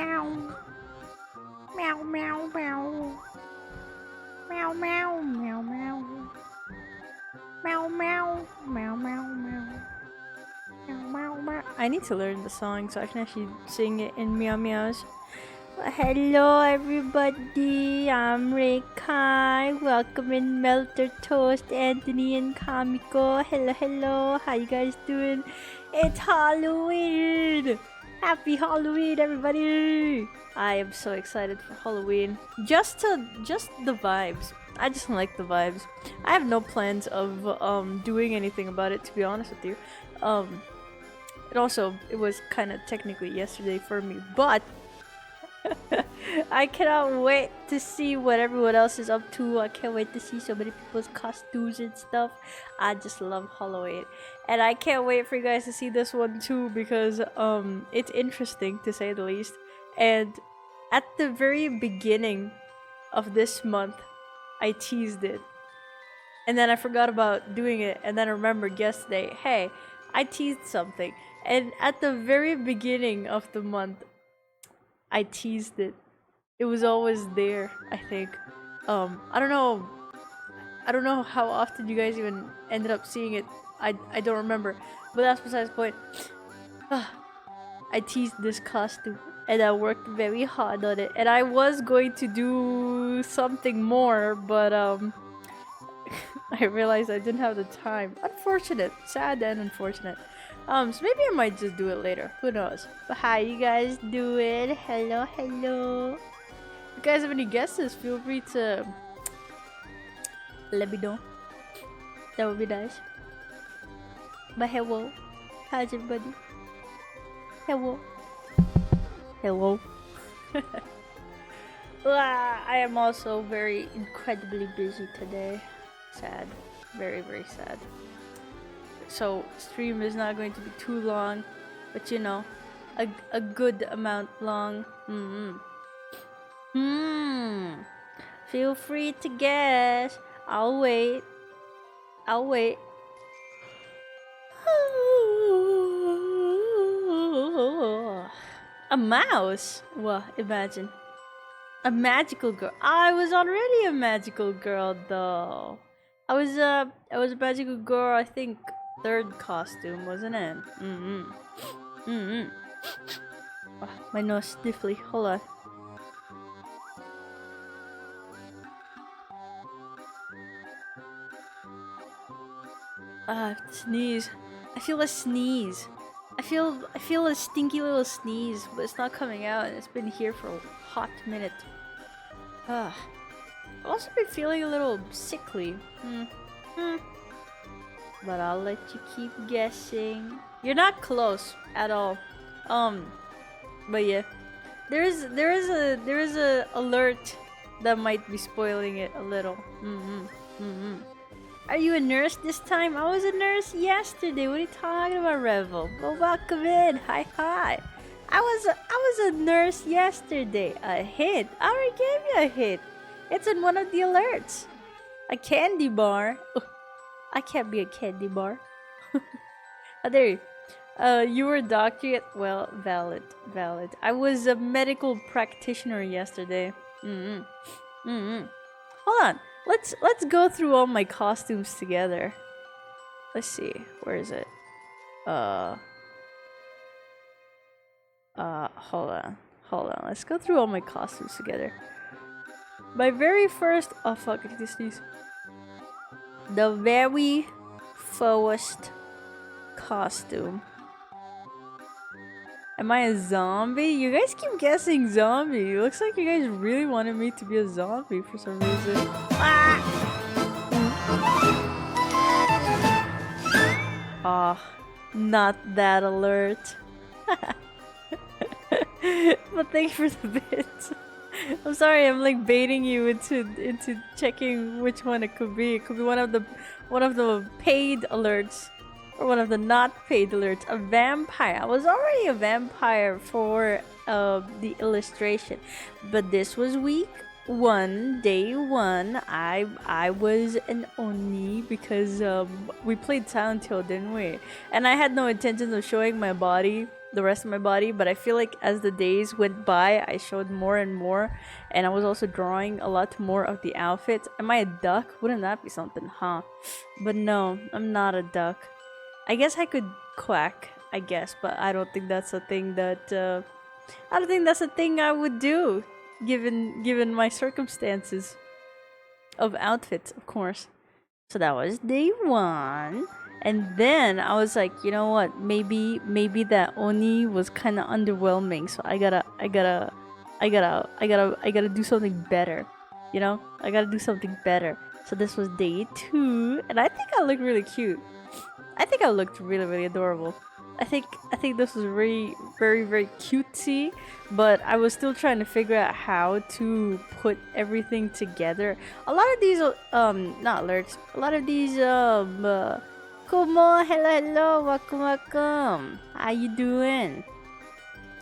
meow. Meow, meow, meow. Meow, meow, meow, meow. Meow, meow, meow, meow, meow. Meow, meow, meow. I need to learn the song so I can actually sing it in meow meows. Hello everybody, I'm Rekai. Welcome in Melter Toast, Anthony and Kamiko. Hello, hello. How you guys doing? It's Halloween! Happy Halloween, everybody! I am so excited for Halloween. Just the vibes. I just like the vibes. I have no plans of doing anything about it, to be honest with you. It was kind of technically yesterday for me, but I cannot wait to see what everyone else is up to. I can't wait to see so many people's costumes and stuff. I just love Halloween. And I can't wait for you guys to see this one too, because it's interesting to say the least. And at the very beginning of this month, I teased it. And then I forgot about doing it, and then I remembered yesterday, hey, I teased something. And at the very beginning of the month, I teased it. It was always there, I think. I don't know how often you guys even ended up seeing it. I don't remember. But that's besides the point. I teased this costume and I worked very hard on it. And I was going to do something more, but I realized I didn't have the time. Unfortunate. Sad and unfortunate. So maybe I might just do it later. Who knows? But how you guys doing? Hello, hello. If you guys have any guesses, feel free to let me know. That would be nice. But hello. How's everybody? Hello. Hello. I am also very incredibly busy today. Sad. Very, very sad. So stream is not going to be too long, but you know, a good amount long. Feel free to guess. I'll wait. I'll wait. A mouse? Well, imagine. A magical girl. I was already a magical girl though. I was a magical girl, I think. Third costume, wasn't it? Oh, my nose stiffly. Hold on. I have to sneeze. I feel a sneeze. I feel a stinky little sneeze, but it's not coming out, and it's been here for a hot minute. I've also been feeling a little sickly. But I'll let you keep guessing. You're not close at all. But yeah, there is a alert that might be spoiling it a little. Are you a nurse this time? I was a nurse yesterday. What are you talking about, Revel? Well, welcome in. Hi. I was a nurse yesterday. A hit. I already gave you a hit. It's in one of the alerts. A candy bar. I can't be a candy bar. There you. You were a doctor yet? Well, valid. I was a medical practitioner yesterday. Hold on. Let's go through all my costumes together. Let's see. Where is it? Hold on. Let's go through all my costumes together. My very first. Oh fuck! I need to sneeze. The very first costume. Am I a zombie? You guys keep guessing zombie. It looks like you guys really wanted me to be a zombie for some reason. Not that alert. But thank you for the bits. I'm sorry, I'm like baiting you into checking which one it could be. It could be one of the paid alerts or one of the not paid alerts. A vampire. I was already a vampire for the illustration, but this was week 1, day 1. I was an Oni because we played Silent Hill, didn't we? And I had no intentions of showing my body the rest of my body, but I feel like as the days went by, I showed more and more, and I was also drawing a lot more of the outfits. Am I a duck? Wouldn't that be something, huh? But no, I'm not a duck. I guess I could quack, I guess, but I don't think that's a thing that I don't think that's a thing I would do, given my circumstances of outfits, of course. So that was day 1. And then I was like, you know what? Maybe that Oni was kind of underwhelming. So I gotta do something better. You know, I gotta do something better. So this was day 2, and I think I looked really cute. I think I looked really, really adorable. I think this was very, very, very cutesy, but I was still trying to figure out how to put everything together. A lot of these, not alerts. A lot of these, Kumo, hello, welcome. How you doing?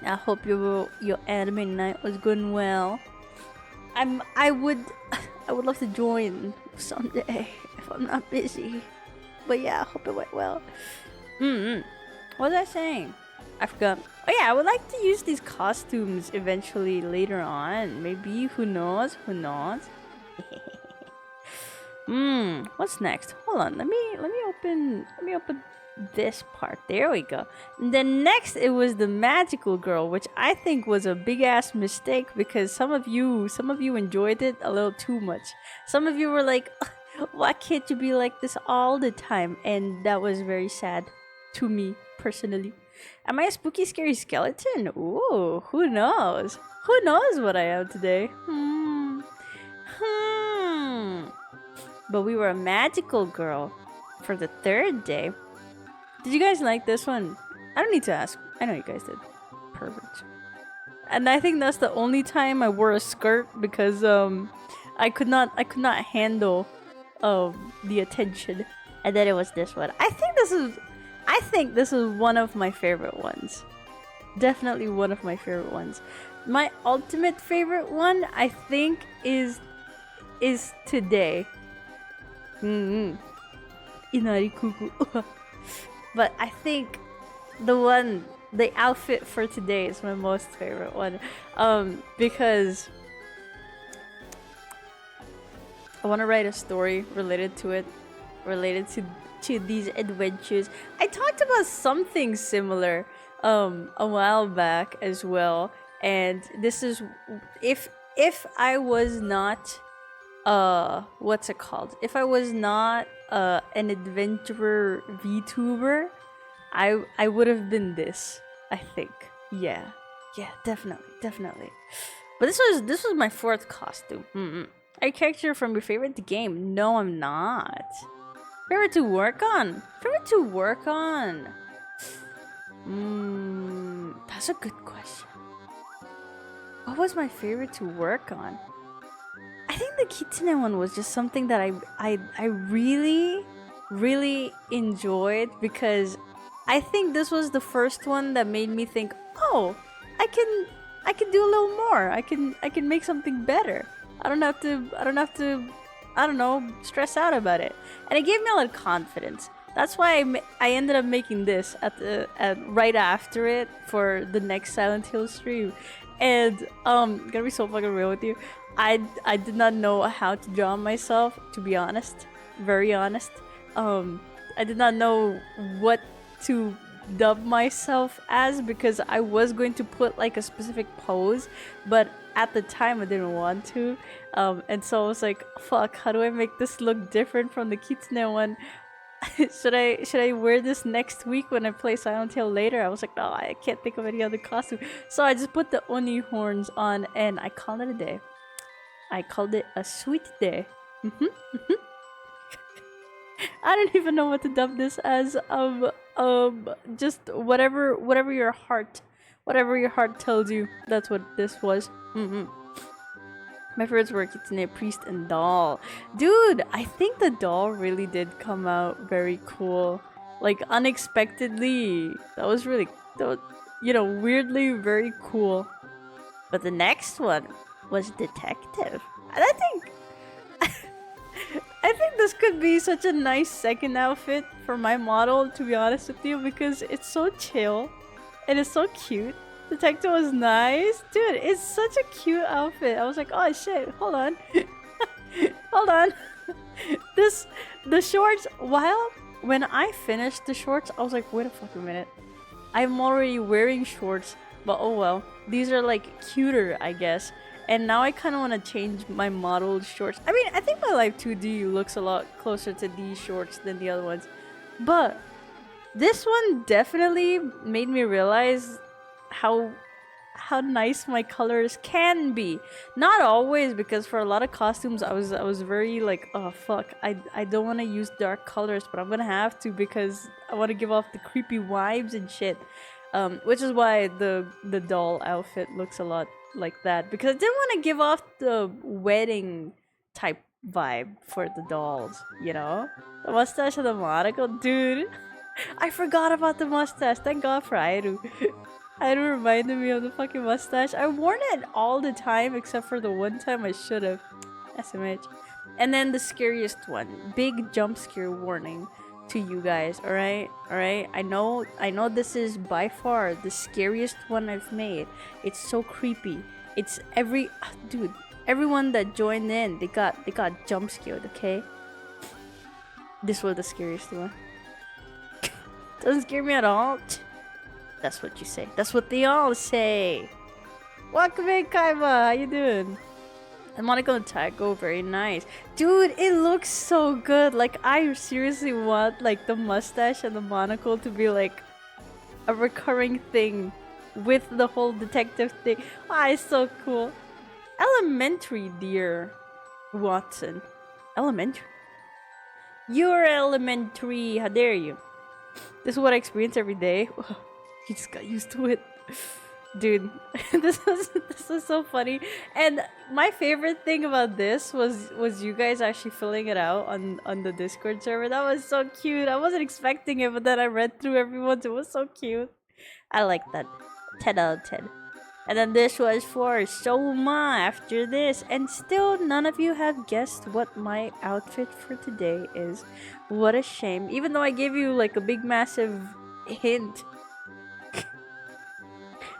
I hope your anime night was going well. I would love to join someday if I'm not busy. But yeah, I hope it went well. What was I saying? I forgot. Oh yeah, I would like to use these costumes eventually later on. Maybe, who knows? Who knows? What's next? Hold on, let me open this part. There we go. And then next it was the magical girl, which I think was a big ass mistake because some of you enjoyed it a little too much. Some of you were like, why can't you be like this all the time? And that was very sad to me personally. Am I a spooky scary skeleton? Ooh, who knows? Who knows what I am today? But we were a magical girl for the 3rd day. Did you guys like this one? I don't need to ask. I know you guys did. Perfect. And I think that's the only time I wore a skirt because I could not handle the attention. And then it was this one. I think this is one of my favorite ones. Definitely one of my favorite ones. My ultimate favorite one, I think, is today. Inari Kuku. But I think the outfit for today is my most favorite one. Because I want to write a story related to it, related to these adventures. I talked about something similar a while back as well, and this is if I was not what's it called? If I was not an adventurer VTuber, I would have been this, I think. Yeah, definitely. But this was my 4th costume. Are you a character from your favorite game? No, I'm not. Favorite to work on? That's a good question. What was my favorite to work on? I think the Kitsune one was just something that I really, really enjoyed because I think this was the first one that made me think, oh, I can do a little more. I can make something better. I don't have to I don't know, stress out about it. And it gave me a lot of confidence. That's why I ended up making this right after it for the next Silent Hill stream. And gonna be so fucking real with you. I did not know how to draw myself, to be honest. Very honest. I did not know what to dub myself as because I was going to put like a specific pose, but at the time I didn't want to. And so I was like, fuck, how do I make this look different from the Kitsune one? should I wear this next week when I play Silent Hill later? I was like, no, I can't think of any other costume. So I just put the Oni horns on and I called it a day. I called it a sweet day. I don't even know what to dub this as. Just whatever your heart tells you. That's what this was. My favorites were Kitsune, Priest, and Doll. Dude, I think the doll really did come out very cool. Like, unexpectedly. That was weirdly very cool. But the next one was Detective. And I think this could be such a nice second outfit for my model, to be honest with you, because it's so chill. and it's so cute. The tank top was nice. Dude, it's such a cute outfit. I was like, oh shit, hold on. Hold on. The shorts, when I finished the shorts, I was like, wait a fucking minute. I'm already wearing shorts, but oh well. These are like cuter, I guess. And now I kind of want to change my modeled shorts. I mean, I think my Life 2D looks a lot closer to these shorts than the other ones. But this one definitely made me realize how nice my colors can be. Not always, because for a lot of costumes I was very like, oh fuck, I don't want to use dark colors, but I'm gonna have to because I want to give off the creepy vibes and shit. Which is why the doll outfit looks a lot like that, because I didn't want to give off the wedding type vibe for the dolls, you know? The mustache and the monocle, dude. I forgot about the mustache. Thank God for Airu. Airu reminded me of the fucking mustache. I worn it all the time except for the one time I should have. SMH. And then the scariest one. Big jump scare warning to you guys, alright? Alright? I know this is by far the scariest one I've made. It's so creepy. It's dude, everyone that joined in, they got jump scared, okay? This was the scariest one. Doesn't scare me at all. That's what you say. That's what they all say. Welcome in, Kaima. How you doing? The monocle and taco, very nice. Dude, it looks so good. Like, I seriously want, like, the mustache and the monocle to be, like, a recurring thing with the whole detective thing. Ah, it's so cool. Elementary, dear Watson. Elementary? You're elementary. How dare you? This is what I experience every day. You just got used to it. Dude, this was so funny. And my favorite thing about this was you guys actually filling it out on the Discord server. That was so cute. I wasn't expecting it, but then I read through everyone's. It was so cute. I like that. 10 out of 10. And then this was for Soma after this. And still none of you have guessed what my outfit for today is. What a shame. Even though I gave you like a big massive hint.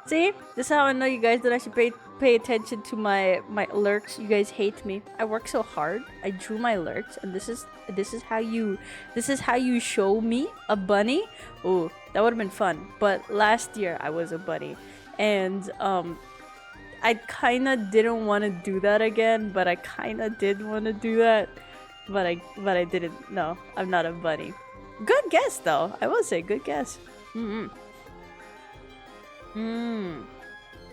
See? This is how I know you guys don't actually pay attention to my alerts. You guys hate me. I work so hard. I drew my alerts, and this is how you show me a bunny. Oh, that would have been fun. But last year I was a bunny, and I kind of didn't want to do that again, but I kind of did want to do that, but I didn't. No, I'm not a bunny. Good guess though. I will say good guess.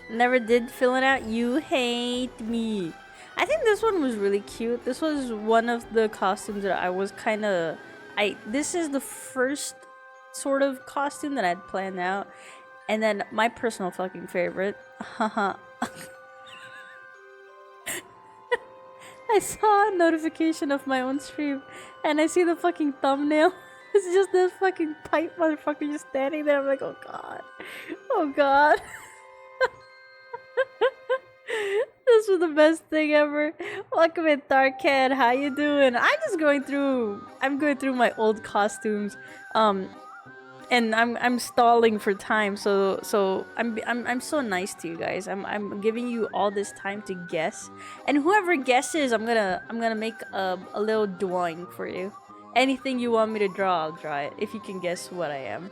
Never did fill it out. You hate me. I think this one was really cute. This was one of the costumes that I was kind of... This is the first sort of costume that I'd planned out. And then my personal fucking favorite. I saw a notification of my own stream. And I see the fucking thumbnail. It's just this fucking pipe motherfucker just standing there. I'm like, oh god. Oh god. This was the best thing ever. Welcome in, Tharkhead. How you doing? I'm going through my old costumes. And I'm stalling for time, so I'm so nice to you guys. I'm giving you all this time to guess. And whoever guesses, I'm gonna make a little drawing for you. Anything you want me to draw, I'll draw it. If you can guess what I am.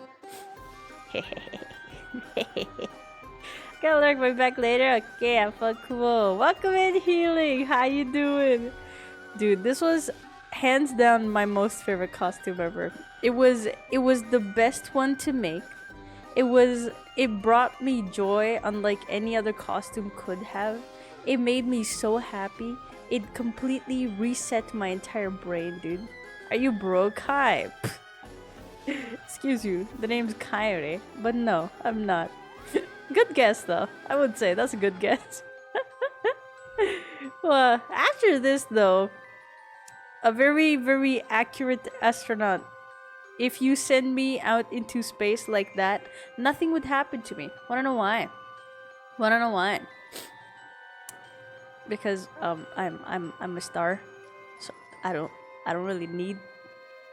Gotta lurk my back later. Okay, I'm fun cool. Welcome in, Healing. How you doing? Dude, this was hands down my most favorite costume ever. It was the best one to make. It brought me joy unlike any other costume could have. It made me so happy. It completely reset my entire brain, dude. Are you bro Kai? Excuse you, the name's Kairi, but no, I'm not. Good guess though. I would say that's a good guess. Well, after this though, a very, very accurate astronaut. If you send me out into space like that, nothing would happen to me. Wanna know why? Wanna know why? Because I'm a star, so I don't really need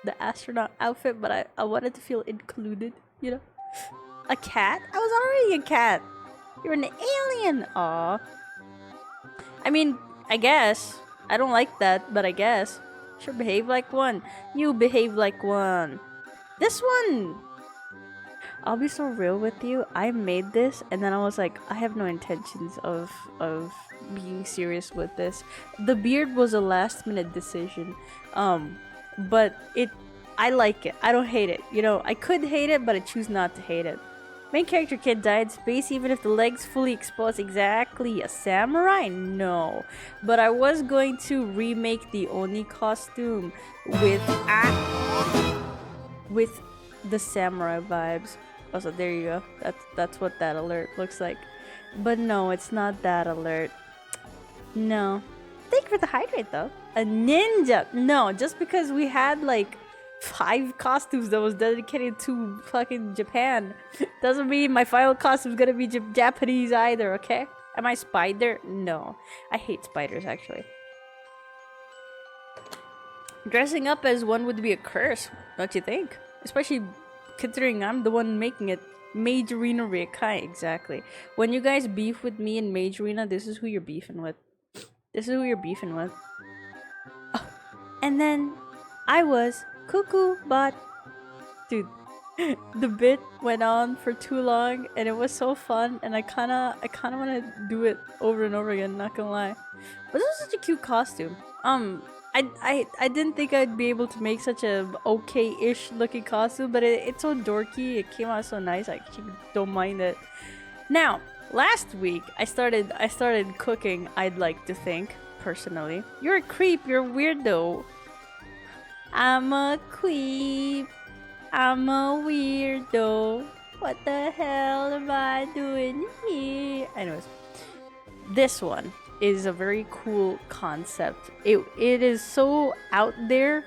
the astronaut outfit, but I wanted to feel included, you know? A cat? I was already a cat. You're an alien. Aw. I mean, I guess. I don't like that, but I guess. Should behave like one. You behave like one. This one! I'll be so real with you. I made this and then I was like, I have no intentions of being serious with this. The beard was a last minute decision. But I like it. I don't hate it. You know, I could hate it, but I choose not to hate it. Main character can't die in space even if the legs fully exposed. Exactly. A samurai? No. But I was going to remake the Oni costume with the samurai vibes. Also, there you go. That's what that alert looks like. But no, it's not that alert. No. Thank you for the hydrate though. A ninja. No, just because we had like 5 costumes that was dedicated to fucking Japan doesn't mean my final costume is gonna be Japanese either, okay? Am I spider? No. I hate spiders actually. Dressing up as one would be a curse, don't you think? Especially considering I'm the one making it. Mage Arena Rekai, exactly. When you guys beef with me in Mage Arena, this is who you're beefing with. This is who you're beefing with. Oh, and then I was cuckoo bot. Dude, the bit went on for too long and it was so fun and I kinda wanna do it over and over again, not gonna lie. But this was such a cute costume. I didn't think I'd be able to make such a okay-ish looking costume, but it's so dorky. It came out so nice. I actually don't mind it. Now, last week I started cooking. I'd like to think personally. You're a creep. You're a weirdo. I'm a creep. I'm a weirdo. What the hell am I doing here? Anyways, this one is a very cool concept. It is so out there.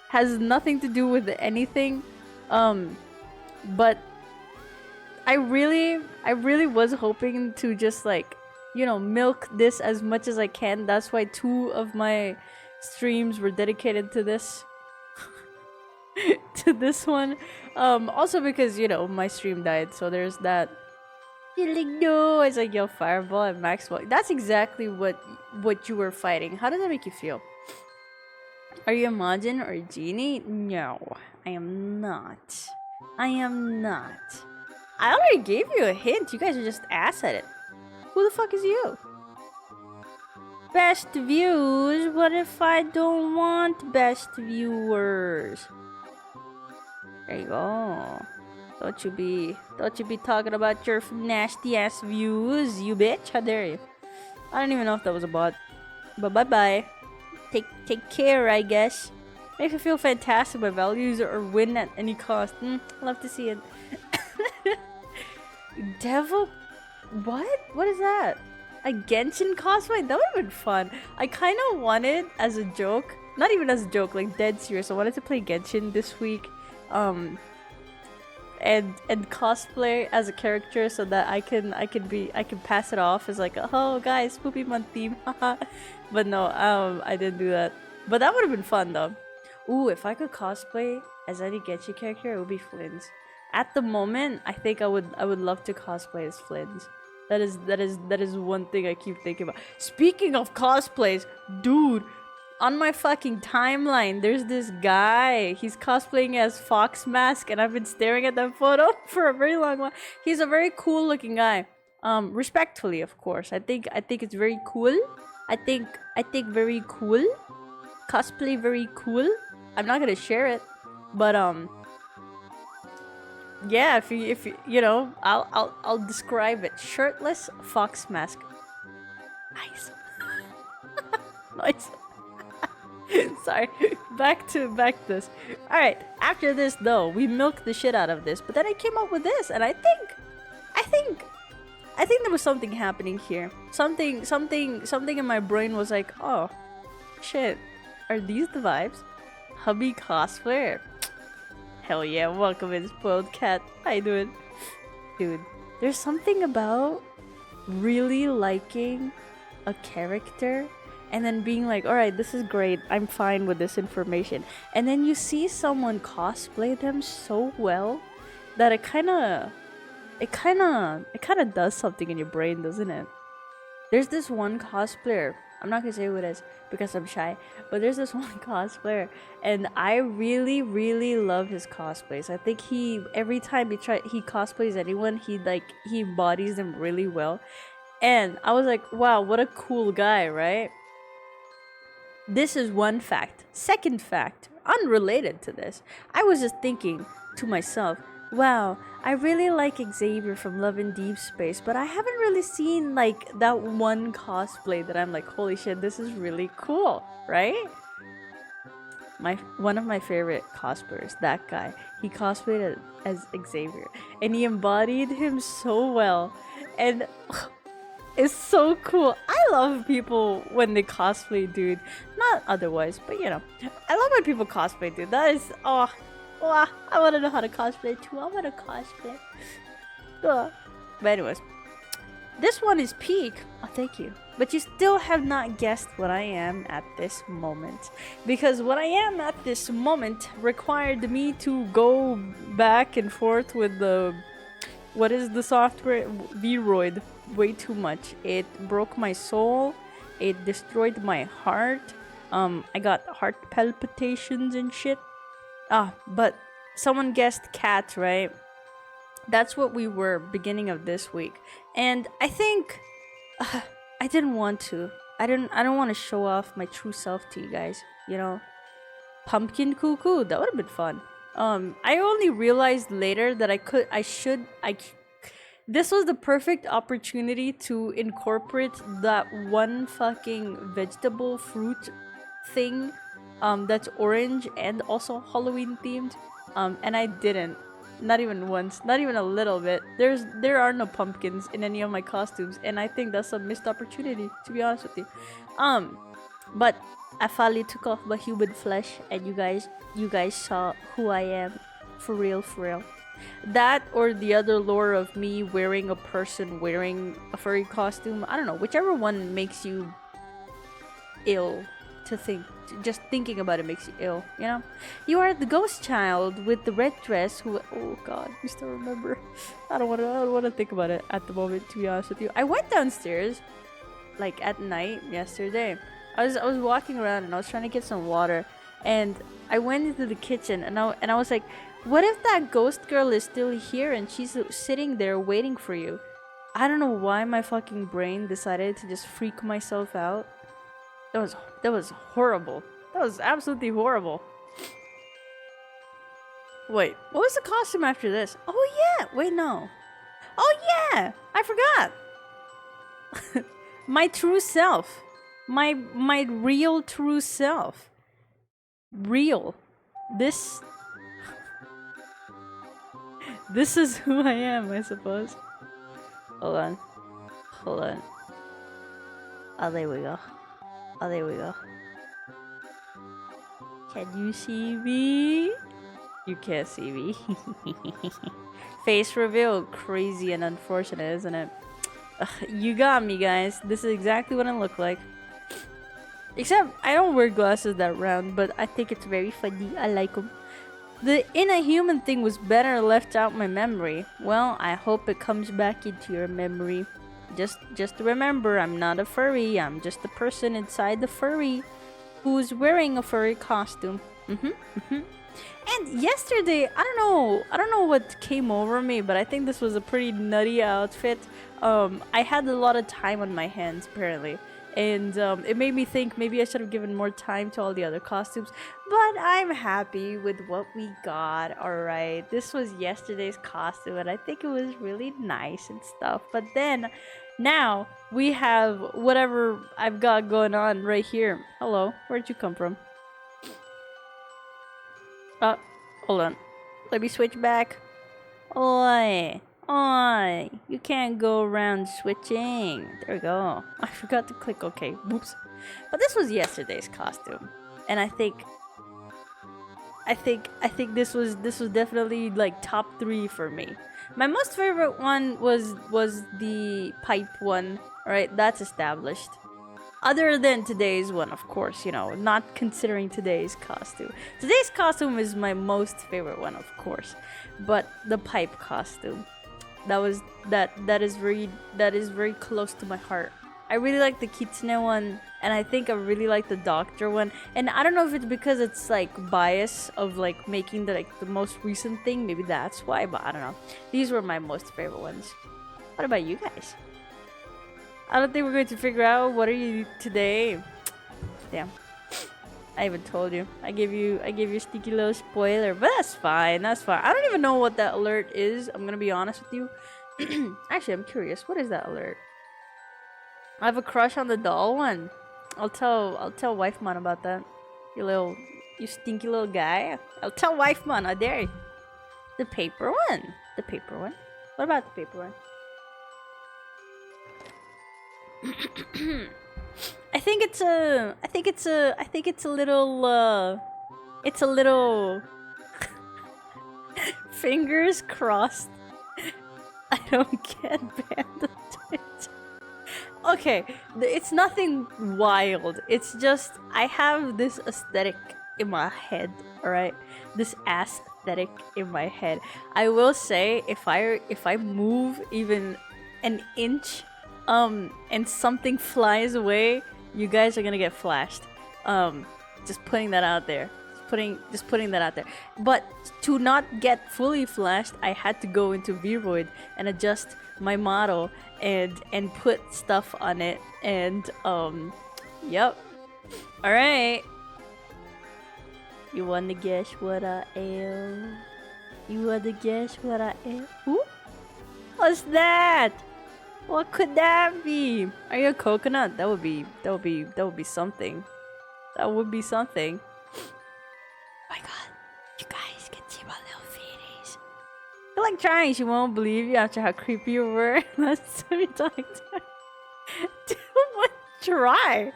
Has nothing to do with anything. But I really was hoping to just like, you know, milk this as much as I can. That's why 2 of my streams were dedicated to this. To this one. Also because, you know, my stream died, so there's that. You're like, no, it's like, yo, fireball and Maxwell. That's exactly what you were fighting. How does that make you feel? Are you a Majin or a genie? No, I am not. I am not. I already gave you a hint. You guys are just ass at it. Who the fuck is you? Best views? What if I don't want best viewers? There you go. Don't you be talking about your nasty ass views, you bitch. How dare you? I don't even know if that was a bot. But bye-bye. Take care, I guess. Makes me feel fantastic. My values or win at any cost. Love to see it. Devil? What? What is that? A Genshin cosplay? That would have been fun. I kind of wanted as a joke. Not even as a joke, like dead serious. I wanted to play Genshin this week. And cosplay as a character so that I can pass it off as like, oh guys, Spoopy month theme, but no, I didn't do that. But that would have been fun though. Ooh, if I could cosplay as any Genshin character, it would be Flynn's. At the moment, I think I would love to cosplay as Flynn's. That is one thing I keep thinking about. Speaking of cosplays, dude. On my fucking timeline, there's this guy. He's cosplaying as Fox Mask, and I've been staring at that photo for a very long while. He's a very cool looking guy. Respectfully, of course. I think it's very cool. I think very cool. Cosplay very cool. I'm not gonna share it, but yeah. If you know, I'll describe it. Shirtless Fox Mask. Nice. Nice. Sorry, back to this. All right, after this though, we milked the shit out of this, but then I came up with this, and I think there was something happening here. Something in my brain was like, oh, shit, are these the vibes? Hubby cosplayer. Hell yeah, welcome in, spoiled cat. How you doing? Dude, there's something about really liking a character and then being like, alright, this is great, I'm fine with this information. And then you see someone cosplay them so well that it kind of does something in your brain, doesn't it? There's this one cosplayer. I'm not gonna say who it is because I'm shy, but there's this one cosplayer, and I really, really love his cosplays. I think every time he cosplays anyone, he embodies them really well, and I was like, wow, what a cool guy, right? This is one fact. Second fact, unrelated to this, I was just thinking to myself, wow, I really like Xavier from Love in Deep Space, but I haven't really seen like that one cosplay that I'm like, holy shit, this is really cool, right? One of my favorite cosplayers, that guy, he cosplayed as Xavier, and he embodied him so well, and it's so cool. I love people when they cosplay, dude. Not otherwise, but you know, I love when people cosplay, dude. That is, oh, I want to know how to cosplay too. I want to cosplay. But anyways, this one is peak. Oh, thank you. But you still have not guessed what I am at this moment. Because what I am at this moment required me to go back and forth with the... What is the software? Vroid. Way too much. It broke my soul. It destroyed my heart. I got heart palpitations and shit. But someone guessed cat, right? That's what we were beginning of this week. And I think... I didn't want to. I don't want to show off my true self to you guys. You know, pumpkin cuckoo. That would have been fun. I only realized later that this was the perfect opportunity to incorporate that one fucking vegetable fruit thing, that's orange and also Halloween themed. And I didn't. Not even once, not even a little bit. There are no pumpkins in any of my costumes, and I think that's a missed opportunity, to be honest with you. But I finally took off my human flesh, and you guys saw who I am, for real, for real. That or the other lore of me wearing a person wearing a furry costume. I don't know, whichever one makes you ill to think. Just thinking about it makes you ill, you know? You are the ghost child with the red dress who... Oh god, you still remember. I don't want to think about it at the moment, to be honest with you. I went downstairs, like, at night yesterday. I was walking around and I was trying to get some water. And I went into the kitchen and I was like, what if that ghost girl is still here and she's sitting there waiting for you? I don't know why my fucking brain decided to just freak myself out. That was horrible. That was absolutely horrible. Wait, what was the costume after this? Oh yeah, wait, no. Oh yeah, I forgot. My true self. My real true self. Real. This is who I am, I suppose. Hold on. Oh, there we go. Oh, there we go. Can you see me? You can't see me. Face reveal. Crazy and unfortunate, isn't it? Ugh, you got me, guys. This is exactly what I look like. Except, I don't wear glasses that round, but I think it's very funny. I like them. The inhuman thing was better left out my memory. Well, I hope it comes back into your memory. Just remember, I'm not a furry. I'm just a person inside the furry who's wearing a furry costume. And yesterday, I don't know what came over me, but I think this was a pretty nutty outfit. I had a lot of time on my hands, apparently. And it made me think maybe I should have given more time to all the other costumes. But I'm happy with what we got, alright. This was yesterday's costume and I think it was really nice and stuff. But then, now, we have whatever I've got going on right here. Hello, where'd you come from? Hold on. Let me switch back. Oi. Oi, you can't go around switching. There we go. I forgot to click OK. Whoops. But this was yesterday's costume, and I think this was definitely like top 3 for me. My most favorite one was the pipe one. Right, that's established. Other than today's one, of course, you know, not considering today's costume. Today's costume is my most favorite one, of course. but the pipe costume, that is very close to my heart. I really like the kitsune one, and I think I really like the doctor one. And I don't know if it's because it's like bias of like making the most recent thing. Maybe that's why, but I don't know. These were my most favorite ones. What about you guys? I don't think we're going to figure out what are you today. Damn. I even told you. I gave you a sneaky little spoiler, but that's fine. That's fine. I don't even know what that alert is. I'm gonna be honest with you. Actually, I'm curious. What is that alert? I have a crush on the doll one. I'll tell wife man about that. You stinky little guy. I'll tell wife man. I dare you. The paper one. The paper one. What about the paper one? I think it's a little fingers crossed. I don't get banned on Twitch. Okay, it's nothing wild. It's just I have this aesthetic in my head, alright? This aesthetic in my head. I will say if I move even an inch and something flies away, you guys are gonna get flashed. Just putting that out there. Just putting that out there. But to not get fully flashed, I had to go into Vtuber and adjust my model and put stuff on it. And yep. Alright. You wanna guess what I am? You wanna guess what I am? Who? What's that? What could that be? Are you a coconut? That would be something. That would be something. Oh my god, you guys can see my little feeties. I feel like trying. She won't believe you after how creepy you were last time you talked to her. Dude, what? Try,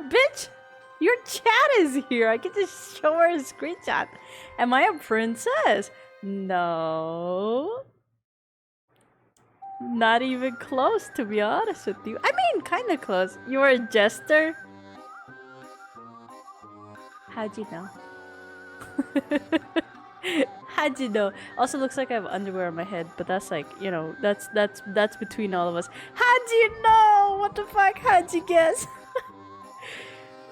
bitch. Your chat is here. I can just show her a screenshot. Am I a princess? No. Not even close, to be honest with you. I mean, kind of close. You were a jester? How'd you know? How'd you know? Also looks like I have underwear on my head, but that's like, you know, that's between all of us. How'd you know? What the fuck? How'd you guess?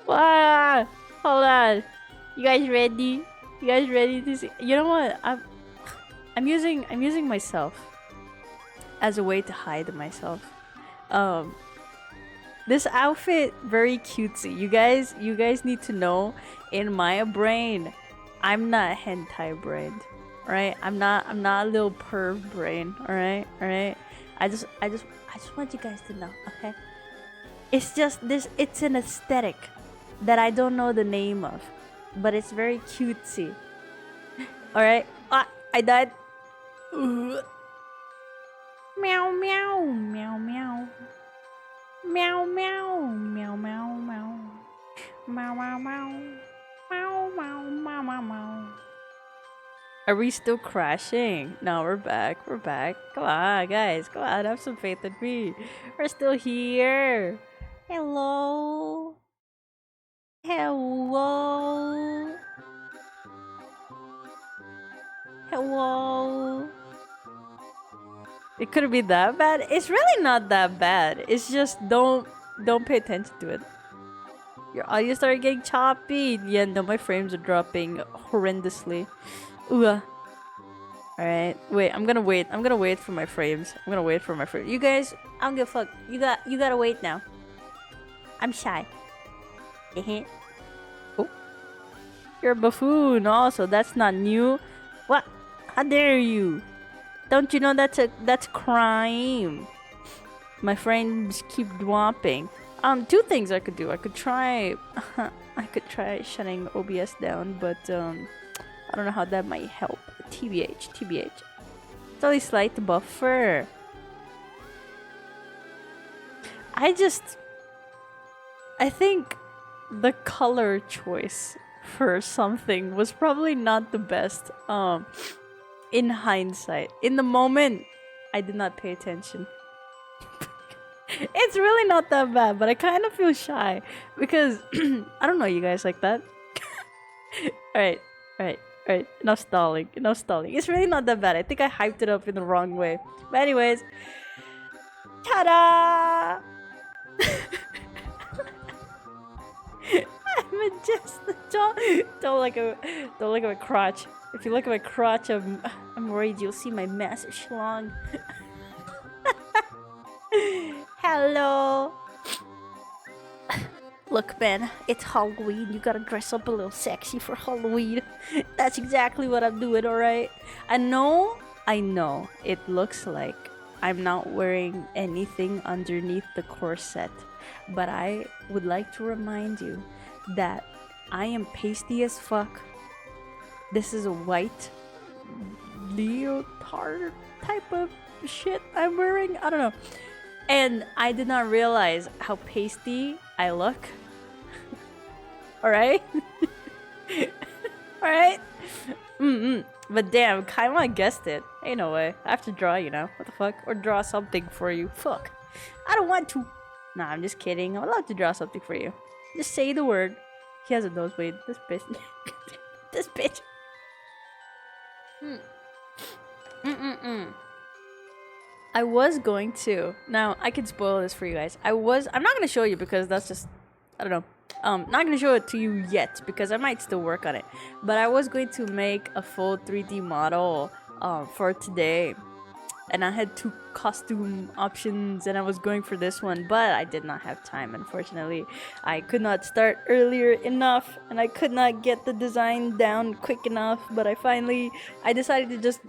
Wow. Hold on. You guys ready? You guys ready to see? You know what? I'm using myself as a way to hide myself. This outfit very cutesy. You guys need to know, in my brain, I'm not hentai brained, right? I'm not a little perv brain, all right. I just want you guys to know, okay? It's just this. It's an aesthetic that I don't know the name of, but it's very cutesy. All right. I died. Meow meow meow meow meow meow meow meow meow meow meow meow meow meow meow. Are we still crashing? No, we're back. We're back. Come on, guys. Come on, have some faith in me. We're still here. Hello. Hello. Hello. It couldn't be that bad. It's really not that bad. It's just don't pay attention to it. Your audio started getting choppy. Yeah, no, my frames are dropping horrendously. Ooh. Alright. Wait, I'm gonna wait. I'm gonna wait for my frames. You guys, I don't give a fuck. You gotta wait now. I'm shy. Oh. You're a buffoon also. That's not new. What? How dare you? Don't you know that's crime? My frames keep dropping. Two things I could do. I could try shutting OBS down, but I don't know how that might help. TBH. It's only slight buffer. I think the color choice for something was probably not the best. In hindsight. In the moment, I did not pay attention. It's really not that bad, but I kind of feel shy because I don't know you guys like that. Alright. Alright, enough stalling. Enough stalling. It's really not that bad. I think I hyped it up in the wrong way. But anyways. Ta-da! I'm a just don't look at my crotch. If you look at my crotch, I'm worried you'll see my massive schlong. Hello. Look, man, it's Halloween. You gotta dress up a little sexy for Halloween. That's exactly what I'm doing, alright? I know, it looks like I'm not wearing anything underneath the corset. But I would like to remind you that I am pasty as fuck. This is a white leotard type of shit I'm wearing. I don't know. And I did not realize how pasty I look. Alright? Alright? But damn, Kaima guessed it. Ain't no way. I have to draw, you know. What the fuck? Or draw something for you. Fuck. I don't want to. Nah, I'm just kidding. I'm allowed to draw something for you. Just say the word. He has a nosebleed. This bitch. This bitch. I was going to. Now, I could spoil this for you guys. I'm not going to show you because that's just... I don't know. Not going to show it to you yet because I might still work on it. But I was going to make a full 3D model for today. And I had 2 costume options and I was going for this one, but I did not have time, unfortunately. I could not start earlier enough and I could not get the design down quick enough, but I decided to just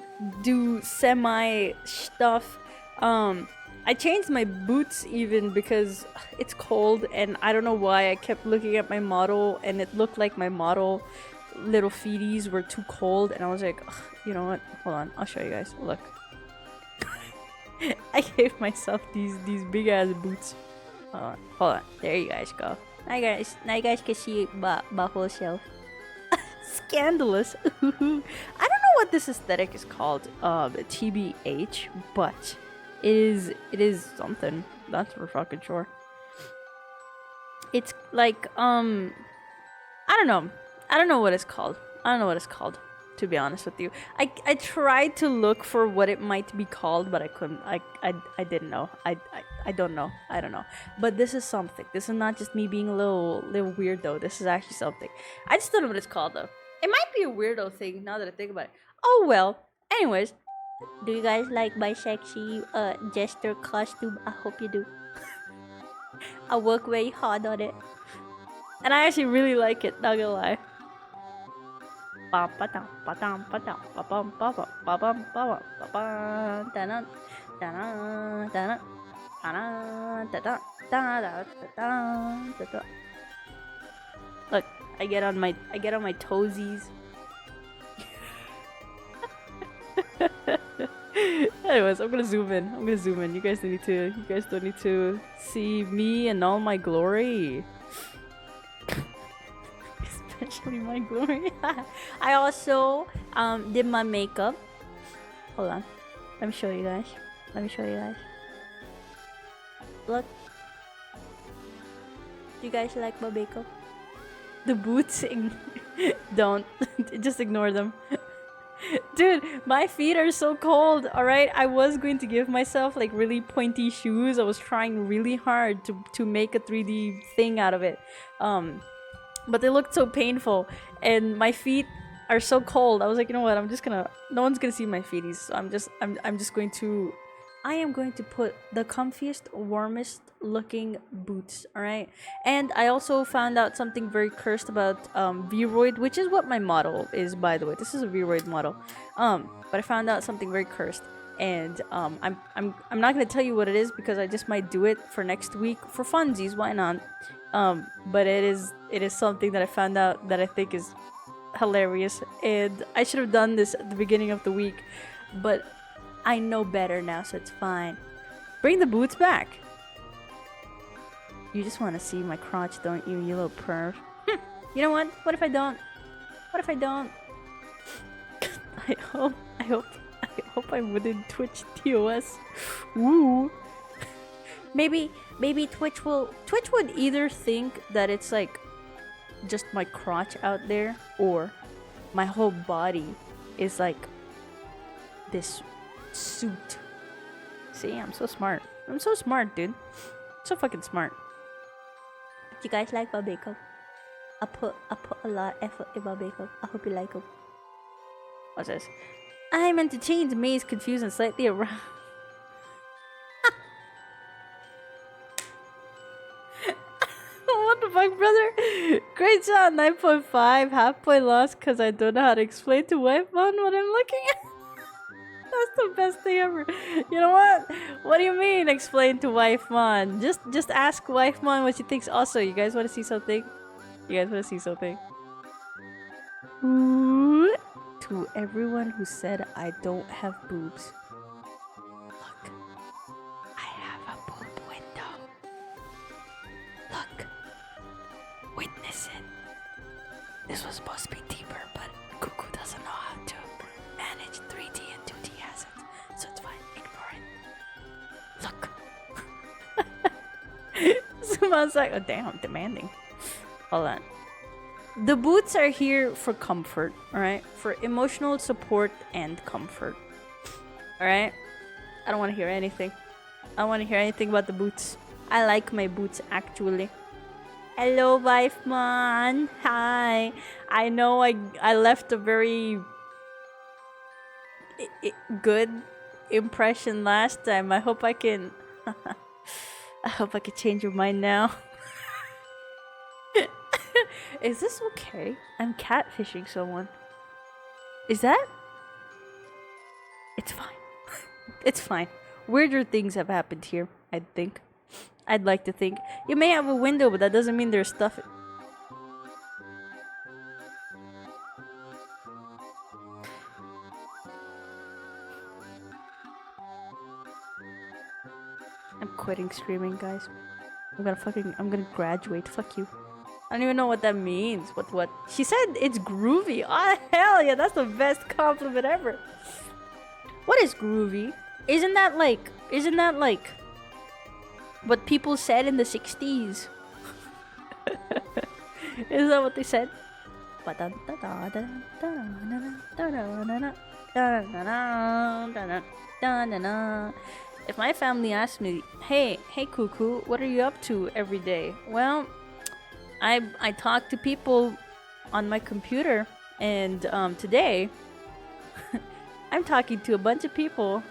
do semi stuff. I changed my boots even because it's cold and I don't know why I kept looking at my model and it looked like my model little feeties were too cold and I was like, you know what, hold on, I'll show you guys. Look. I gave myself these big ass boots. Hold on. There you guys go. Now you guys can see my whole shelf. Scandalous. I don't know what this aesthetic is called, TBH, but it is something. That's for fucking sure. It's like I don't know what it's called. To be honest with you, I tried to look for what it might be called, but I couldn't. I didn't know. I don't know. I don't know. But this is something. This is not just me being a little weirdo. This is actually something. I just don't know what it's called though. It might be a weirdo thing now that I think about it. Oh well. Anyways, do you guys like my sexy jester costume? I hope you do. I work very hard on it, and I actually really like it. Not gonna lie. Look, I get on my toesies. Anyways, I'm gonna zoom in. You guys don't need to see me in all my glory. Especially my glory. I also did my makeup. Hold on. Let me show you guys. Look. Do you guys like my makeup? The boots, don't. Just ignore them. Dude, my feet are so cold, alright? I was going to give myself like really pointy shoes. I was trying really hard to make a 3D thing out of it. But they looked so painful and my feet are so cold. I was like, you know what? No one's gonna see my feeties. So I am going to put the comfiest, warmest looking boots, alright? And I also found out something very cursed about Vroid, which is what my model is, by the way. This is a Vroid model. But I found out something very cursed. And I'm not gonna tell you what it is because I just might do it for next week for funsies, why not? But it is something that I found out that I think is hilarious, and I should have done this at the beginning of the week, but I know better now, so it's fine. Bring the boots back. You just want to see my crotch, don't you, you little perv? You know what? What if I don't? I hope I wouldn't Twitch TOS. Woo. Maybe Twitch would either think that it's like just my crotch out there, or my whole body is like this suit. See, I'm so smart. I'm so smart, dude. So fucking smart. Do you guys like my makeup? I put a lot of effort in my makeup. I hope you like them. What's this? I meant to change May's confused and slightly around. What the fuck, brother? Great job, 9.5. Half point lost because I don't know how to explain to wife on what I'm looking at. That's the best thing ever. You know what? What do you mean explain to wife mon? Just ask wife mon what she thinks. Also, you guys want to see something? You guys want to see something? Ooh. To everyone who said I don't have boobs. Look. I have a boob window. Look. Witness it. This was supposed to be deeper, but Cuckoo doesn't know how to manage 3D and 2D assets. So it's fine. Ignore it. Look. Someone's like, oh damn, demanding. Hold on. The boots are here for comfort, alright? For emotional support and comfort. Alright? I don't want to hear anything. I don't want to hear anything about the boots. I like my boots, actually. Hello, wife man. Hi. I know I left a very good impression last time. I hope I can... I hope I can change your mind now. Is this okay? I'm catfishing someone. Is that? It's fine. It's fine. Weirder things have happened here, I think. I'd like to think. You may have a window, but that doesn't mean there's stuff. I'm quitting streaming, guys. I'm gonna graduate. Fuck you. I don't even know what that means. What? She said it's groovy. Oh, hell yeah, that's the best compliment ever. What is groovy? Isn't that like what people said in the 60s? Is that what they said? If my family asked me, hey Cuckoo, what are you up to every day? Well, I talk to people on my computer, and today I'm talking to a bunch of people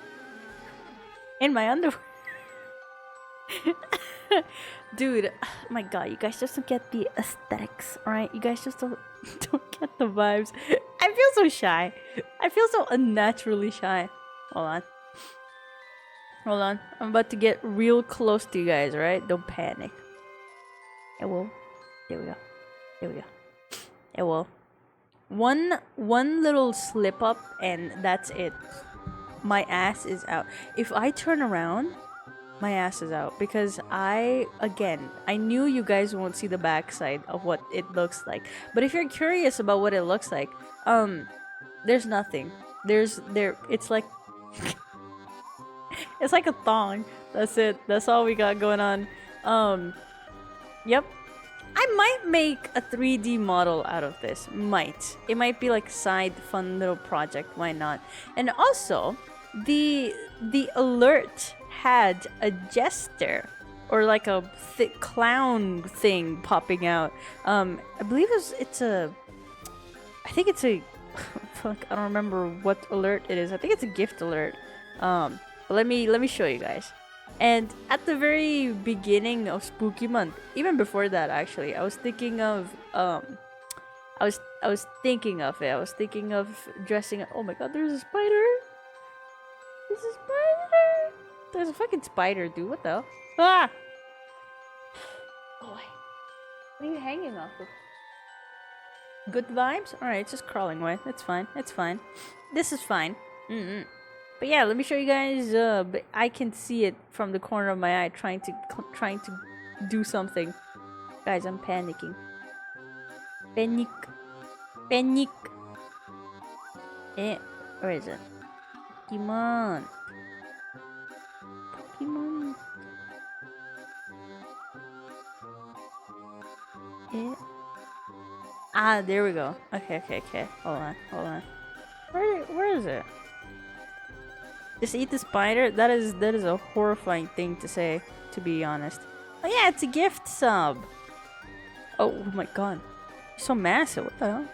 in my underwear. Dude, my god, you guys just don't get the aesthetics, alright? You guys just don't get the vibes. I feel so shy. I feel so unnaturally shy. Hold on. I'm about to get real close to you guys, alright? Don't panic. It will. There we go. It will. One little slip up and that's it. My ass is out. If I turn around, my ass is out because I knew you guys won't see the backside of what it looks like. But if you're curious about what it looks like, there's nothing. It's like it's like a thong. That's it. That's all we got going on. Yep. I might make a 3D model out of this. It might be like a side fun little project. Why not? And also, the alert had a jester or like a clown thing popping out. I believe I think it's a fuck, I don't remember what alert it is. I think it's a gift alert. But let me show you guys. And at the very beginning of Spooky Month, even before that actually, I was thinking of I was thinking of it. I was thinking of dressing up. Oh my god, there's a spider. There's a spider. There's a fucking spider, dude. What the hell? Ah! Boy. What are you hanging off of? Good vibes? Alright, it's just crawling away. It's fine. It's fine. This is fine. But yeah, let me show you guys. But I can see it from the corner of my eye, trying to do something. Guys, I'm panicking. Panic. Where is it? Pokemon. Ah, there we go. Okay. Hold on. Where is it? Just eat the spider? That is a horrifying thing to say, to be honest. Oh yeah, it's a gift sub. Oh my god. You're so massive. What the hell?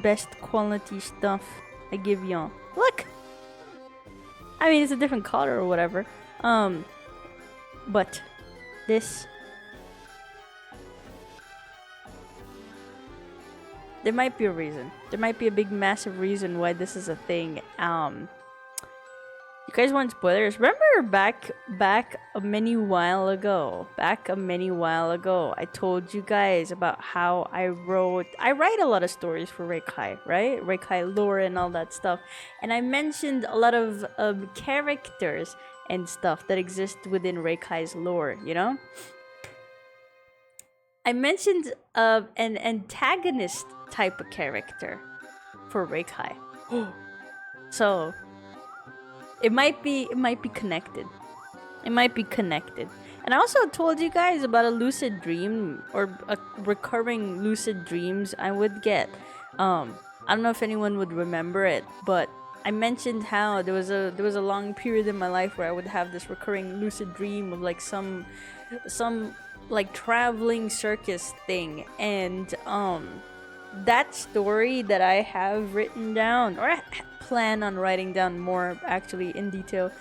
Best quality stuff I give y'all. Look! I mean, it's a different color or whatever. But this... There might be a reason. There might be a big, massive reason why this is a thing. You guys want spoilers? Remember back a many while ago, I told you guys about how I write a lot of stories for Rekai, right? Rekai lore and all that stuff. And I mentioned a lot of characters and stuff that exist within Reikai's lore, you know? I mentioned an antagonist type of character for Rekai. So it might be connected. It might be connected. And I also told you guys about a lucid dream or a recurring lucid dreams I would get. I don't know if anyone would remember it, but I mentioned how there was a long period in my life where I would have this recurring lucid dream of like some like traveling circus thing, and that story that I have written down, or I plan on writing down more actually in detail.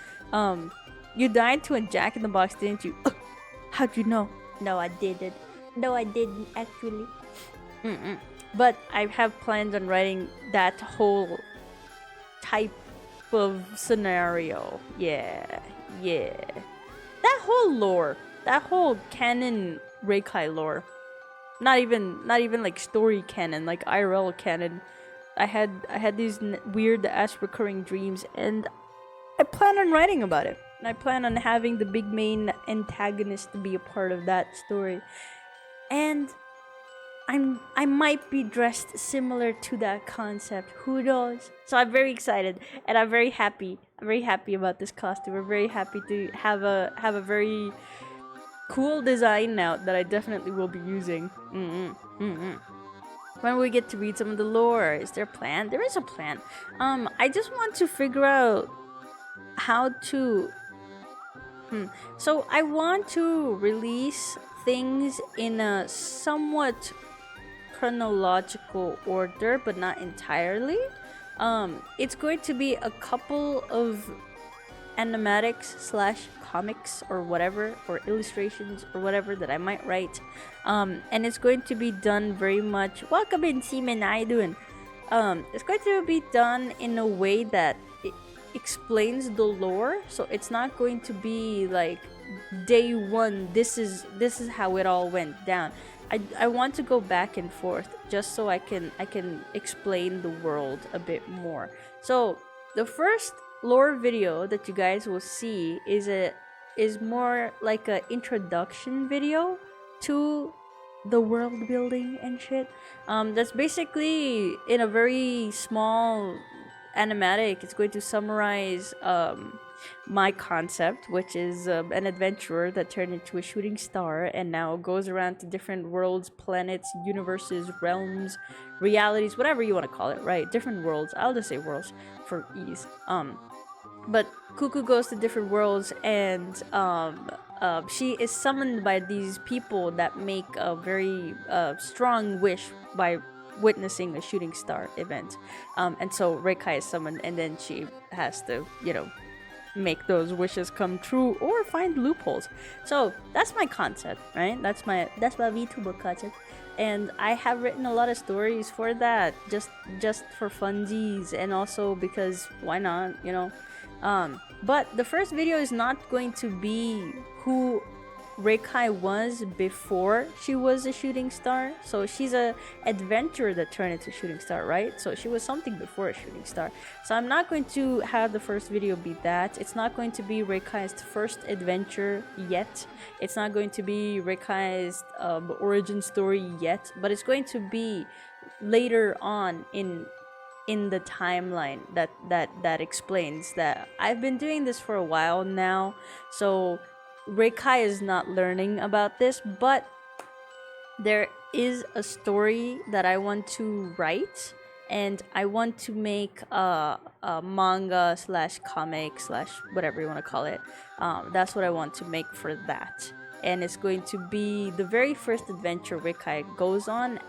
You died to a jack-in-the-box, didn't you? How'd you know? No, I didn't. No, I didn't actually. But I have plans on writing that whole type of scenario. Yeah. That whole lore. That whole canon Rekai lore. Not even like story canon, like IRL canon. I had these weird ass recurring dreams, and I plan on writing about it. And I plan on having the big main antagonist to be a part of that story. And I might be dressed similar to that concept. Who knows? So I'm very excited, and I'm very happy. I'm very happy about this costume. We're very happy to have a very cool design now that I definitely will be using. When we get to read some of the lore, is there a plan? There is a plan. I just want to figure out how to... So I want to release things in a somewhat chronological order, but not entirely. It's going to be a couple of animatics / comics or whatever, or illustrations or whatever that I might write, and it's going to be done very much... Welcome in, Seaman. How you doing? It's going to be done in a way that it explains the lore, so it's not going to be like day one, this is how it all went down. I want to go back and forth just so I can explain the world a bit more. So the first lore video that you guys will see is more like a introduction video to the world building and shit. That's basically in a very small animatic. It's going to summarize my concept, which is an adventurer that turned into a shooting star and now goes around to different worlds, planets, universes, realms, realities, whatever you want to call it, right? Different worlds. I'll just say worlds for ease. But Cuckoo goes to different worlds, and she is summoned by these people that make a very strong wish by witnessing a shooting star event. And so Rekai is summoned, and then she has to, make those wishes come true or find loopholes. So that's my concept, right? That's my Vtuber concept. And I have written a lot of stories for that, just for funsies, and also because why not, but the first video is not going to be who Rekai was before she was a shooting star. So she's a adventurer that turned into a shooting star, right? So she was something before a shooting star. So I'm not going to have the first video be that. It's not going to be Reikai's first adventure yet. It's not going to be Reikai's origin story yet. But it's going to be later on in the timeline that explains that I've been doing this for a while now. So Rekai is not learning about this, but there is a story that I want to write, and I want to make a manga slash comic slash whatever you want to call it. That's what I want to make for that. And it's going to be the very first adventure Rekai goes on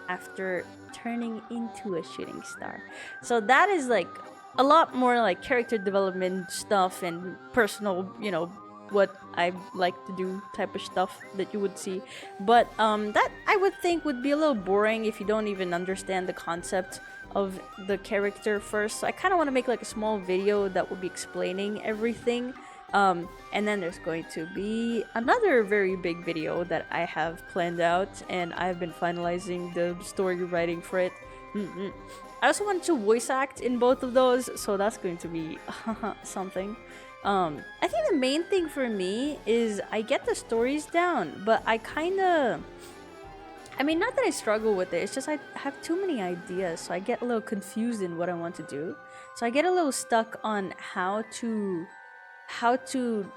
after turning into a shooting star. So that is like a lot more like character development stuff and personal, you know, what I like to do type of stuff that you would see. But that I would think would be a little boring if you don't even understand the concept of the character first. So I kind of want to make like a small video that would be explaining everything. And then there's going to be another very big video that I have planned out, and I've been finalizing the story writing for it. I also want to voice act in both of those, so that's going to be something. I think the main thing for me is I get the stories down, but I kind of... I mean, not that I struggle with it, it's just I have too many ideas, so I get a little confused in what I want to do. So I get a little stuck on how to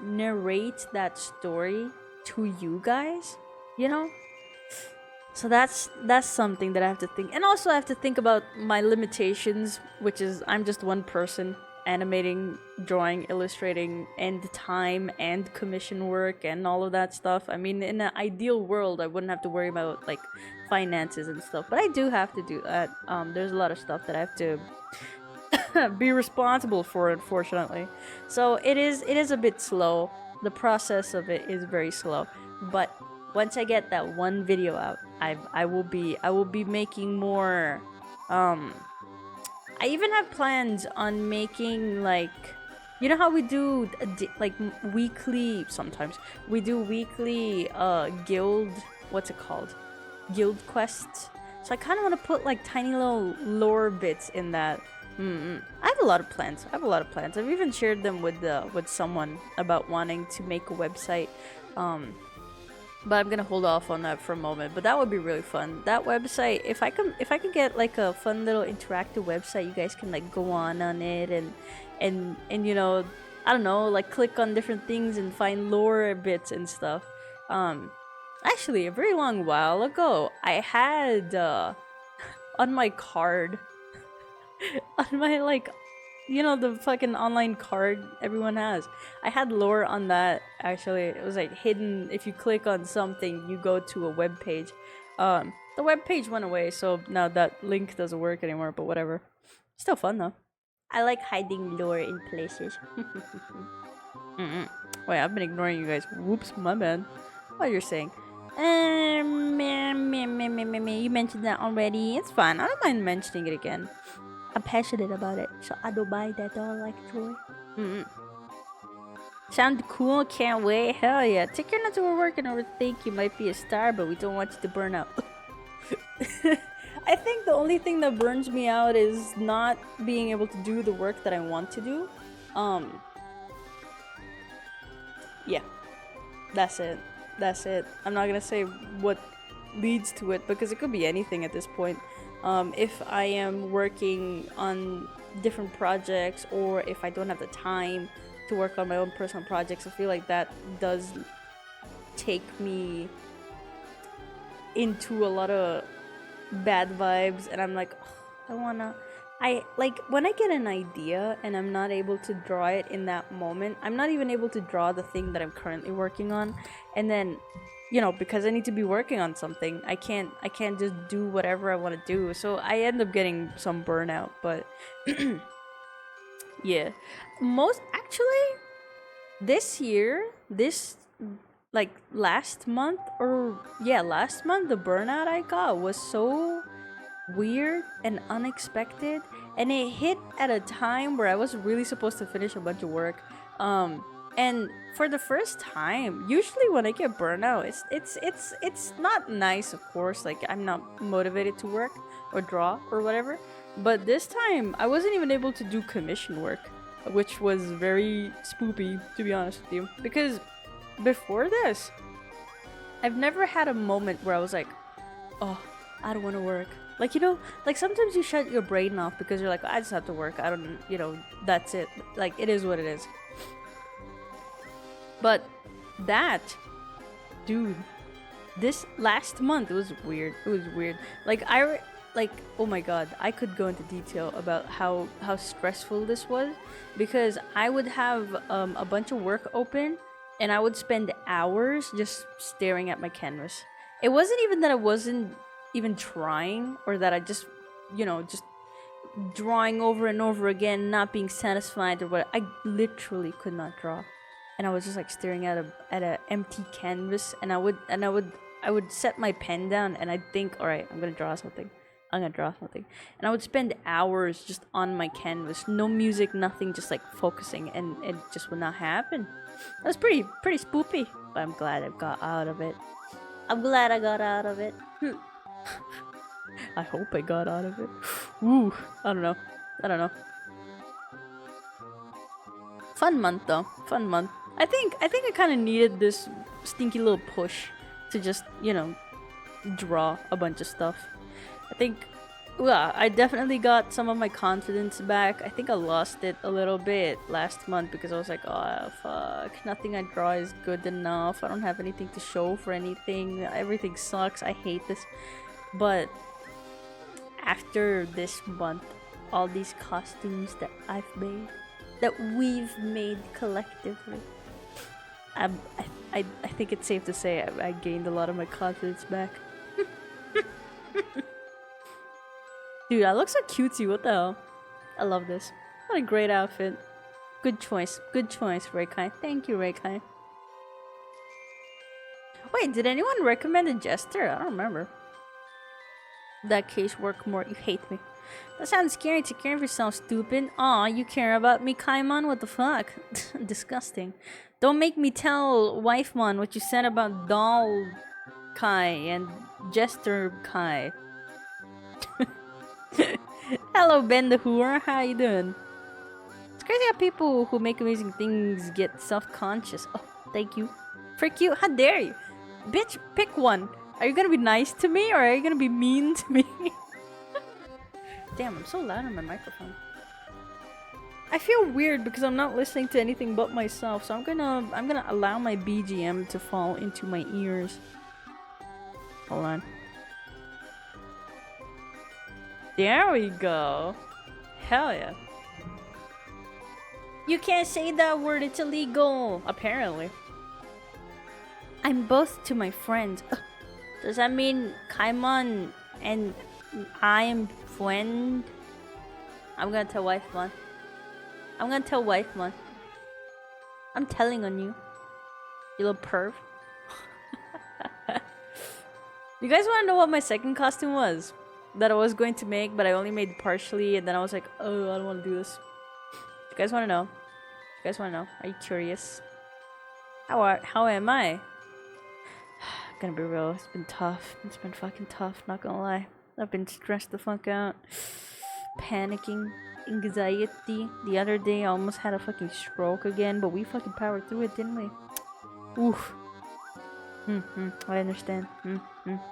narrate that story to you guys, you know? So that's something that I have to think. And also I have to think about my limitations, which is I'm just one person animating, drawing, illustrating, and time and commission work and all of that stuff. I mean, in an ideal world, I wouldn't have to worry about like finances and stuff, but I do have to do that. There's a lot of stuff that I have to be responsible for, unfortunately. So it is a bit slow. The process of it is very slow. But once I get that one video out, I will be making more. I even have plans on making like, you know how we do like weekly, sometimes we do weekly guild, what's it called, guild quests. So I kind of want to put like tiny little lore bits in that. I have a lot of plans. I've even shared them with someone about wanting to make a website. But I'm gonna hold off on that for a moment. But that would be really fun. That website, if I could get like a fun little interactive website, you guys can like go on it and you know, I don't know, like click on different things and find lore bits and stuff. Actually, a very long while ago, I had on my card. On my, like, you know, the fucking online card everyone has, I had lore on that. Actually, it was like hidden. If you click on something, you go to a web page. The web page went away, so now that link doesn't work anymore, but whatever. Still fun though. I like hiding lore in places. Wait, I've been ignoring you guys. Whoops, my bad. What you're saying? You mentioned that already. It's fine. I don't mind mentioning it again. I'm passionate about it, so I don't mind that all, actually. Sound cool? Can't wait. Hell yeah. Take care not to overwork and overthink. You might be a star, but we don't want you to burn out. I think the only thing that burns me out is not being able to do the work that I want to do. Yeah. That's it. I'm not gonna say what leads to it, because it could be anything at this point. If I am working on different projects, or if I don't have the time to work on my own personal projects, I feel like that does take me into a lot of bad vibes, and I'm like, oh, when I get an idea and I'm not able to draw it in that moment, I'm not even able to draw the thing that I'm currently working on, and then, you know, because I need to be working on something, I can't just do whatever I want to do, so I end up getting some burnout. But yeah, actually this year, like last month, the burnout I got was so weird and unexpected, and it hit at a time where I was really supposed to finish a bunch of work. And for the first time, usually when I get burnout, it's not nice, of course. Like, I'm not motivated to work or draw or whatever. But this time, I wasn't even able to do commission work, which was very spoopy, to be honest with you. Because before this, I've never had a moment where I was like, oh, I don't want to work. Like, you know, like sometimes you shut your brain off because you're like, I just have to work. I don't, you know, that's it. Like, it is what it is. But that, dude, this last month, it was weird. It was weird. Like oh my god, I could go into detail about how stressful this was, because I would have a bunch of work open and I would spend hours just staring at my canvas. It wasn't even that I wasn't even trying, or that I just, you know, just drawing over and over again, not being satisfied or what. I literally could not draw, and I was just like staring at a empty canvas, and I would set my pen down and I'd think, all right, I'm gonna draw something. And I would spend hours just on my canvas, no music, nothing, just like focusing, and it just would not happen. That was pretty spoopy, but I'm glad I got out of it. I'm glad I got out of it. I hope I got out of it. Ooh, I don't know. Fun month though. Fun month. I think I kind of needed this stinky little push to just, you know, draw a bunch of stuff. I think, well, I definitely got some of my confidence back. I think I lost it a little bit last month because I was like, oh fuck, nothing I draw is good enough. I don't have anything to show for anything. Everything sucks. I hate this. But after this month, all these costumes that I've made, that we've made collectively, I think it's safe to say I gained a lot of my confidence back. Dude, I look so cutesy, what the hell? I love this. What a great outfit. Good choice, Rekai. Thank you, Rekai. Wait, did anyone recommend a jester? I don't remember. That case work more, you hate me. That sounds scary. Take care of yourself, stupid. Aw, you care about me, Kaimon? What the fuck? Disgusting. Don't make me tell Wifemon what you said about Doll Kai and Jester Kai. Hello, Ben the Whore. How you doing? It's crazy how people who make amazing things get self-conscious. Oh, thank you. Frick you. How dare you? Bitch, pick one. Are you gonna be nice to me or are you gonna be mean to me? Damn, I'm so loud on my microphone. I feel weird because I'm not listening to anything but myself, so I'm gonna allow my BGM to fall into my ears. Hold on. There we go. Hell yeah. You can't say that word, it's illegal. Apparently. I'm both to my friends. Does that mean Kaimon and I am friend? I'm gonna tell Wifemon. I'm telling on you. You little perv. You guys wanna know what my second costume was? That I was going to make, but I only made partially, and then I was like, oh, I don't want to do this. You guys want to know? Are you curious? How am I? Gonna be real, it's been tough. It's been fucking tough, not gonna lie. I've been stressed the fuck out. Panicking. Anxiety. The other day I almost had a fucking stroke again, but we fucking powered through it, didn't we? Oof. I understand.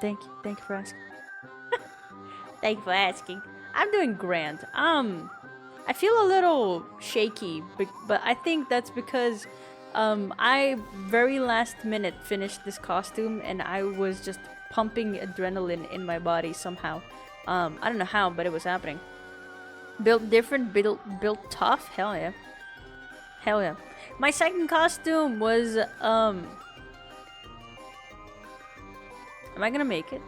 Thank you for asking. Thank you for asking. I'm doing grand. I feel a little shaky, but I think that's because I very last minute finished this costume and I was just pumping adrenaline in my body somehow. I don't know how, but it was happening. Built different, built tough. Hell yeah. My second costume was am I gonna make it?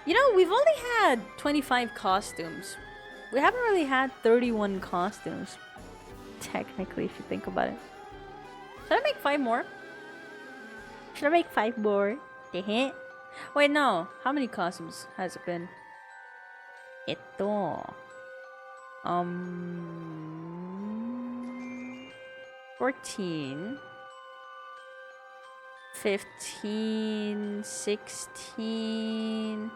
You know, we've only had 25 costumes. We haven't really had 31 costumes. Technically, if you think about it. Should I make 5 more? Wait, no. How many costumes has it been? 14. 15, 16,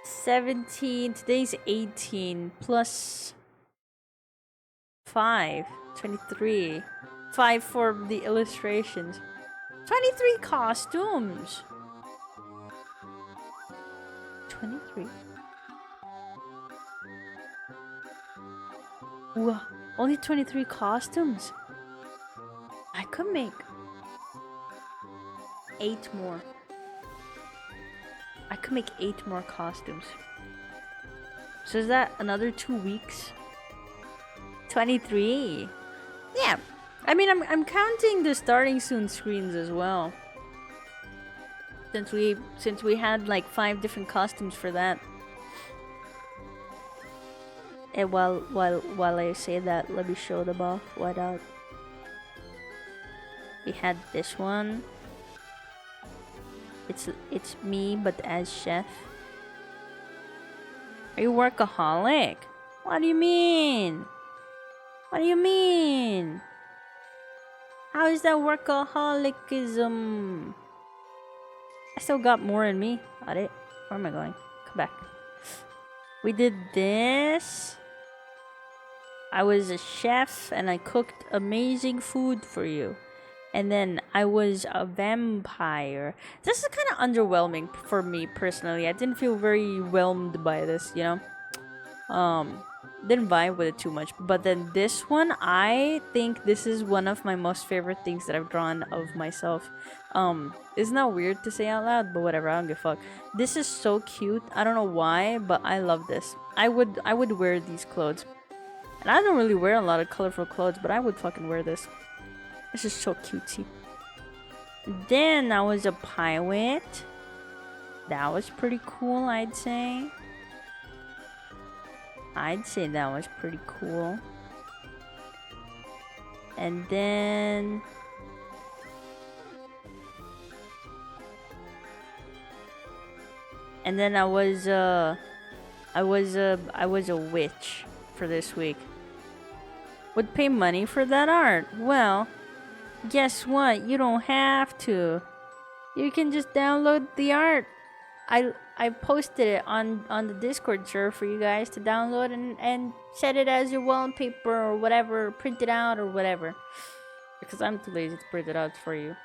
17, today's 18, plus 5, 23, 5 for the illustrations, 23 costumes, 23, Whoa, only 23 costumes. I could make 8 more. I could make 8 more costumes. So is that another 2 weeks? 23. Yeah. I mean, I'm counting the starting soon screens as well. Since we had like 5 different costumes for that. And while I say that, let me show them off. Why not? We had this one. It's me, but as chef. Are you workaholic? What do you mean? What do you mean? How is that workaholicism? I still got more in me. Got it. Where am I going? Come back. We did this. I was a chef and I cooked amazing food for you. And then I was a vampire. This is kind of underwhelming for me personally. I didn't feel very whelmed by this, you know? Didn't vibe with it too much. But then this one, I think this is one of my most favorite things that I've drawn of myself. Isn't that weird to say out loud? But whatever, I don't give a fuck. This is so cute. I don't know why, but I love this. I would wear these clothes. And I don't really wear a lot of colorful clothes, but I would fucking wear this. This is so cutesy. Then I was a pirate. That was pretty cool, I'd say. I'd say that was pretty cool. And then I was a witch for this week. Would pay money for that art. Well, guess what? You don't have to. You can just download the art. I posted it on the Discord server for you guys to download and set it as your wallpaper or whatever, print it out or whatever. Because I'm too lazy to print it out for you.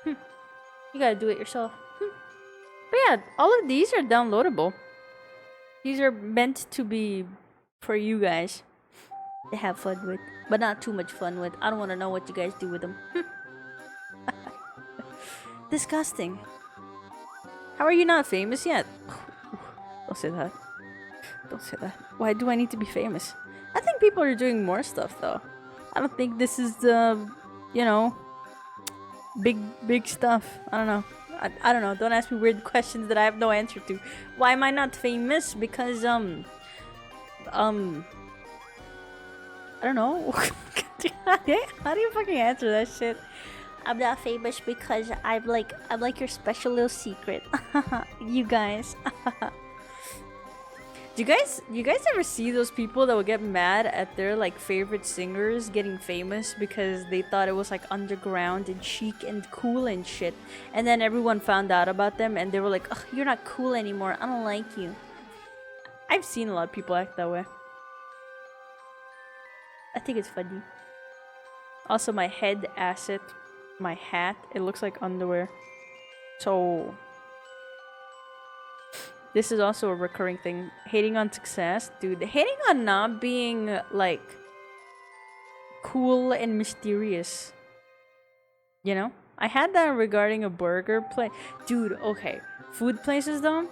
You gotta do it yourself. But yeah, all of these are downloadable. These are meant to be for you guys to have fun with, but not too much fun with. I don't want to know what you guys do with them. Disgusting. How are you not famous yet? Don't say that. Don't say that. Why do I need to be famous? I think people are doing more stuff though. I don't think this is the, you know, big stuff. I don't know. I don't know. Don't ask me weird questions that I have no answer to. Why am I not famous? Because I don't know. How do you fucking answer that shit? I'm not famous because I'm like your special little secret. You guys. Do you guys ever see those people that would get mad at their like favorite singers getting famous because they thought it was like underground and chic and cool and shit, and then everyone found out about them and they were like, "Ugh, you're not cool anymore. I don't like you." I've seen a lot of people act that way. I think it's funny. Also, my head asset, my hat, it looks like underwear. So this is also a recurring thing. Hating on success. Dude, hating on not being like cool and mysterious. You know? I had that regarding a burger place. Dude, okay. Food places though?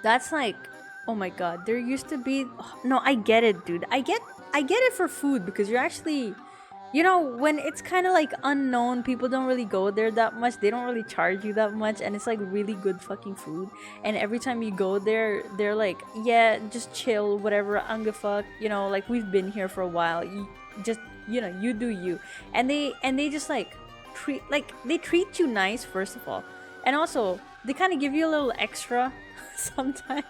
That's like, oh my god. There used to be... No, I get it, dude. I get it for food because you're actually... You know, when it's kind of like unknown, people don't really go there that much. They don't really charge you that much, and it's like really good fucking food. And every time you go there, they're like, yeah, just chill, whatever, I don't give a fuck. You know, like we've been here for a while. You just, you know, you do you. And they just like they treat you nice first of all, and also they kind of give you a little extra sometimes.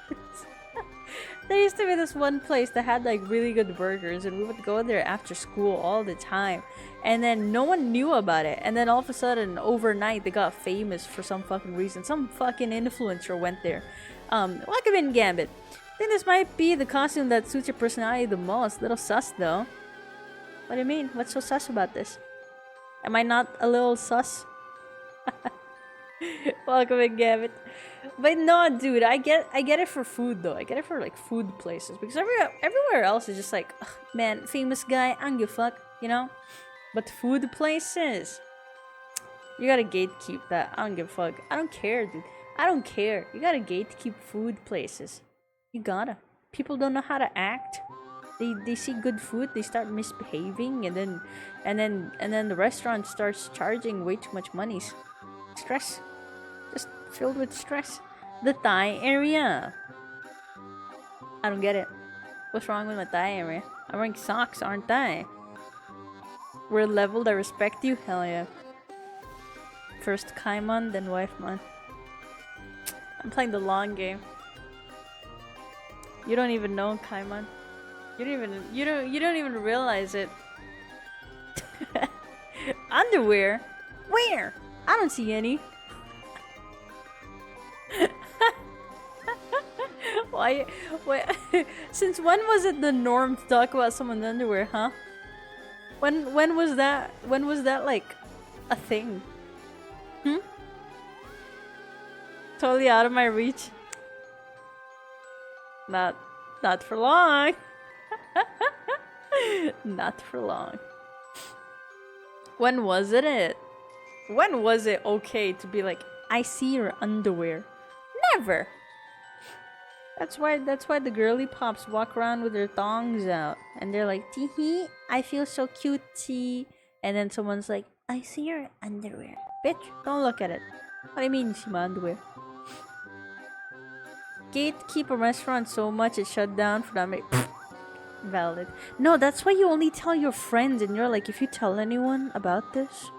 There used to be this one place that had like really good burgers, and we would go there after school all the time, and then no one knew about it, and then all of a sudden overnight they got famous for some fucking reason. Some fucking influencer went there. YAP Gambit. I think this might be the costume that suits your personality the most. Little sus though. What do you mean? What's so sus about this? Am I not a little sus? YAP Gambit. But no, dude, I get it for food though. I get it for like food places because everywhere else is just like, ugh, man, famous guy, I don't give a fuck, you know. But food places, you gotta gatekeep that. I don't give a fuck. I don't care, dude. I don't care. You gotta gatekeep food places. You gotta. People don't know how to act. They see good food, they start misbehaving, and then the restaurant starts charging way too much money. Stress. Just filled with stress. The thigh area. I don't get it. What's wrong with my thigh area? I'm wearing socks, aren't I? We're leveled, I respect you. Hell yeah. First Kaimon, then Wifemon. I'm playing the long game. You don't even know Kaimon. You don't even realize it. Underwear? Where? I don't see any. Why? Since when was it the norm to talk about someone's underwear, huh? When was that? When was that like a thing? Totally out of my reach. Not for long. Not for long. When was it? When was it okay to be like, I see your underwear? Never. That's why the girly pops walk around with their thongs out and they're like, tee I feel so cutesy. And then someone's like, I see your underwear. Bitch, don't look at it. What do you mean you see my underwear? Gatekeep a restaurant so much it shut down for that. Valid. No, that's why you only tell your friends, and you're like, if you tell anyone about this,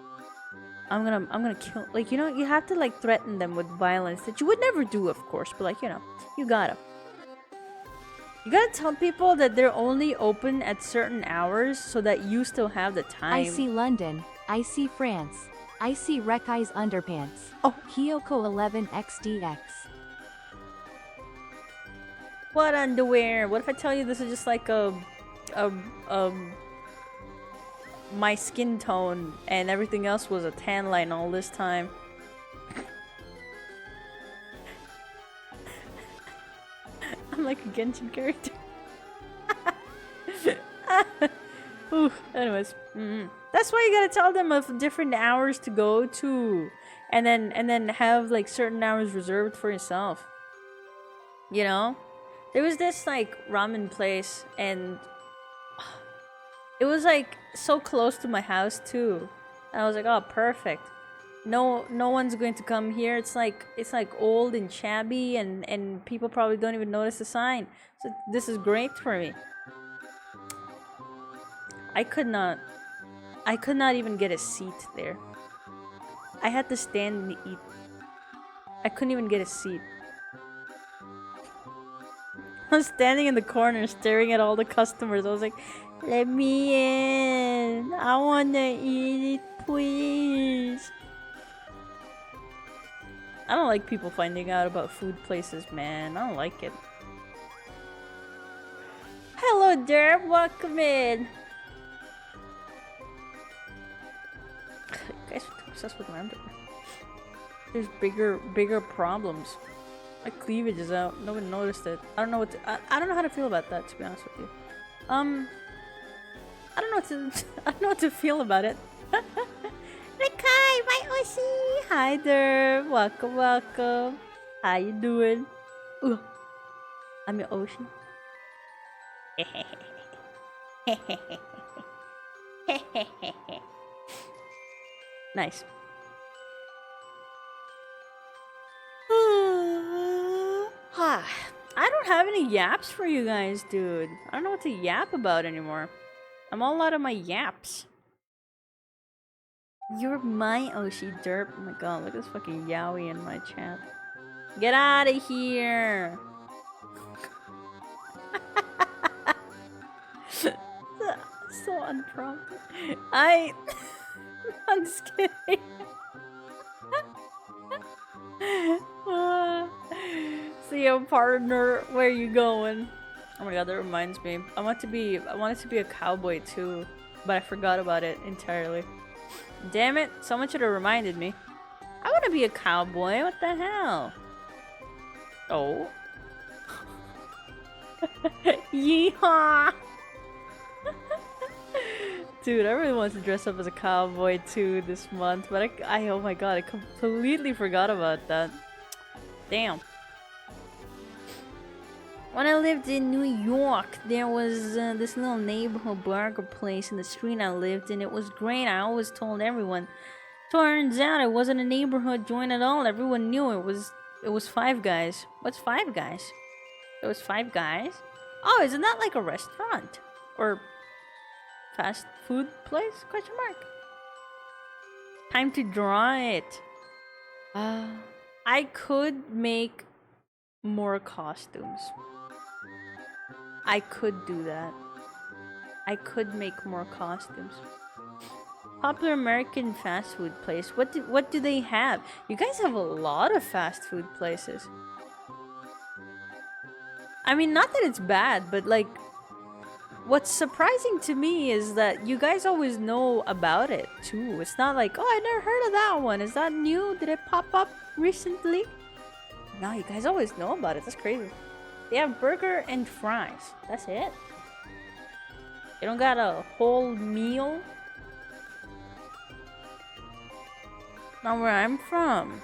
I'm gonna kill. Like, you know, you have to like threaten them with violence that you would never do, of course. But like, you know, you gotta tell people that they're only open at certain hours so that you still have the time. I see London. I see France. I see Rekai's underpants. Oh, Hyoko 11XDX. What underwear? What if I tell you this is just like my skin tone and everything else was a tan line all this time? I'm like a Genshin character. Ooh, anyways, that's why you gotta tell them of different hours to go to, and then have like certain hours reserved for yourself. You know, there was this like ramen place, and it was like so close to my house too. And I was like, oh, perfect. No one's going to come here. It's like old and shabby, and people probably don't even notice the sign. So this is great for me. I could not even get a seat there. I had to stand and eat. I couldn't even get a seat. I was standing in the corner staring at all the customers. I was like, let me in. I wanna eat it, please. I don't like people finding out about food places, man. I don't like it. Hello, Derp. Welcome in. You guys are too obsessed with my underwear. There's bigger problems. My cleavage is out. No one noticed it. I don't know what to, I don't know how to feel about that, to be honest with you. I don't know what to feel about it. Rekai, my Oshi! Hi there. Welcome. How you doing? Ooh. I'm your Oshi. Nice. I don't have any yaps for you guys, dude. I don't know what to yap about anymore. I'm all out of my yaps. You're my Oshi derp. Oh my god, look at this fucking yaoi in my chat. Get out of here! So unprompted. I'm just kidding. See you, partner. Where are you going? Oh my god, that reminds me. I wanted to be a cowboy too, but I forgot about it entirely. Damn it! Someone should have reminded me. I want to be a cowboy. What the hell? Oh. Yeehaw! Dude, I really want to dress up as a cowboy too this month, but I oh my god, I completely forgot about that. Damn. When I lived in New York, there was this little neighborhood burger place in the street I lived in. It was great. I always told everyone. Turns out it wasn't a neighborhood joint at all. Everyone knew it was Five Guys. What's Five Guys? It was Five Guys? Oh, isn't that like a restaurant? Or fast food place? Question mark. Time to draw it. I could make more costumes. I could do that. I could make more costumes. Popular American fast food place. What do they have? You guys have a lot of fast food places. I mean, not that it's bad, but like, what's surprising to me is that you guys always know about it too. It's not like, oh, I never heard of that one. Is that new? Did it pop up recently? No, you guys always know about it. That's crazy. They have burger and fries. That's it. You don't got a whole meal? Not where I'm from.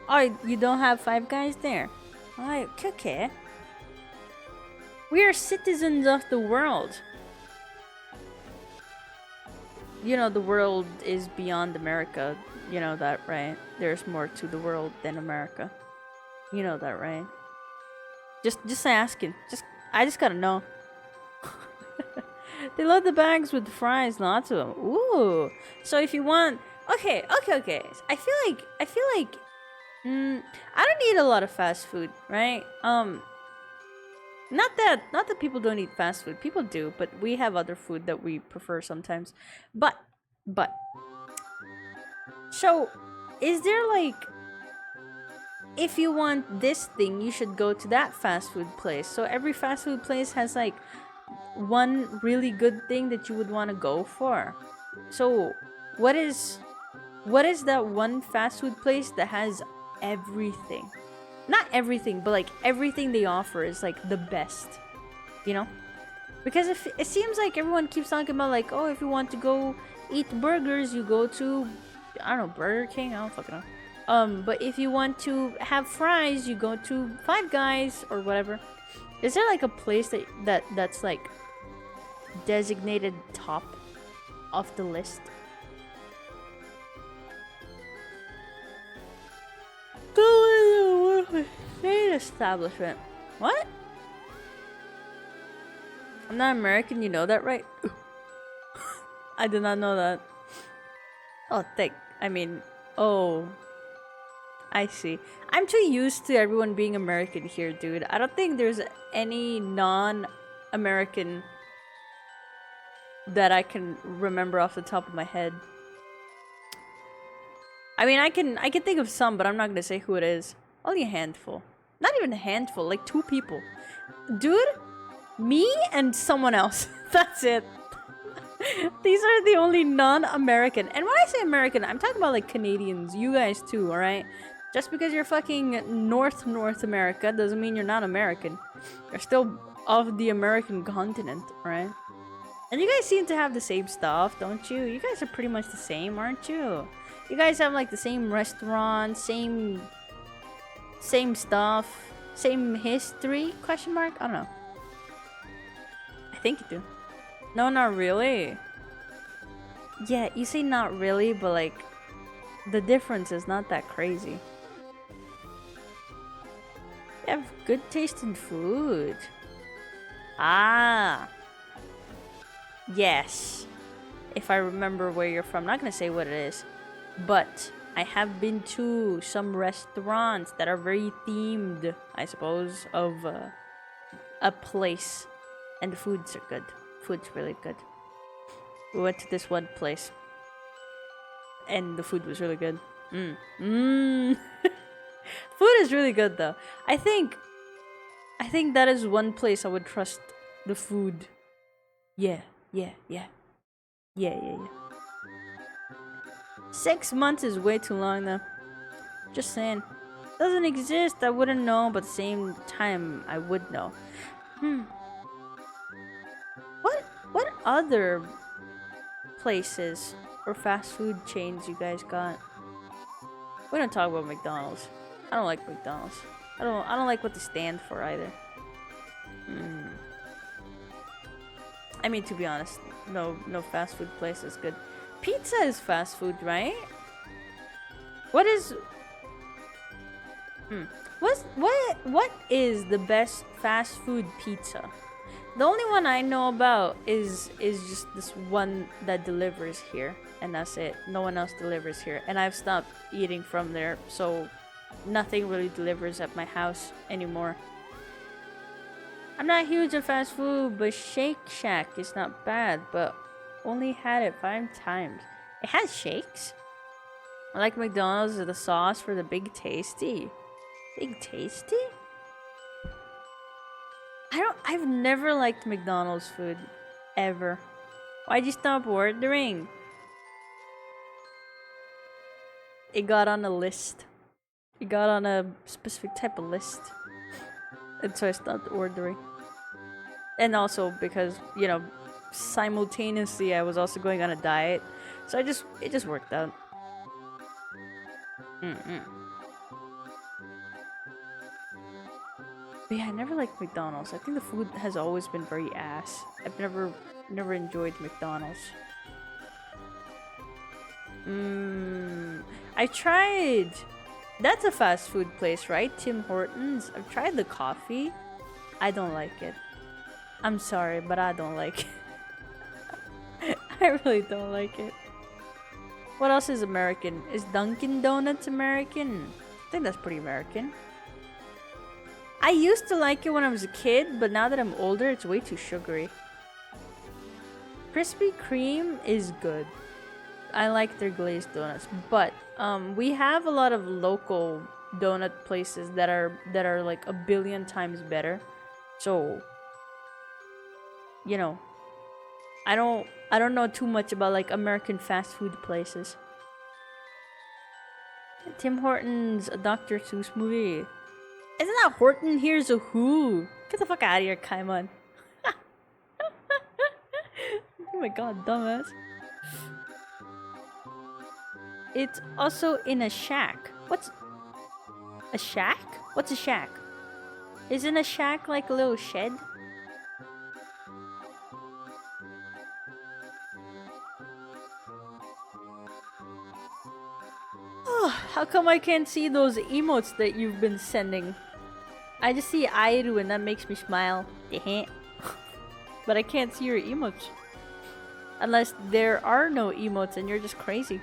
Oh, you don't have Five Guys there? Oh, okay. We are citizens of the world. You know, the world is beyond America. You know that, right? There's more to the world than America. You know that, right? Just asking. I just gotta know. They love the bags with fries, lots of them. Ooh. So if you want, okay. I feel like, I don't eat a lot of fast food, right? Not that people don't eat fast food. People do, but we have other food that we prefer sometimes. But, so, is there like, if you want this thing, you should go to that fast food place. So every fast food place has like one really good thing that you would want to go for. So what is that one fast food place that has everything? Not everything, but like everything they offer is like the best, you know? Because if it seems like everyone keeps talking about like, oh, if you want to go eat burgers, you go to, I don't know, Burger King. I don't fucking know. But if you want to have fries, you go to Five Guys or whatever. Is there like a place that's like designated top of the list? Go in the state establishment. What? I'm not American, you know that, right? I did not know that. Oh, oh. I see. I'm too used to everyone being American here, dude. I don't think there's any non-American that I can remember off the top of my head. I mean, I can think of some, but I'm not gonna say who it is. Only a handful. Not even a handful, like 2 people. Dude, me and someone else. That's it. These are the only non-American. And when I say American, I'm talking about like Canadians. You guys too, alright? Just because you're fucking North America doesn't mean you're not American. You're still of the American continent, right? And you guys seem to have the same stuff, don't you? You guys are pretty much the same, aren't you? You guys have like the same restaurant, same stuff, same history? Question mark? I don't know. I think you do. No, not really. Yeah, you say not really, but like the difference is not that crazy. You have good taste in food. Ah. Yes. If I remember where you're from. I'm not gonna say what it is. But I have been to some restaurants that are very themed, I suppose, of a place. And the foods are good. Food's really good. We went to this one place. And the food was really good. Food is really good though. I think that is one place I would trust the food. Yeah. 6 months is way too long though. Just saying. Doesn't exist, I wouldn't know, but at the same time I would know. What other places or fast food chains you guys got? We don't talk about McDonald's. I don't like McDonald's. I don't like what they stand for either. I mean, to be honest, no fast food place is good. Pizza is fast food, right? What is what is the best fast food pizza? The only one I know about is just this one that delivers here, and that's it. No one else delivers here, and I've stopped eating from there, so nothing really delivers at my house anymore. I'm not huge on fast food, but Shake Shack is not bad, but only had it 5 times. It has shakes. I like McDonald's with the sauce for the Big Tasty. Big Tasty? I've never liked McDonald's food. Ever. Why'd you stop ordering? It got on a list. It got on a specific type of list. And so I stopped ordering. And also because, you know, simultaneously I was also going on a diet. So it just worked out. But yeah, I never liked McDonald's. I think the food has always been very ass. I've never enjoyed McDonald's. I tried. That's a fast food place, right? Tim Hortons. I've tried the coffee. I don't like it. I'm sorry, but I don't like it. I really don't like it. What else is American? Is Dunkin' Donuts American? I think that's pretty American. I used to like it when I was a kid, but now that I'm older, it's way too sugary. Krispy Kreme is good. I like their glazed donuts, but we have a lot of local donut places that are like a billion times better. So, you know, I don't know too much about like American fast food places. Tim Hortons, a Dr. Seuss movie. Isn't that Horton Hears a Who? Get the fuck out of here, Kaiman. Oh my god, dumbass. It's also in a shack. What's a shack? What's a shack? Isn't a shack like a little shed? Oh, how come I can't see those emotes that you've been sending? I just see Airu and that makes me smile. But I can't see your emotes. Unless there are no emotes and you're just crazy.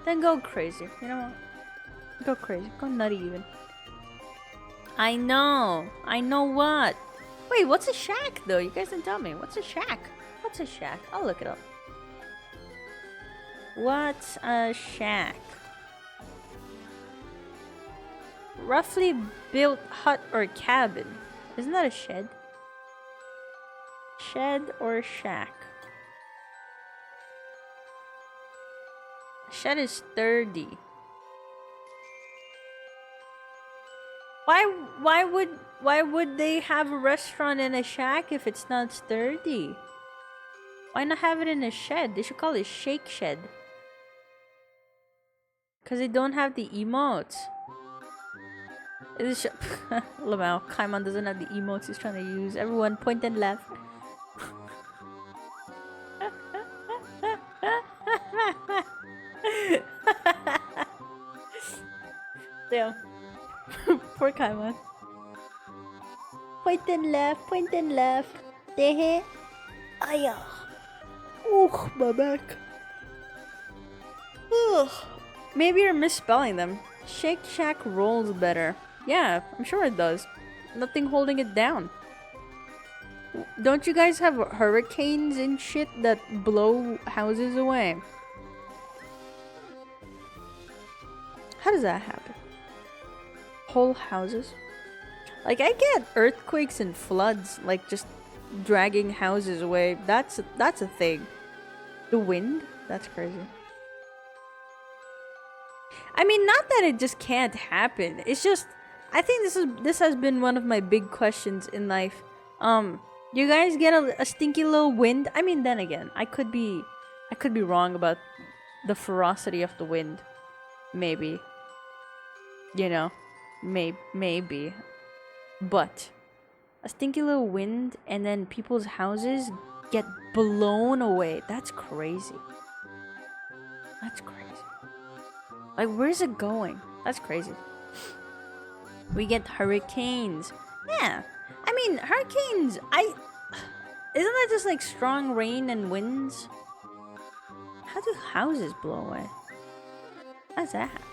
Then go crazy. You know what? Go crazy. Go nutty even. I know. I know what. Wait, what's a shack though? You guys didn't tell me. What's a shack? What's a shack? I'll look it up. What's a shack? Roughly built hut or cabin. Isn't that a shed? Shed or shack? Shed is sturdy. Why would they have a restaurant in a shack if it's not sturdy? Why not have it in a shed? They should call it Shake Shed. Cause they don't have the emotes. Lamau, Kaiman doesn't have the emotes he's trying to use. Everyone point and laugh. Damn. Poor Kaiman. Point and laugh, point and laugh. Dehe. Aya. Oh, my back. Ugh. Maybe you're misspelling them. Shake Shack rolls better. Yeah, I'm sure it does. Nothing holding it down. Don't you guys have hurricanes and shit that blow houses away? How does that happen? Whole houses? Like, I get earthquakes and floods, like just dragging houses away. That's a thing. The wind? That's crazy. I mean, not that it just can't happen. It's just, I think this has been one of my big questions in life. You guys get a stinky little wind? I mean, then again, I could be wrong about the ferocity of the wind. Maybe. You know, maybe. But a stinky little wind and then people's houses get blown away. That's crazy. That's crazy. Like, where's it going? That's crazy. We get hurricanes. Yeah. I mean, hurricanes, isn't that just like strong rain and winds? How do houses blow away? How's that happen?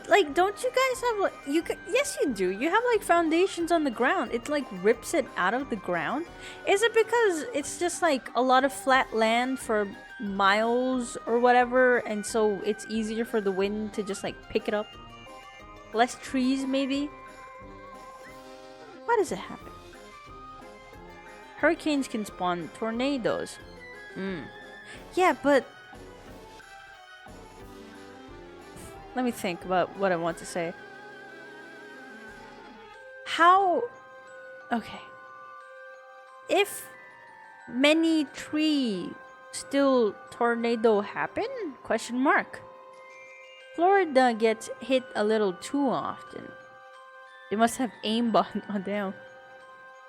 Like, don't you guys have like, yes you do. You have like foundations on the ground. It like rips it out of the ground. Is it because it's just like a lot of flat land for miles or whatever, and so it's easier for the wind to just like pick it up? Less trees maybe? Why does it happen? Hurricanes can spawn tornadoes. Yeah, but let me think about what I want to say. How... Okay. If many trees still tornado happen? Question mark. Florida gets hit a little too often. They must have aimbot. Oh, damn.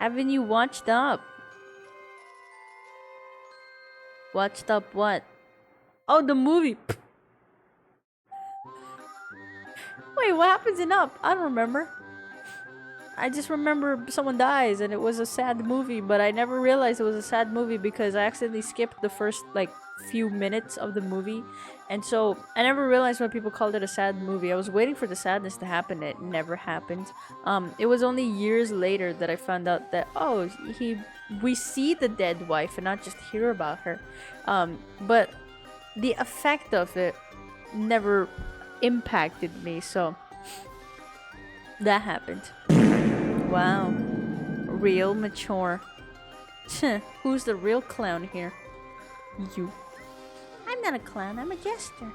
Haven't you watched up? Watched up what? Oh, the movie. Wait, what happens in Up? I don't remember. I just remember someone dies and it was a sad movie, but I never realized it was a sad movie because I accidentally skipped the first like few minutes of the movie, and so I never realized why people called it a sad movie. I was waiting for the sadness to happen. It never happened. It was only years later that I found out that we see the dead wife and not just hear about her. But the effect of it never impacted me, so that happened. Wow. Real mature. Who's the real clown here? You. I'm not a clown, I'm a jester.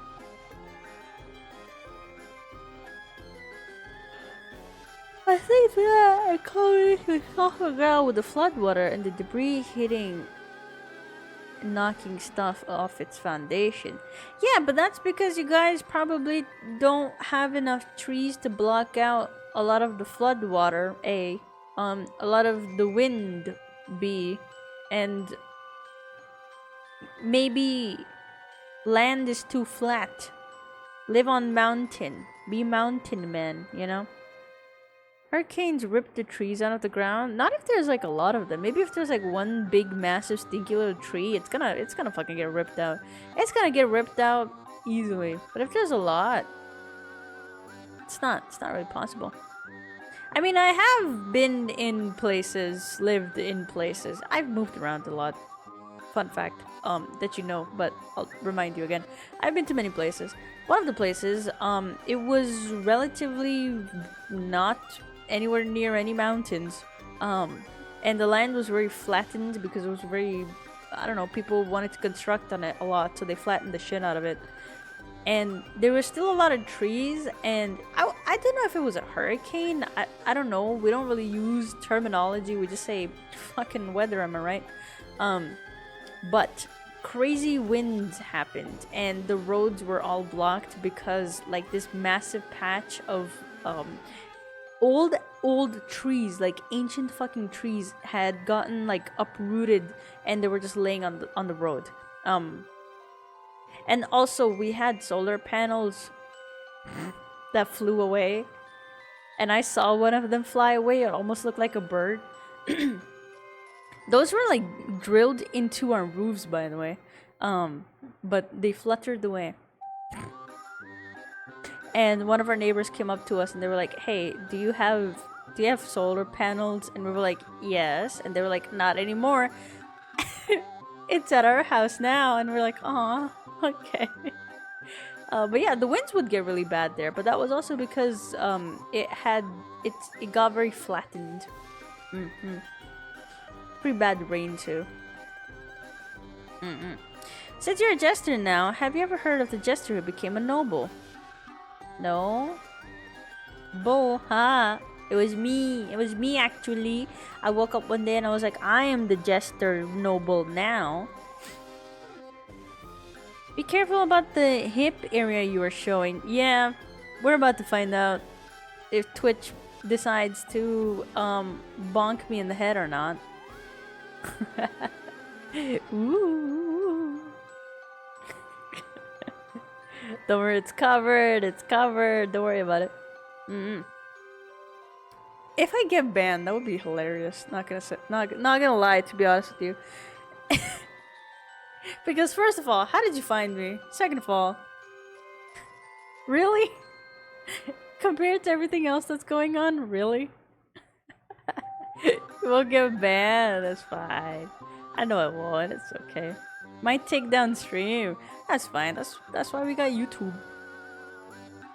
I think that a combination off the ground with the floodwater and the debris hitting, knocking stuff off its foundation. Yeah, but that's because you guys probably don't have enough trees to block out a lot of the flood water, A, a lot of the wind, B, and maybe land is too flat. Live on mountain. Be mountain man, you know? Hurricanes rip the trees out of the ground. Not if there's like a lot of them. Maybe if there's like one big massive stinky little tree, it's gonna fucking get ripped out. It's gonna get ripped out easily. But if there's a lot, it's not really possible. I mean, I have been in places, lived in places. I've moved around a lot. Fun fact, that you know, but I'll remind you again. I've been to many places. One of the places, it was relatively not anywhere near any mountains. And the land was very flattened because it was very, I don't know, people wanted to construct on it a lot, so they flattened the shit out of it. And there was still a lot of trees, and I don't know if it was a hurricane. I don't know. We don't really use terminology. We just say fucking weather, am I right? But crazy winds happened, and the roads were all blocked because like this massive patch of old trees, like ancient fucking trees, had gotten like uprooted, and they were just laying on the road. And also we had solar panels that flew away, and I saw one of them fly away. It almost looked like a bird. Those were like drilled into our roofs, by the way, but they fluttered away. And one of our neighbors came up to us and they were like, "Hey, do you have solar panels?" And we were like, "Yes." And they were like, "Not anymore." It's at our house now. And we're like, "Aw, okay." But yeah, the winds would get really bad there, but that was also because it got very flattened. Pretty bad rain too. Since you're a jester now, have you ever heard of the jester who became a noble? No? Bo, ha! It was me. It was me actually. I woke up one day and I was like, I am the jester noble now. Be careful about the hip area you are showing. Yeah, we're about to find out if Twitch decides to bonk me in the head or not. Ooh. Don't worry, it's covered. It's covered. Don't worry about it. If I get banned, that would be hilarious. Not gonna lie, to be honest with you. Because first of all, how did you find me? Second of all, really? Compared to everything else that's going on, really? We'll get banned. That's fine. I know it won't. It's okay. Might take down stream. That's fine. That's why we got YouTube.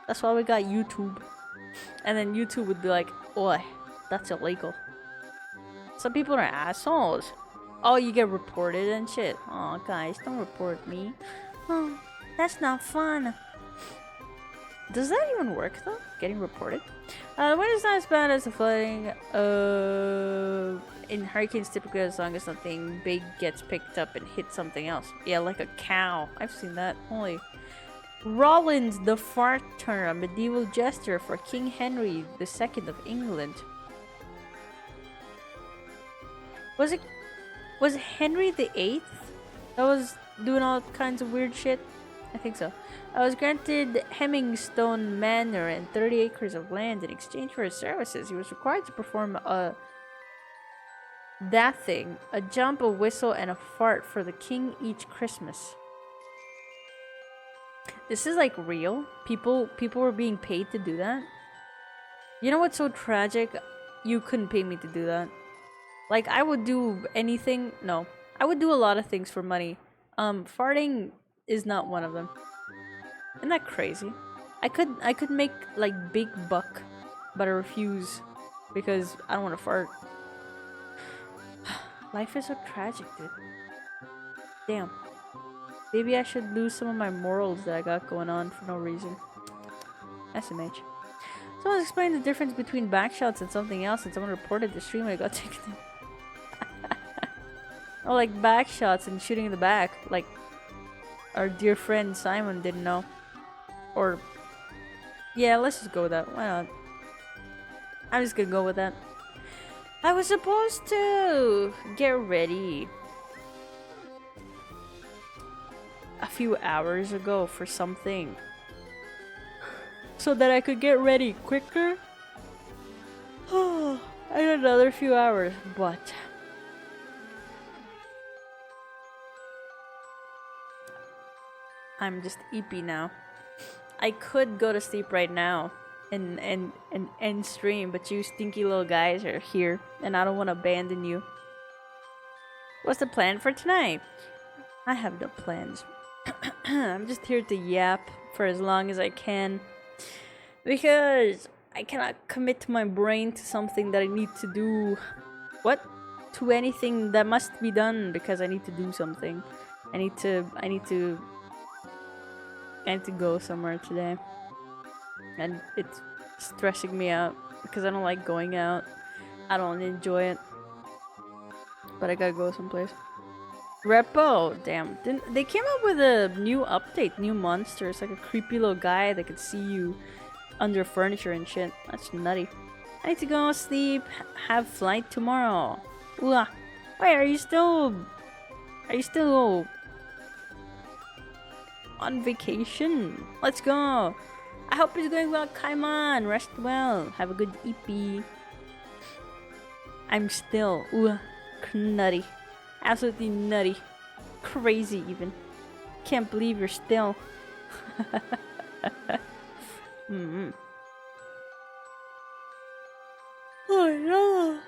That's why we got YouTube. And then YouTube would be like, "Oi, that's illegal." Some people are assholes. Oh, you get reported and shit. Oh, guys, don't report me. Oh, that's not fun. Does that even work though? Getting reported? The wind is not as bad as the flooding. In hurricanes, typically as long as something big gets picked up and hits something else. Yeah, like a cow. I've seen that. Holy. Rollins the Fart Turner, a medieval jester for King Henry II of England. Was it Henry VIII that was doing all kinds of weird shit? I think so. I was granted Hemmingstone Manor and 30 acres of land in exchange for his services. He was required to perform that thing, a jump, a whistle, and a fart for the king each Christmas. This is like real. People were being paid to do that. You know what's so tragic? You couldn't pay me to do that. Like, I would do anything. No, I would do a lot of things for money. Farting is not one of them. Isn't that crazy? I could make like big buck, but I refuse because I don't want to fart. Life is so tragic, dude. Damn. Maybe I should lose some of my morals that I got going on for no reason. SMH. Someone explained the difference between backshots and something else, and someone reported the stream when it got taken down. Oh, like backshots and shooting in the back, like our dear friend Simon didn't know. Or, yeah, let's just go with that. Why not? I'm just gonna go with that. I was supposed to get ready a few hours ago for something so that I could get ready quicker. Oh, I had another few hours, but I'm just EEPY now. I could go to sleep right now and end stream, but you stinky little guys are here and I don't want to abandon you. What's the plan for tonight? I have no plans. I'm just here to yap for as long as I can because I cannot commit my brain to something that I need to do. What? To anything that must be done because I need to do something. I need to go somewhere today. And it's stressing me out because I don't like going out. I don't enjoy it. But I gotta go someplace. Repo! Damn. They came up with a new update, new monster. It's like a creepy little guy that can see you under furniture and shit. That's nutty. I need to go sleep. Have flight tomorrow. Ooh. Wait, are you still on vacation? Let's go. I hope it's going well, Kaiman. Rest well. Have a good EEPY. I'm still nutty. Absolutely nutty. Crazy even. Can't believe you're still. Oh no.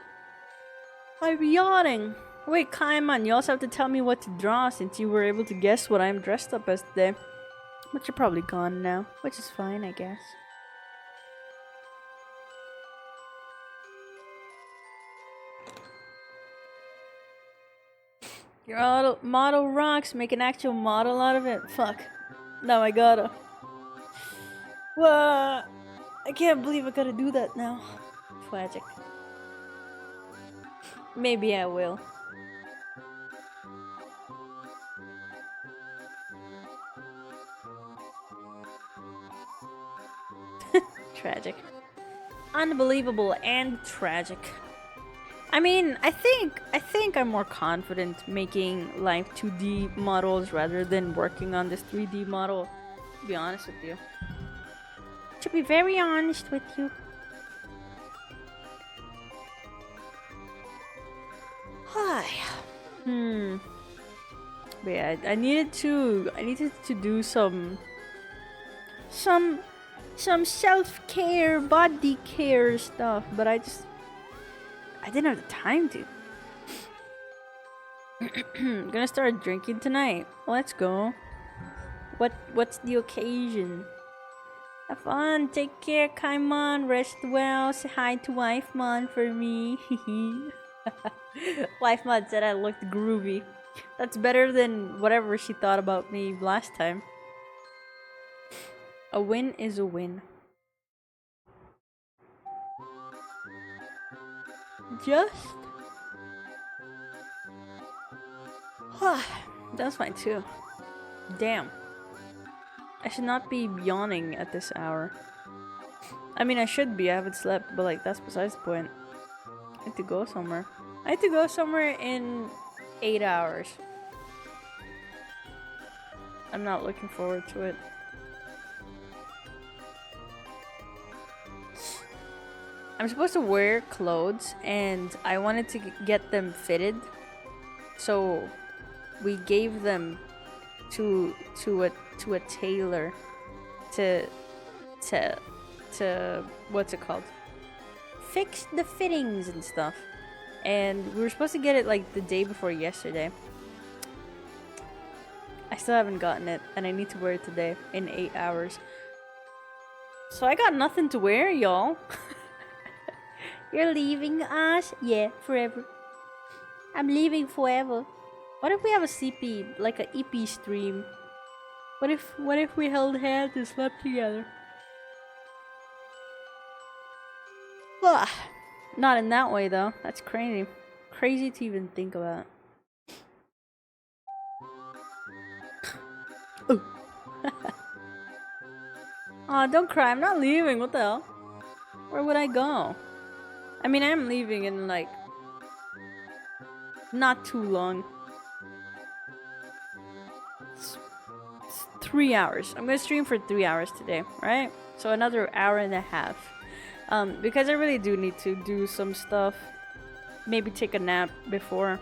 I'm yawning. Wait, Kaiman, you also have to tell me what to draw since you were able to guess what I'm dressed up as today. But you're probably gone now, which is fine, I guess. Your model rocks. Make an actual model out of it. Fuck. Now I gotta. Whoa. I can't believe I gotta do that now. Tragic. Maybe I will. Tragic. Unbelievable and tragic. I mean, I think I'm more confident making live 2D models rather than working on this 3D model. To be honest with you. To be very honest with you. Hi. But yeah, I needed to do some self-care, body care stuff, but I didn't have the time to. Gonna start drinking tonight. Let's go. What's the occasion? Have fun, take care, Kaimon, rest well, say hi to Wife Mon for me. Wife Mon said I looked groovy. That's better than whatever she thought about me last time. A win is a win. Just... That's fine too. Damn. I should not be yawning at this hour. I mean, I should be. I haven't slept, but like, that's besides the point. I have to go somewhere. I have to go somewhere in 8 hours. I'm not looking forward to it. I'm supposed to wear clothes, and I wanted to get them fitted. So we gave them to a tailor to what's it called? Fix the fittings and stuff. And we were supposed to get it like the day before yesterday. I still haven't gotten it, and I need to wear it today in 8 hours. So I got nothing to wear, y'all. You're leaving us? Yeah, forever. I'm leaving forever. What if we have a CP, like a EP stream? What if we held hands and slept together? Ugh. Not in that way though. That's crazy. Crazy to even think about. Aw, don't cry. I'm not leaving. What the hell? Where would I go? I mean, I'm leaving in like not too long. It's 3 hours. I'm gonna stream for 3 hours today, right? So another hour and a half. Because I really do need to do some stuff. Maybe take a nap before.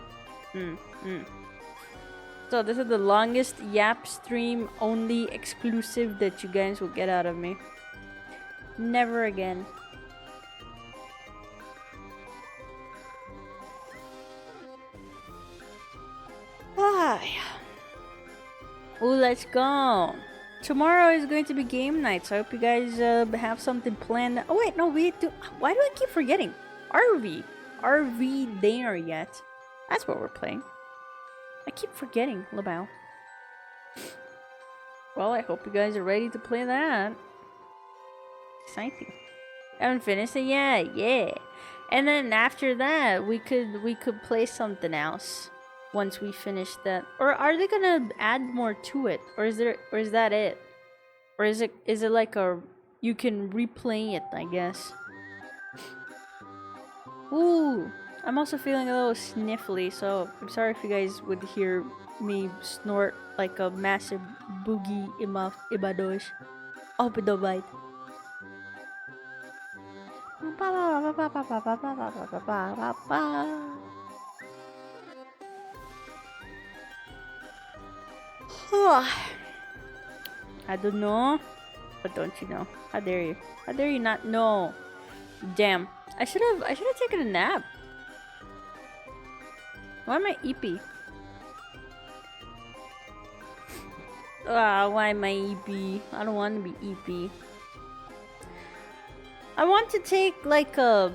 So this is the longest YAP stream only exclusive that you guys will get out of me. Never again. Ooh, let's go. Tomorrow is going to be game night, so I hope you guys have something planned. Oh wait, no, we do. Why do I keep forgetting? RV there yet? That's what we're playing. I keep forgetting, Labao. Well, I hope you guys are ready to play that. Exciting. Haven't finished it yet, yeah. And then after that, we could play something else. Once we finish that, or are they gonna add more to it, or is that it, or is it like a you can replay it, I guess. Ooh, I'm also feeling a little sniffly, so I'm sorry if you guys would hear me snort like a massive boogie in my ibadosh. Oh, but don't bite. I don't know, but don't you know? How dare you? How dare you not know? Damn! I should have taken a nap. Why am I EEPY? Why am I EEPY? I don't want to be EEPY. I want to take like a.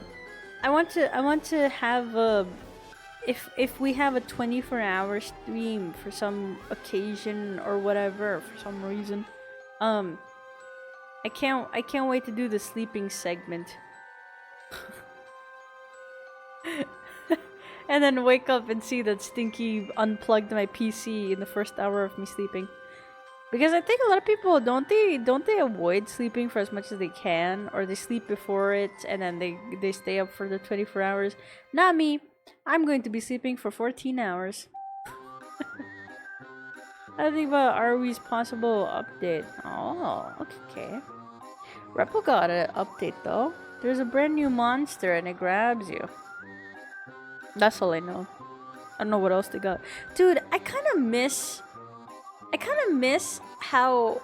I want to have a. If we have a 24-hour stream for some occasion or whatever, for some reason, I can't wait to do the sleeping segment. And then wake up and see that Stinky unplugged my PC in the first hour of me sleeping. Because I think a lot of people don't they avoid sleeping for as much as they can, or they sleep before it and then they stay up for the 24 hours. Not me. I'm going to be sleeping for 14 hours. I think about RWE's possible update. Oh, okay. Repo got an update though. There's a brand new monster and it grabs you. That's all I know. I don't know what else they got. Dude, I kind of miss how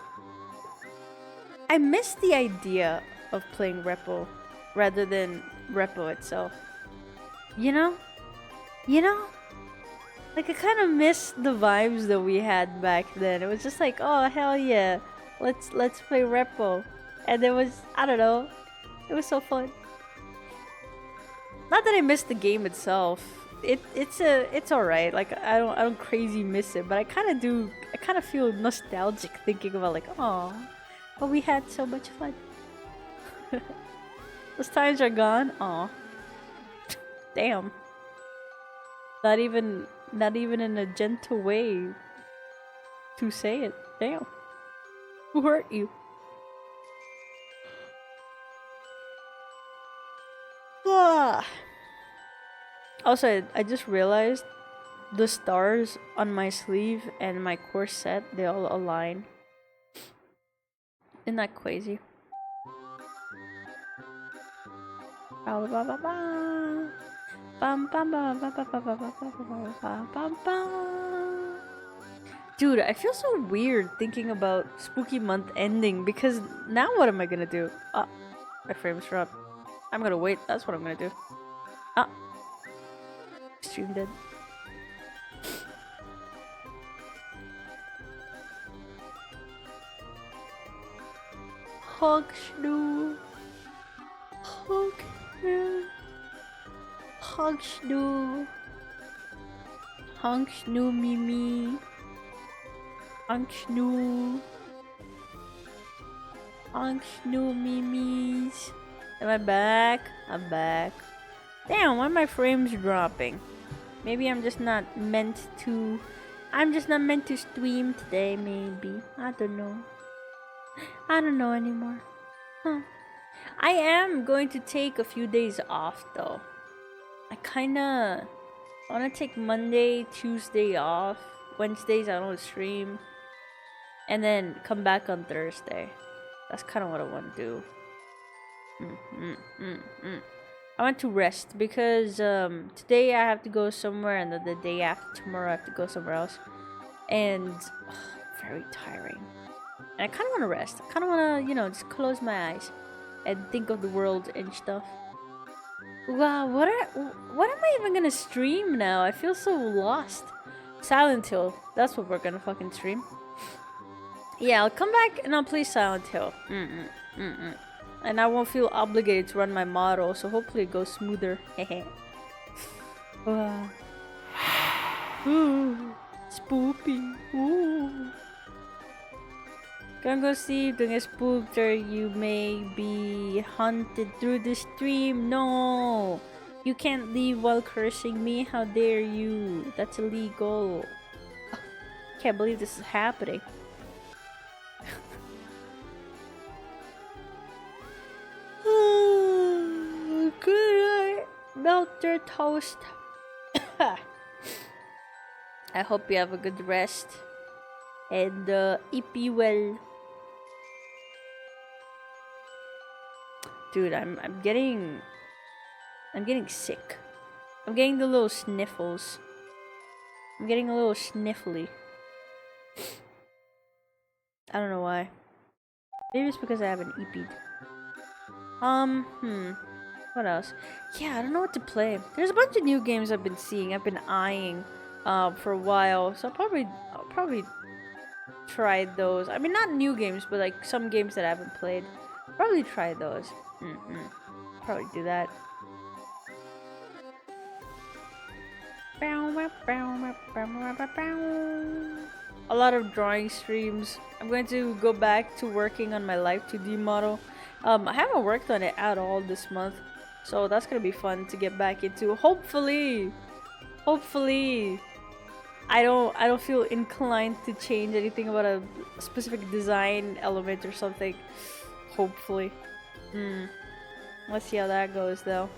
I miss the idea of playing Repo rather than Repo itself. You know? You know? Like I kind of miss the vibes that we had back then. It was just like, oh hell yeah, let's play Repo, and it was, I don't know, it was so fun. Not that I miss the game itself. It's alright. Like I don't crazy miss it, but I kind of do. I kind of feel nostalgic thinking about like, oh, but we had so much fun. Those times are gone. Aw. Damn. Not even in a gentle way to say it. Damn. Who hurt you? Ah. Also, I just realized the stars on my sleeve and my corset, they all align. Isn't that crazy? Dude, I feel so weird thinking about spooky month ending because now what am I gonna do? Ah, my frame's dropped. I'm gonna wait. That's what I'm gonna do. Ah, stream dead. Hug Snoo. Hug Snoo. Hug Snoo. Hug Snoo Mimi. Hug Snoo. Hug Snoo Mimis. Am I back? I'm back. Damn, why are my frames dropping? Maybe I'm just not meant to. I'm just not meant to stream today, maybe. I don't know. I don't know anymore. Huh. I am going to take a few days off though. I kinda wanna take Monday, Tuesday off. Wednesdays I don't stream. And then come back on Thursday. That's kinda what I wanna do. I want to rest because today I have to go somewhere and then the day after tomorrow I have to go somewhere else. And very tiring. And I kind of want to rest. I kind of want to, you know, just close my eyes and think of the world and stuff. Wow, what am I even gonna stream now? I feel so lost. Silent Hill. That's what we're gonna fucking stream. Yeah, I'll come back and I'll play Silent Hill. And I won't feel obligated to run my model, so hopefully it goes smoother. Hehe. Wow. Ooh, spoopy. Ooh. Gonna go see if doing a spooked or you may be hunted through the stream. No! You can't leave while cursing me. How dare you? That's illegal. Can't believe this is happening. Good night, Melter Toast. I hope you have a good rest. And EEPY well. Dude, I'm getting sick. I'm getting the little sniffles. I'm getting a little sniffly. I don't know why. Maybe it's because I haven't EP'd. What else? Yeah, I don't know what to play. There's a bunch of new games I've been seeing. I've been eyeing for a while. So I'll probably try those. I mean, not new games, but like some games that I haven't played. Probably try those. Probably do that. A lot of drawing streams. I'm going to go back to working on my Life 2D model. I haven't worked on it at all this month, So that's gonna be fun to get back into. Hopefully, I don't feel inclined to change anything about a specific design element or something. Hopefully. Let's see how that goes though.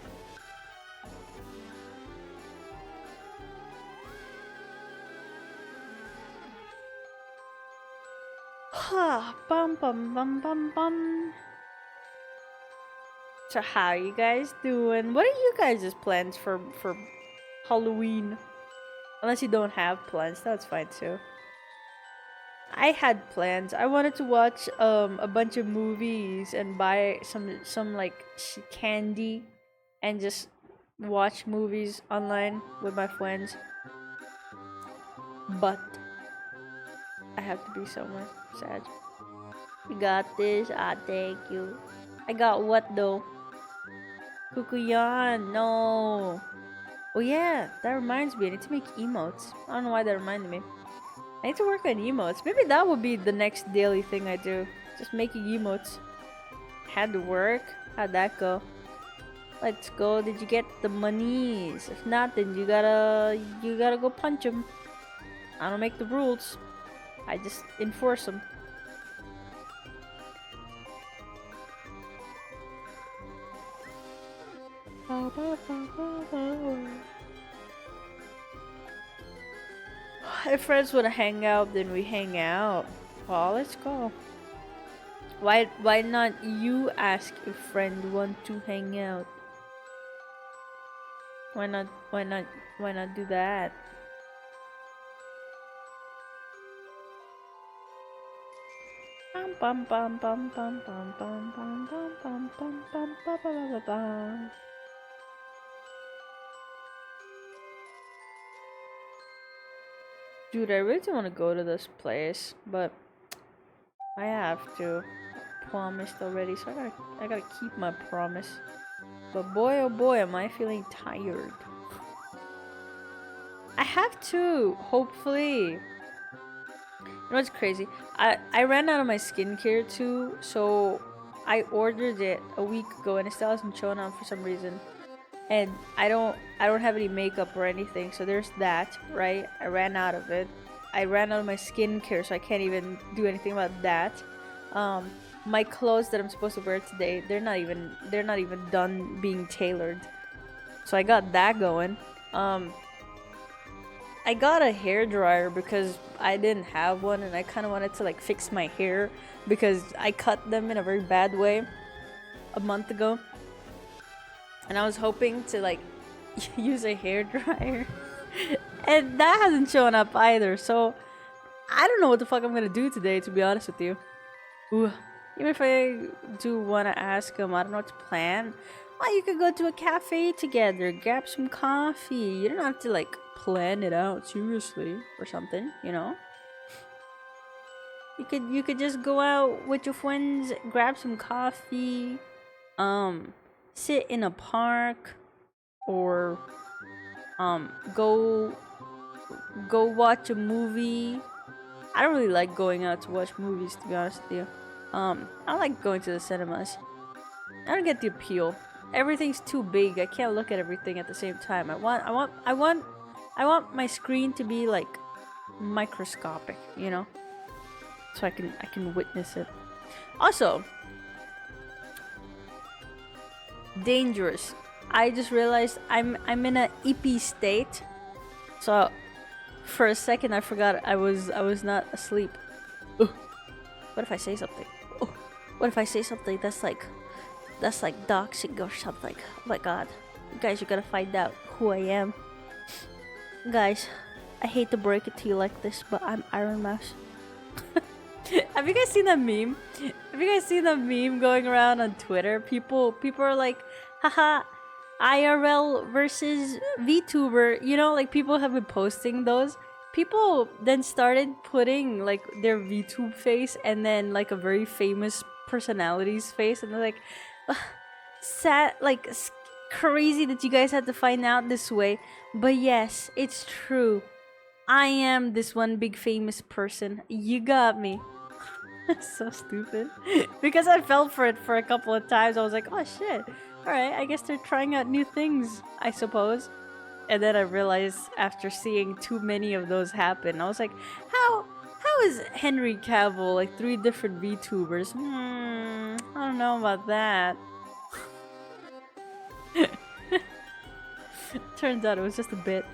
Bum bum bum bum bum. So how you guys doing? What are you guys' plans for Halloween? Unless you don't have plans, that's fine too. I had plans. I wanted to watch a bunch of movies and buy some like candy and just watch movies online with my friends. But I have to be somewhere. Sad. You got this. Ah, thank you. I got what though? Kukuyan, no. Oh yeah, that reminds me. I need to make emotes. I don't know why that reminded me. I need to work on emotes. Maybe that would be the next daily thing I do. Just making emotes. Had to work. How'd that go? Let's go. Did you get the monies? If not, then you gotta go punch them. I don't make the rules. I just enforce them. If friends wanna hang out, then we hang out. Well, let's go. Why not you ask if friend want to hang out? Why not do that? Bum bum bum bum bum bum bum bum bum bum bum bum bum bum. Dude, I really don't want to go to this place, but I have to. I promised already, so I gotta keep my promise. But boy, oh boy, am I feeling tired. I have to, hopefully. You know what's crazy? I ran out of my skincare too, so I ordered it a week ago and it still hasn't shown up for some reason. And I don't have any makeup or anything, so there's that, right? I ran out of it. I ran out of my skincare, so I can't even do anything about that. My clothes that I'm supposed to wear today, they're not even done being tailored. So I got that going. I got a hair dryer because I didn't have one and I kind of wanted to like fix my hair because I cut them in a very bad way a month ago. And I was hoping to like use a hair dryer and that hasn't shown up either, so I don't know what the fuck I'm gonna do today, to be honest with you. Ooh. Even if I do want to ask him, I don't know what to plan. Well, you could go to a cafe together, grab some coffee. You don't have to like plan it out seriously or something, you know? You could just go out with your friends, grab some coffee, sit in a park, or go watch a movie. I don't really like going out to watch movies, to be honest with you. I like going to the cinemas. I don't get the appeal. Everything's too big. I can't look at everything at the same time. I want my screen to be like microscopic, you know? So I can witness it. Also, dangerous. I just realized I'm in a EEPY state. So for a second I forgot I was not asleep. Ugh. What if I say something? Oh, what if I say something that's like doxing or something? Oh my god. You guys are gonna find out who I am. Guys, I hate to break it to you like this, but I'm Iron Mouse. Have you guys seen that meme? Have you guys seen that meme going around on Twitter? People are like, haha, IRL versus Vtuber. You know, like people have been posting those. People then started putting like their VTube face and then like a very famous personality's face, and they're like, sad, like crazy that you guys had to find out this way. But yes, it's true. I am this one big famous person. You got me. So stupid. Because I fell for it for a couple of times. I was like, oh shit. Alright, I guess they're trying out new things, I suppose. And then I realized after seeing too many of those happen, I was like, how is Henry Cavill like 3 different VTubers? I don't know about that. Turns out it was just a bit.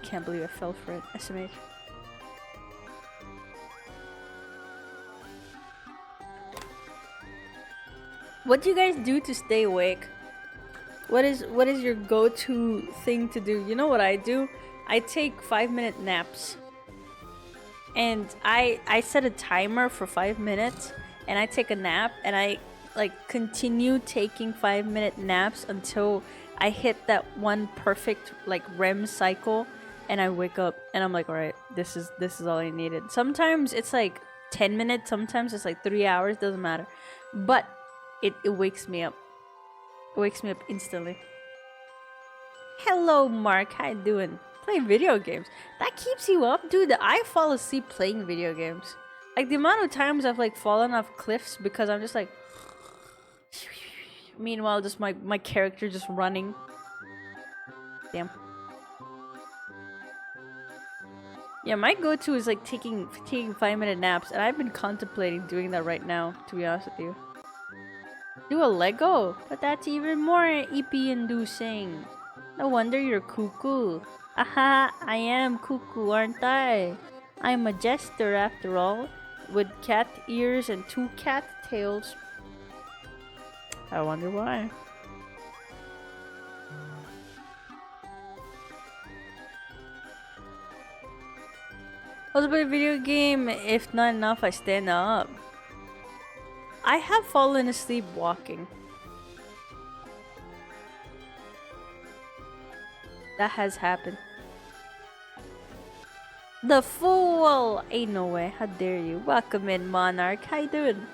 Can't believe I fell for it. SMH. What do you guys do to stay awake? What is your go-to thing to do? You know what I do? I take 5-minute naps. And I set a timer for 5 minutes and I take a nap and I like continue taking 5-minute naps until I hit that one perfect like REM cycle and I wake up and I'm like, all right, this is all I needed. Sometimes it's like 10 minutes, sometimes it's like 3 hours, doesn't matter. But it wakes me up. It wakes me up instantly. Hello, Mark. How you doing? Playing video games. That keeps you up? Dude, I fall asleep playing video games. Like, the amount of times I've, like, fallen off cliffs because I'm just, like... Meanwhile, just my character just running. Damn. Yeah, my go-to is, like, taking 5-minute naps, and I've been contemplating doing that right now, to be honest with you. Do a Lego? But that's even more EP-inducing. No wonder you're cuckoo. Aha, I am cuckoo, aren't I? I'm a jester after all, with cat ears and 2 cat tails. I wonder why. I'll play a video game. If not enough, I stand up. I have fallen asleep walking. That has happened. The fool! Ain't no way. How dare you? Welcome in, Monarch. How you doing?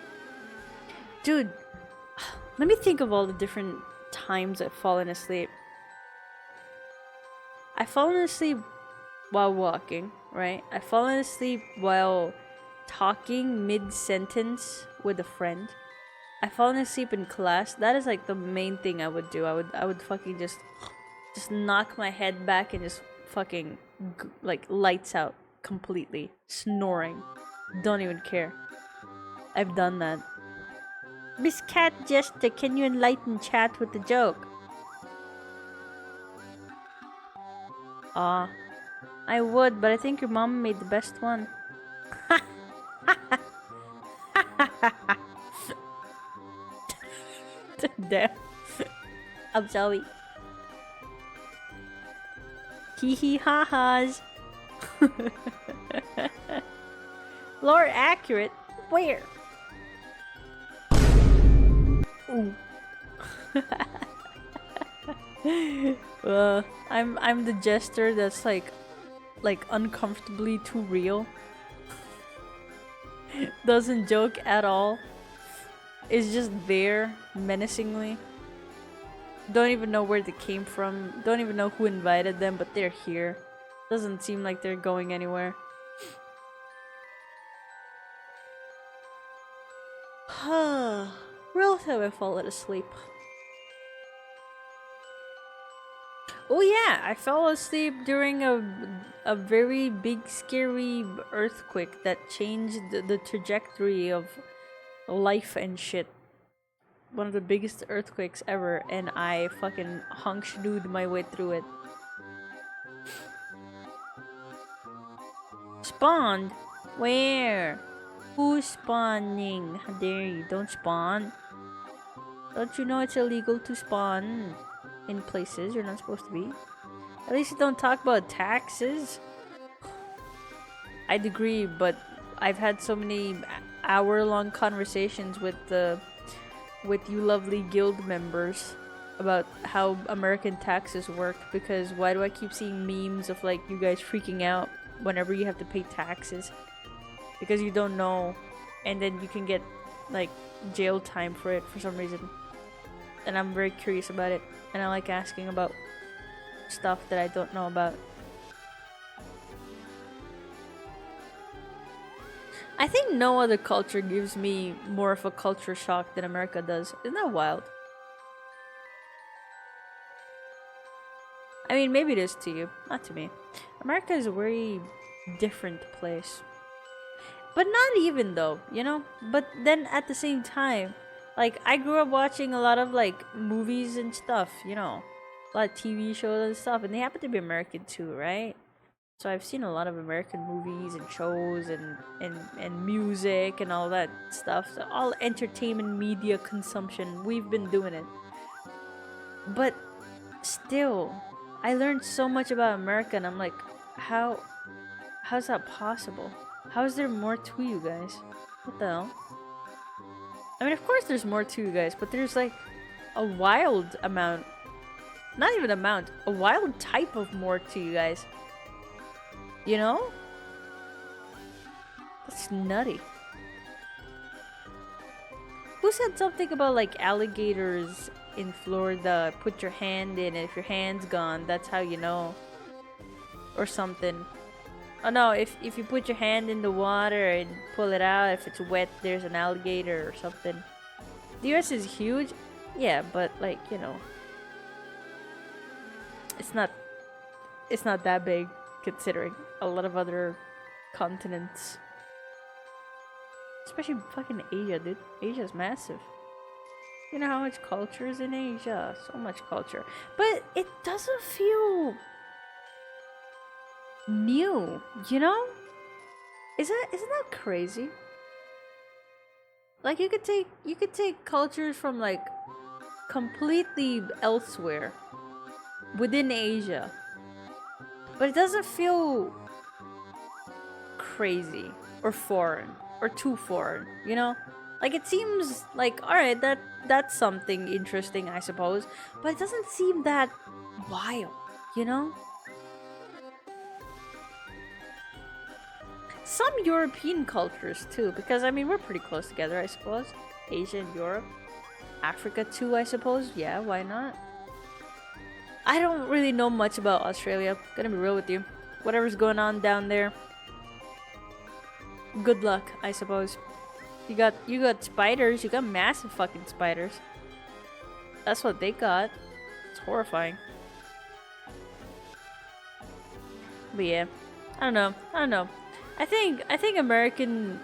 Dude, let me think of all the different times I've fallen asleep. I've fallen asleep while walking, right? I've fallen asleep while talking mid-sentence with a friend. I've fallen asleep in class. That is like the main thing I would do. I would fucking just knock my head back and just fucking like lights out completely, snoring. Don't even care. I've done that. Miss Cat Jester, can you enlighten chat with the joke? I would, but I think your mom made the best one. Damn. I'm sorry. Hee hee ha ha's. Lore accurate? Where? Ooh. I'm the jester that's like uncomfortably too real. Doesn't joke at all. Is just there menacingly. Don't even know where they came from. Don't even know who invited them, but they're here. Doesn't seem like they're going anywhere. Where else have I fallen asleep? Oh yeah, I fell asleep during a very big scary earthquake that changed the trajectory of life and shit. One of the biggest earthquakes ever, and I fucking honk-shadooed my way through it. Spawned? Where? Who's spawning? How dare you? Don't spawn. Don't you know it's illegal to spawn in places you're not supposed to be? At least you don't talk about taxes. I'd agree, but I've had so many hour-long conversations with you lovely guild members about how American taxes work, because why do I keep seeing memes of like you guys freaking out whenever you have to pay taxes because you don't know, and then you can get like jail time for it for some reason. And I'm very curious about it, and I like asking about stuff that I don't know about. I think no other culture gives me more of a culture shock than America does. Isn't that wild? I mean, maybe it is to you, not to me. America is a very different place. But not even though, you know? But then at the same time, like, I grew up watching a lot of, like, movies and stuff, you know? A lot of TV shows and stuff, and they happen to be American too, right? So I've seen a lot of American movies and shows and music and all that stuff. So all entertainment media consumption, we've been doing it. But still, I learned so much about America, and I'm like, how's that possible? How is there more to you guys? What the hell? I mean, of course there's more to you guys, but there's like a wild amount. Not even amount, a wild type of more to you guys. You know? That's nutty. Who said something about like alligators in Florida? Put your hand in, and if your hand's gone, that's how you know. Or something. Oh no, if you put your hand in the water and pull it out, if it's wet, there's an alligator or something. The US is huge, yeah, but like, you know, it's not that big considering a lot of other continents. Especially fucking Asia, dude. Asia's massive. You know how much culture is in Asia? So much culture. But it doesn't feel new, you know? Isn't that crazy? Like you could take cultures from like completely elsewhere within Asia, but it doesn't feel crazy or foreign or too foreign, you know? Like it seems like, alright, that's something interesting, I suppose, but it doesn't seem that wild, you know? Some European cultures too, because I mean we're pretty close together, I suppose. Asia and Europe, Africa too, I suppose. Yeah, why not? I don't really know much about Australia. Gonna be real with you. Whatever's going on down there, good luck, I suppose. You got spiders. You got massive fucking spiders. That's what they got. It's horrifying. But yeah, I don't know. I think American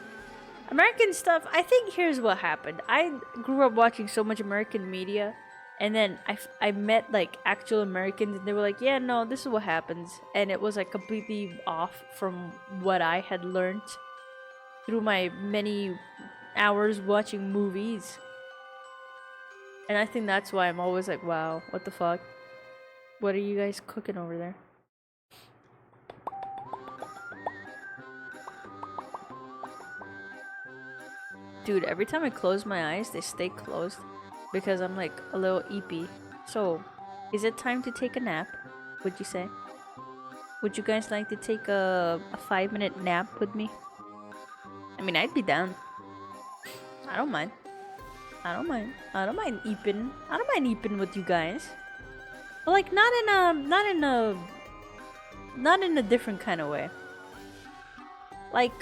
stuff, I think here's what happened. I grew up watching so much American media, and then I met like actual Americans, and they were like, yeah, no, this is what happens. And it was like completely off from what I had learned through my many hours watching movies. And I think that's why I'm always like, wow, what the fuck? What are you guys cooking over there? Dude, every time I close my eyes, they stay closed because I'm like a little EEPY. So, is it time to take a nap? Would you say? Would you guys like to take a 5-minute nap with me? I mean, I'd be down. I don't mind. I don't mind EEPing. I don't mind EEPing with you guys. But like not in a different kind of way. Like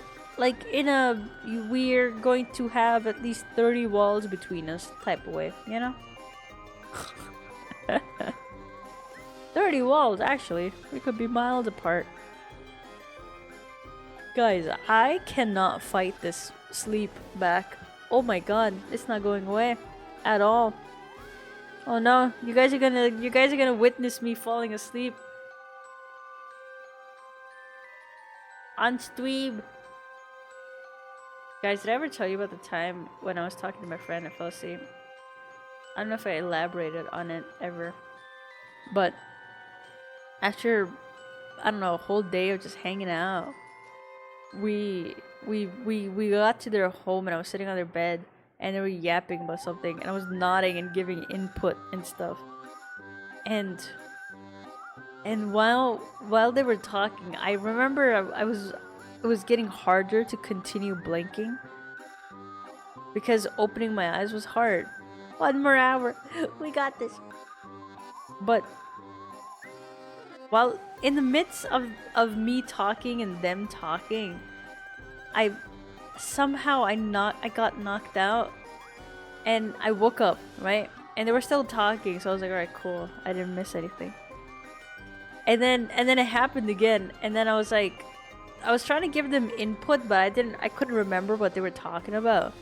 in a we're going to have at least 30 walls between us type of way, you know? 30 walls, actually. We could be miles apart. Guys, I cannot fight this sleep back. Oh my god, it's not going away at all. Oh no, you guys are gonna witness me falling asleep on stream. Guys, did I ever tell you about the time when I was talking to my friend and fell asleep? I don't know if I elaborated on it ever, but after, I don't know, a whole day of just hanging out, we got to their home, and I was sitting on their bed, and they were yapping about something, and I was nodding and giving input and stuff. And while they were talking, I remember it was getting harder to continue blinking because opening my eyes was hard. 1 more hour. We got this. But while in the midst of me talking and them talking, I got knocked out, and I woke up, right? And they were still talking, so I was like, alright, cool. I didn't miss anything. and then it happened again, and then I was like, I was trying to give them input, but I couldn't remember what they were talking about.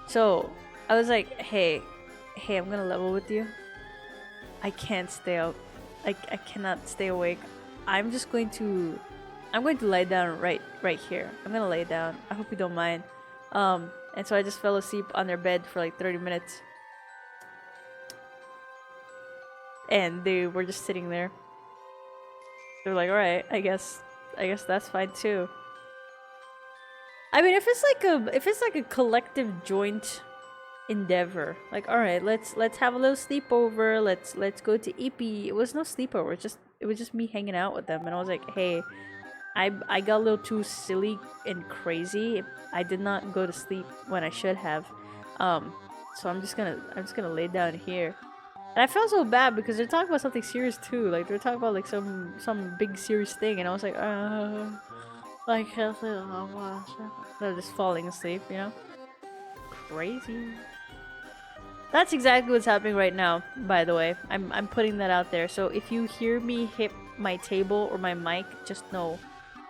So I was like, hey, I'm gonna level with you. I can't stay out. I cannot stay awake. I'm going to lie down right here. I'm gonna lay down. I hope you don't mind. And so I just fell asleep on their bed for like 30 minutes. And they were just sitting there. They're like, alright, I guess that's fine too. I mean, if it's like a collective joint endeavor, like, alright, let's have a little sleepover, let's go to EEPY. It was no sleepover, it was just me hanging out with them, and I was like, hey, I got a little too silly and crazy. I did not go to sleep when I should have. So I'm just gonna lay down here. And I felt so bad because they're talking about something serious too. Like they're talking about like some big serious thing, and I was like, like they're just falling asleep, you know? Crazy. That's exactly what's happening right now, by the way. I'm putting that out there. So if you hear me hit my table or my mic, just know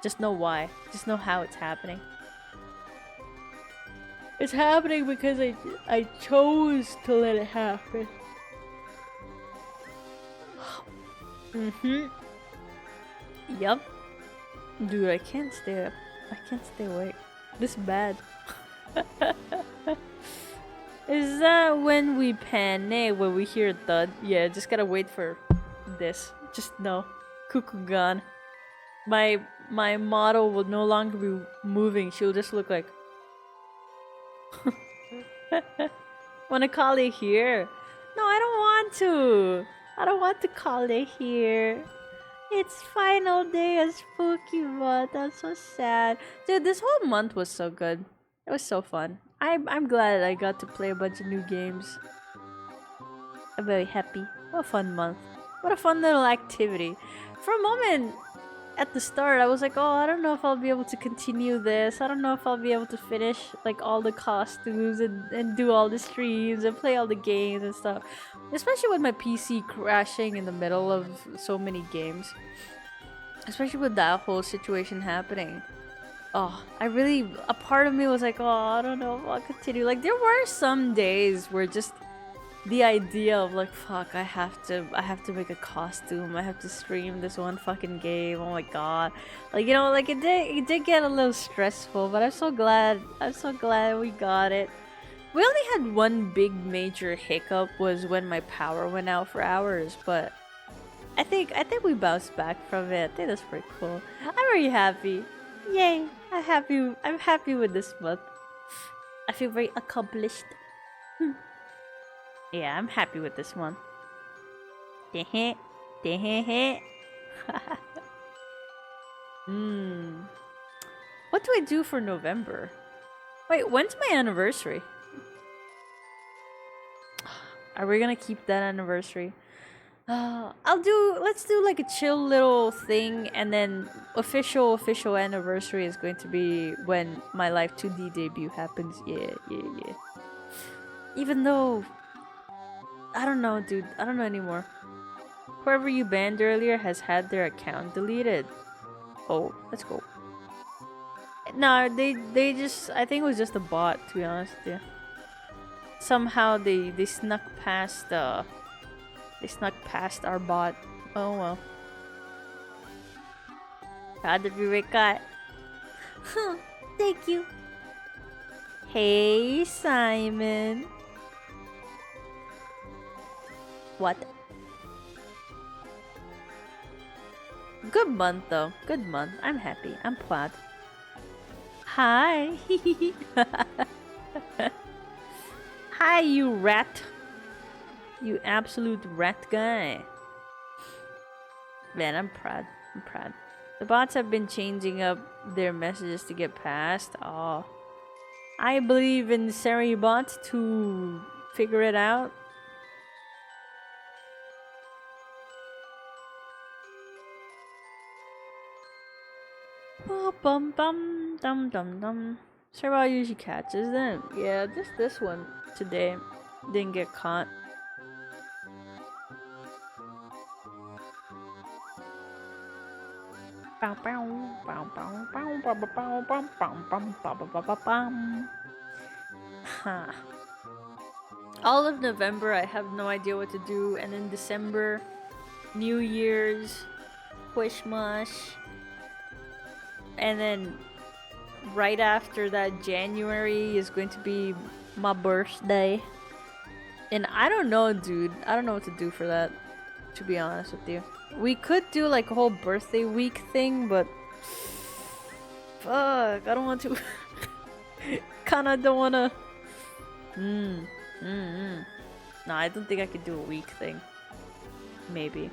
why. Just know how it's happening. It's happening because I chose to let it happen. Yup. Dude, I can't stay up. I can't stay awake. This bad. Is that when we panic, when we hear a thud? Yeah, just gotta wait for this. Just know. Cuckoo gone. My model will no longer be moving. She'll just look like... Wanna call it here? No, I don't want to. I don't want to call it here. It's final day of Spooky Month. I'm so sad. Dude, this whole month was so good. It was so fun. I'm glad I got to play a bunch of new games. I'm very happy. What a fun month. What a fun little activity. For a moment at the start, I was like, oh, I don't know if I'll be able to continue this. I don't know if I'll be able to finish like all the costumes and do all the streams and play all the games and stuff. Especially with my PC crashing in the middle of so many games. Especially with that whole situation happening. Oh, a part of me was like, oh, I don't know if I'll continue. Like, there were some days where just the idea of like, fuck, I have to make a costume, I have to stream this one fucking game, oh my god. Like, you know, like it did get a little stressful, but I'm so glad we got it. We only had one big major hiccup was when my power went out for hours, but I think we bounced back from it. I think that's pretty cool. I'm very happy. Yay! I'm happy with this month. I feel very accomplished. Yeah, I'm happy with this one. What do I do for November? Wait, when's my anniversary? Are we gonna keep that anniversary? Let's do like a chill little thing, and then official anniversary is going to be when my Life 2D debut happens. Yeah. Even though, I don't know, dude. I don't know anymore. Whoever you banned earlier has had their account deleted. Oh, let's go. No, they just, I think it was just a bot, to be honest. Yeah. Somehow they snuck past our bot. Oh well. Proud to be Rekai. Thank you. Hey, Simon. What? Good month though. Good month. I'm happy. I'm proud. Hi. Hi, you rat. You absolute rat guy. Man, I'm proud. I'm proud. The bots have been changing up their messages to get past. Oh. I believe in Seribot to figure it out. Bum bum dum dum dum. Seribot usually catches them. Yeah, just this one today didn't get caught. Huh. All of November, I have no idea what to do, and then December, New Year's, Christmas, and then right after that, January is going to be my birthday. And I don't know, dude. I don't know what to do for that, to be honest with you. We could do like a whole birthday week thing, but fuck, I don't want to. Kinda don't wanna. No, I don't think I could do a week thing. Maybe.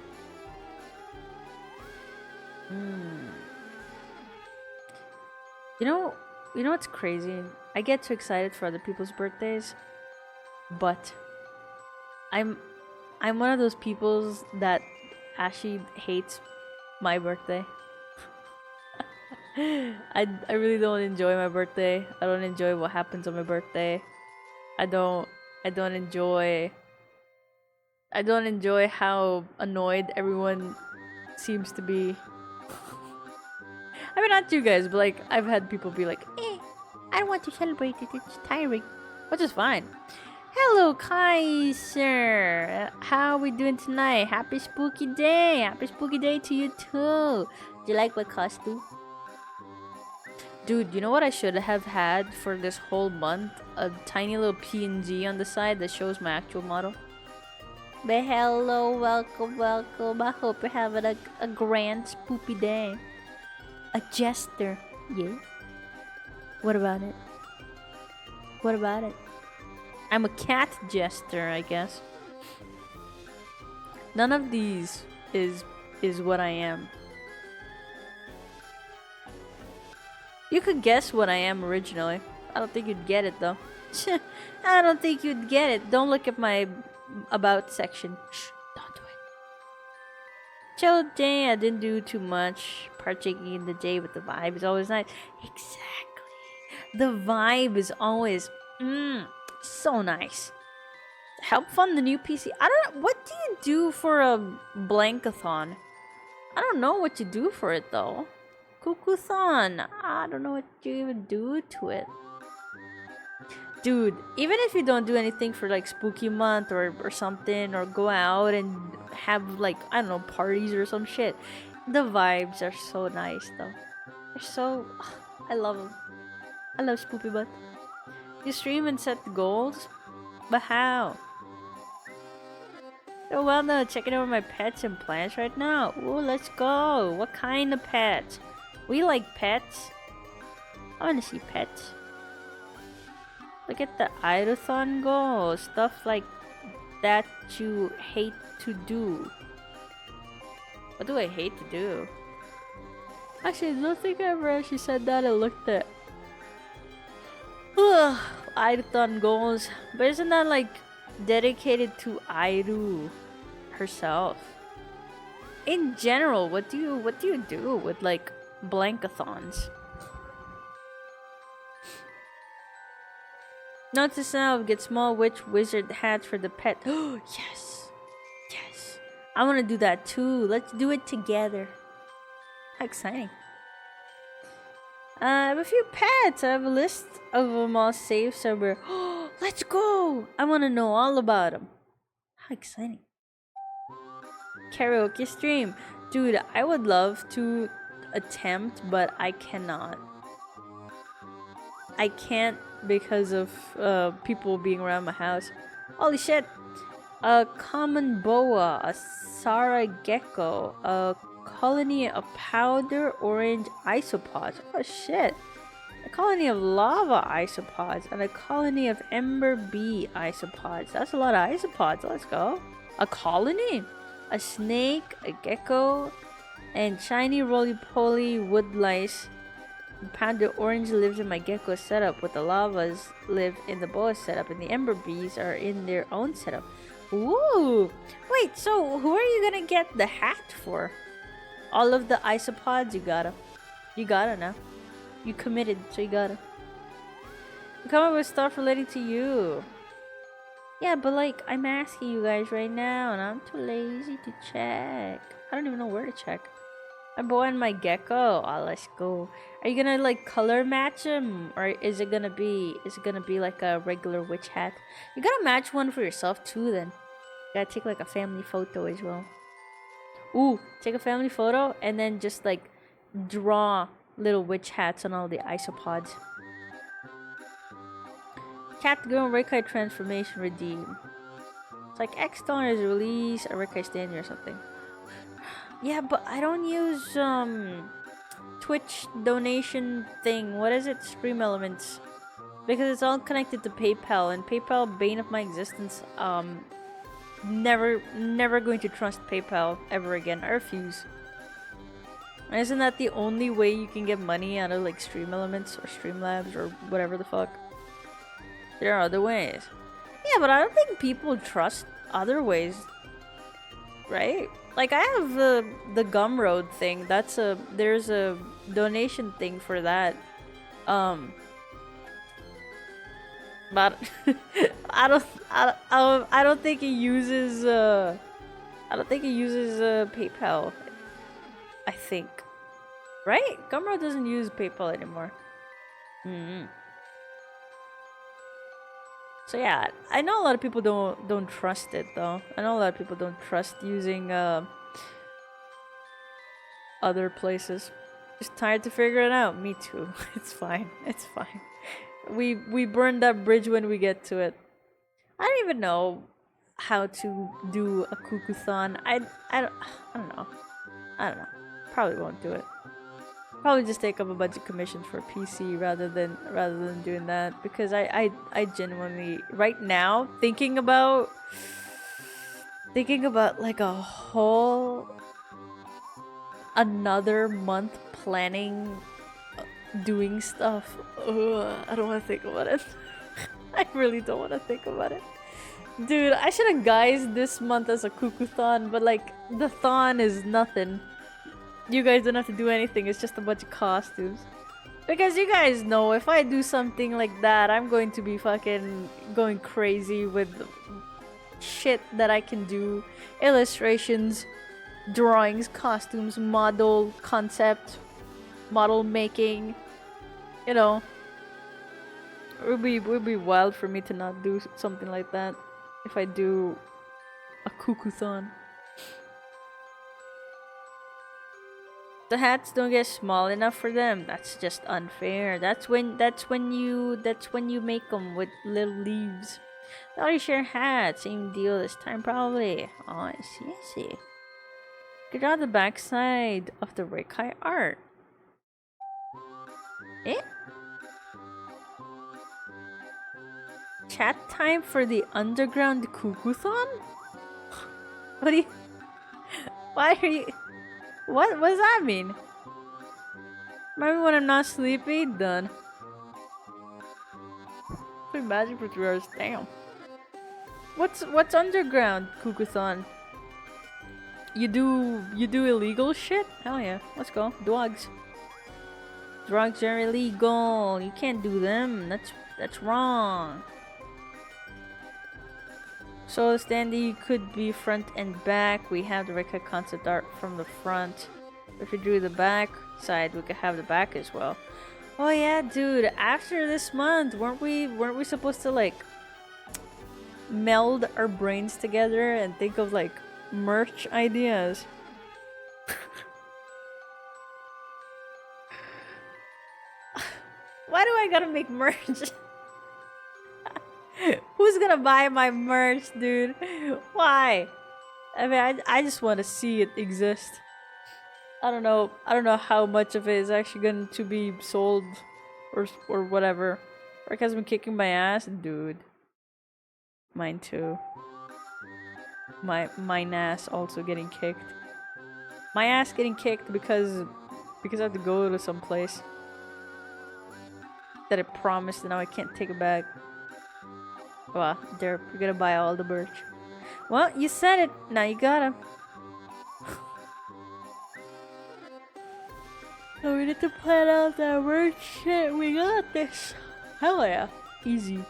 You know what's crazy? I get too excited for other people's birthdays, but I'm one of those peoples that actually hates my birthday. I really don't enjoy my birthday. I don't enjoy what happens on my birthday. I don't enjoy how annoyed everyone seems to be. I mean, not you guys, but like I've had people be like, I don't want to celebrate it, it's tiring. Which is fine. Hello, Kaiser! How are we doing tonight? Happy spooky day! Happy spooky day to you too! Do you like my costume? Dude, you know what I should have had for this whole month? A tiny little PNG on the side that shows my actual model. But hello, welcome, welcome. I hope you're having a grand spooky day. A jester, yeah? What about it? What about it? I'm a cat jester, I guess. None of these is what I am. You could guess what I am originally. I don't think you'd get it though. I don't think you'd get it. Don't look at my about section. Shh, don't do it. Chill day, I didn't do too much. Partaking in the day with the vibe is always nice. Exactly. The vibe is always so nice. Help fund the new PC. I don't know. What do you do for a blankathon? I don't know what you do for it though. Cuckoothon. I don't know what you even do to it. Dude, even if you don't do anything for like spooky month or something, or go out and have like, I don't know, parties or some shit, the vibes are so nice though. They're so... I love them. I love Spoopy Butt. You stream and set goals? But how? Oh well, no, checking over my pets and plants right now. Ooh, let's go. What kind of pets? We like pets. I wanna see pets. Look at the Idothon goal. Stuff like that you hate to do. What do I hate to do? Actually, I don't think I ever actually said that. I looked at Idothon goals. But isn't that like dedicated to Iru herself? In general, what do you do with like blankathons? Note to self, get small witch wizard hats for the pet. Oh yes, yes. I want to do that too. Let's do it together. How exciting! I have a few pets. I have a list of them all saved somewhere. Oh, let's go! I want to know all about them. How exciting! Karaoke stream, dude. I would love to attempt, but I cannot. I can't because of people being around my house. Holy shit! A common boa, a Sara gecko, a colony of powder orange isopods. Oh shit! A colony of lava isopods and a colony of ember bee isopods. That's a lot of isopods. Let's go. A colony, a snake, a gecko, and shiny roly-poly wood lice. Powder orange lives in my gecko setup, with the lavas live in the boa setup, and the ember bees are in their own setup. Ooh! Wait, so who are you gonna get the hat for? All of the isopods? You gotta now. You committed, so you gotta. You come up with stuff relating to you. Yeah, but like, I'm asking you guys right now, and I'm too lazy to check. I don't even know where to check. My boy and my gecko. Oh, let's go. Are you gonna like color match him, or is it gonna be like a regular witch hat? You gotta match one for yourself too. Then you gotta take like a family photo as well. Ooh, take a family photo and then just like draw little witch hats on all the isopods. Cat Girl Rekai transformation redeem. It's like X dollars release a Rekai standard or something. Yeah, but I don't use Twitch donation thing. What is it? Stream Elements. Because it's all connected to PayPal, and PayPal, bane of my existence. Never going to trust PayPal ever again. I refuse. And isn't that the only way you can get money out of like Stream Elements or Streamlabs or whatever the fuck? There are other ways. Yeah, but I don't think people trust other ways, right? Like I have the Gumroad thing. There's a donation thing for that. But I don't think he uses PayPal. I think, right? Gumroad doesn't use PayPal anymore. So yeah, I know a lot of people don't trust it though. I know a lot of people don't trust using other places. Just tired to figure it out. Me too. It's fine. It's fine. We burn that bridge when we get to it. I don't even know how to do a cuckoothon. I don't know. I don't know. Probably won't do it. Probably just take up a bunch of commissions for PC rather than doing that, because I genuinely right now thinking about like a whole another month planning doing stuff. Ugh, I don't want to think about it. I really don't want to think about it. Dude, I should have guised this month as a cuckoothon, but like the thon is nothing. You guys don't have to do anything, it's just a bunch of costumes. Because you guys know, if I do something like that, I'm going to be fucking going crazy with shit that I can do. Illustrations, drawings, costumes, model, concept, model making. You know. It would be wild for me to not do something like that if I do a cuckoothon. The hats don't get small enough for them. That's just unfair. That's when you make them with little leaves. They already share hats. Same deal this time probably. Oh, I see. Get out the backside of the Rekai art. Eh? Chat time for the underground cuckoothon? What do you... Why are you... What does that mean? Remember when I'm not sleepy? Done. Play magic for 3 hours. Damn. What's underground cuckoothon? You do illegal shit? Hell yeah. Let's go. Drugs. Drugs are illegal. You can't do them. That's wrong. So the standee could be front and back. We have the Rekai concept art from the front. If we drew the back side, we could have the back as well. Oh yeah, dude. After this month, weren't we supposed to like meld our brains together and think of like merch ideas? Why do I gotta make merch? Who's gonna buy my merch, dude? Why? I mean, I just want to see it exist. I don't know how much of it is actually going to be sold or whatever. Rick has been kicking my ass, dude. Mine too. Mine ass also getting kicked. My ass getting kicked because I have to go to some place that I promised and now I can't take it back. Well, you're gonna buy all the merch. Well, you said it. Now you gotta. So we need to plan out that merch shit. We got this. Hell yeah. Easy.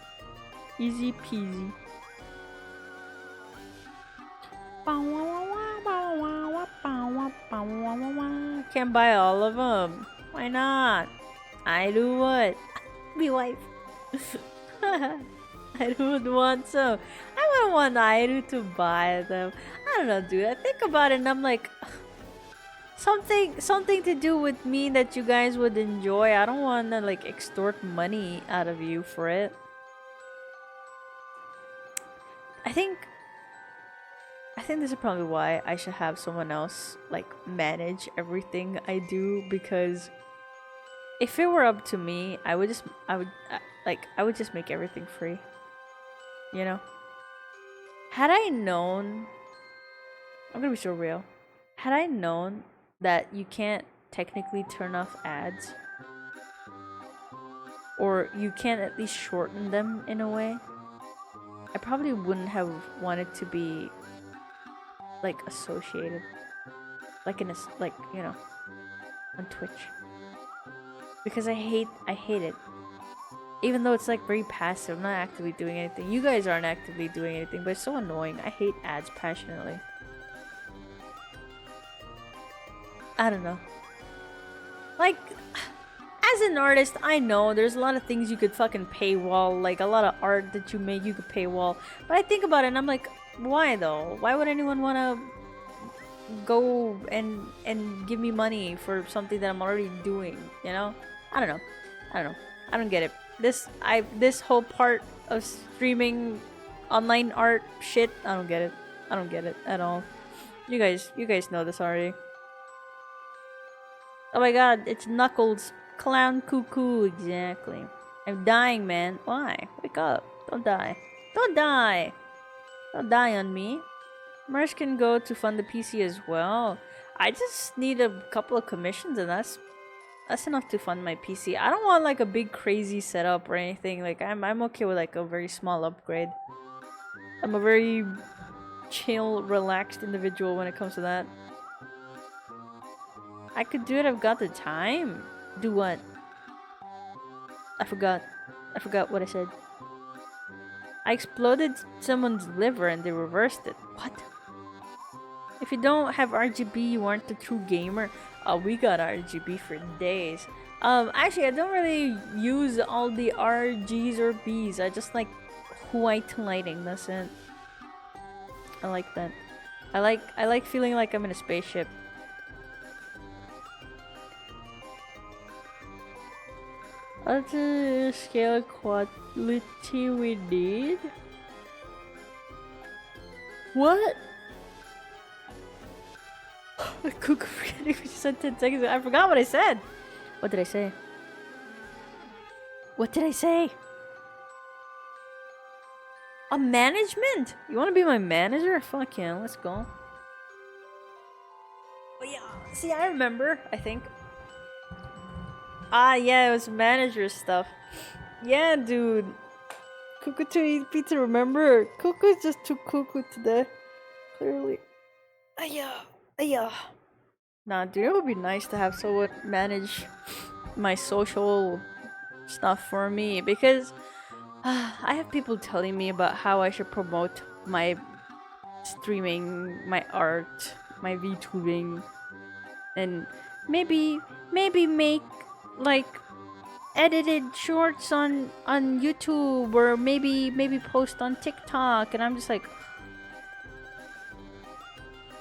Easy peasy. Can't buy all of them. Why not? I do what? Be wife. I would want some. I wouldn't want Airu to buy them. I don't know, dude. I think about it and I'm like, something to do with me that you guys would enjoy. I don't want to like extort money out of you for it. I think this is probably why I should have someone else like manage everything I do, because if it were up to me, I would just make everything free. You know? Had I known, I'm gonna be so real. Had I known that you can't technically turn off ads, or you can't at least shorten them in a way, I probably wouldn't have wanted to be like associated, like in a you know, on Twitch, because I hate it. Even though it's like very passive, I'm not actively doing anything. You guys aren't actively doing anything, but it's so annoying. I hate ads passionately. I don't know. Like, as an artist, I know there's a lot of things you could fucking paywall. Like, a lot of art that you make, you could paywall. But I think about it and I'm like, why though? Why would anyone want to go and give me money for something that I'm already doing, you know? I don't know. I don't get it. This whole part of streaming online art shit, I don't get it. I don't get it at all. You guys know this already. Oh my god, it's Knuckles. Clown cuckoo, exactly. I'm dying, man. Why? Wake up. Don't die. Don't die. Don't die on me. Merch can go to fund the PC as well. I just need a couple of commissions and that's enough to fund my PC. I don't want like a big crazy setup or anything. Like I'm okay with like a very small upgrade. I'm a very chill, relaxed individual when it comes to that. I could do it. I've got the time. Do what? I forgot what I said. I exploded someone's liver and they reversed it. What? If you don't have RGB, you aren't a true gamer. Oh, we got RGB for days. Actually, I don't really use all the RGs or Bs. I just like white lighting. That's it. I like that. I like feeling like I'm in a spaceship. What's the scale quality we need? What? Cuckoo, forgetting what you said 10 seconds ago. I forgot what I said. What did I say? What did I say? A management? You want to be my manager? Fuck yeah, let's go. Oh yeah, see, I remember, I think. Ah, yeah, it was manager stuff. Yeah, dude. Cuckoo to eat pizza, remember? Cuckoo's just too cuckoo today. Clearly. Ayah. Nah, dude, it would be nice to have someone manage my social stuff for me, because I have people telling me about how I should promote my streaming, my art, my VTubing, and maybe make like edited shorts on YouTube, or maybe post on TikTok, and I'm just like,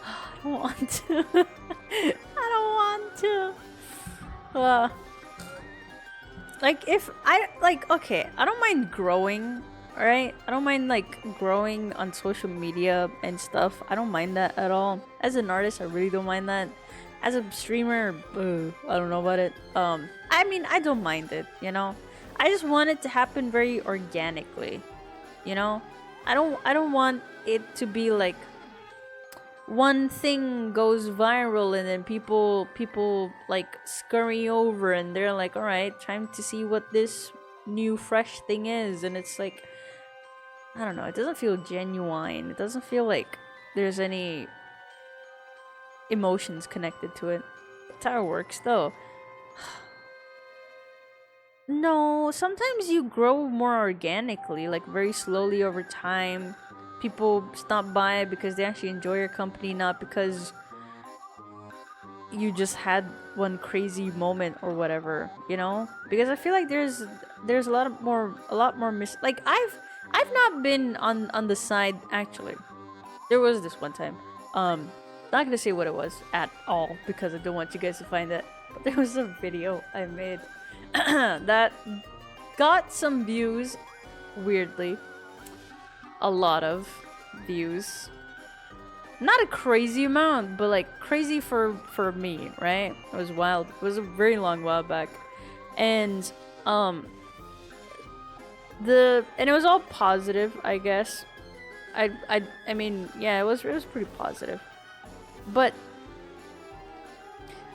I don't want to. I don't want to. Like, if I like, okay, I don't mind growing, alright? I don't mind like growing on social media and stuff. I don't mind that at all. As an artist, I really don't mind that. As a streamer, I don't know about it. I mean, I don't mind it, you know? I just want it to happen very organically, you know? I don't want it to be like one thing goes viral and then people like scurry over and they're like, all right, time to see what this new fresh thing is, and it's like, I don't know, it doesn't feel genuine. It doesn't feel like there's any emotions connected to it. That's how it works though. No, sometimes you grow more organically, like very slowly over time. People stop by because they actually enjoy your company, not because you just had one crazy moment or whatever, you know? Because I feel like there's a lot more like I've not been on the side actually. There was this one time. Not gonna say what it was at all because I don't want you guys to find it. But there was a video I made that got some views, weirdly. A lot of views. Not a crazy amount, but like crazy for me, right? It was wild. It was a very long while back. And and it was all positive, I guess. I mean, yeah, it was pretty positive. But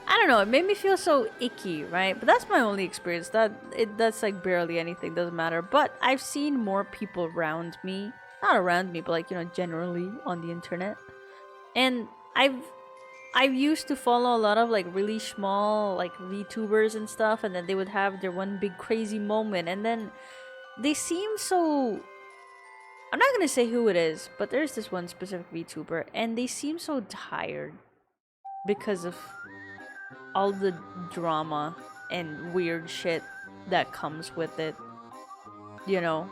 I don't know, it made me feel so icky, right? But that's my only experience. That's like barely anything, doesn't matter. But I've seen more people around me, not around me, but like, you know, generally on the internet. And I've used to follow a lot of like really small like VTubers and stuff, and then they would have their one big crazy moment, and then they seem so, I'm not gonna say who it is, but there's this one specific VTuber, and they seem so tired because of all the drama and weird shit that comes with it, you know?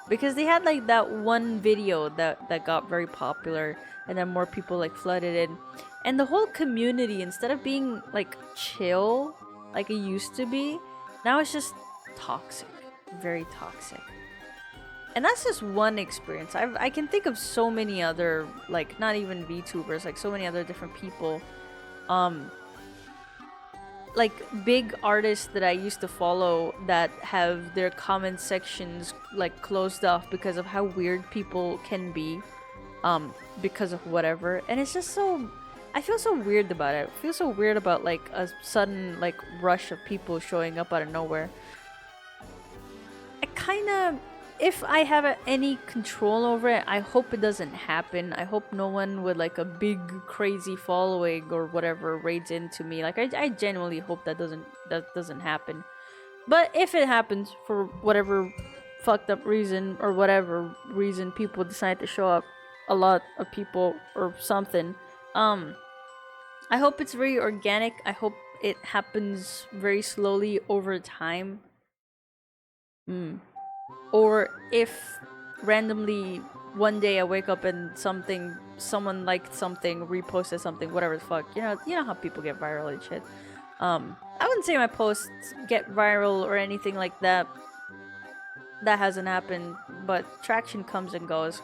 Because they had like that one video that got very popular, and then more people like flooded in, and the whole community, instead of being like chill like it used to be, now it's just toxic, very toxic. And that's just one experience. I can think of so many other, like, not even VTubers, like so many other different people, like big artists that I used to follow that have their comment sections like closed off because of how weird people can be, because of whatever. And it's just so, I feel so weird about it. I feel so weird about like a sudden like rush of people showing up out of nowhere. I kind of, if I have any control over it, I hope it doesn't happen. I hope no one with like a big crazy following or whatever raids into me. Like I genuinely hope that doesn't happen. But if it happens for whatever fucked up reason or whatever reason, people decide to show up, a lot of people or something, I hope it's very organic. I hope it happens very slowly over time. Or if randomly one day I wake up and someone liked something, reposted something, whatever the fuck, you know how people get viral and shit. I wouldn't say my posts get viral or anything like that. That hasn't happened, but traction comes and goes.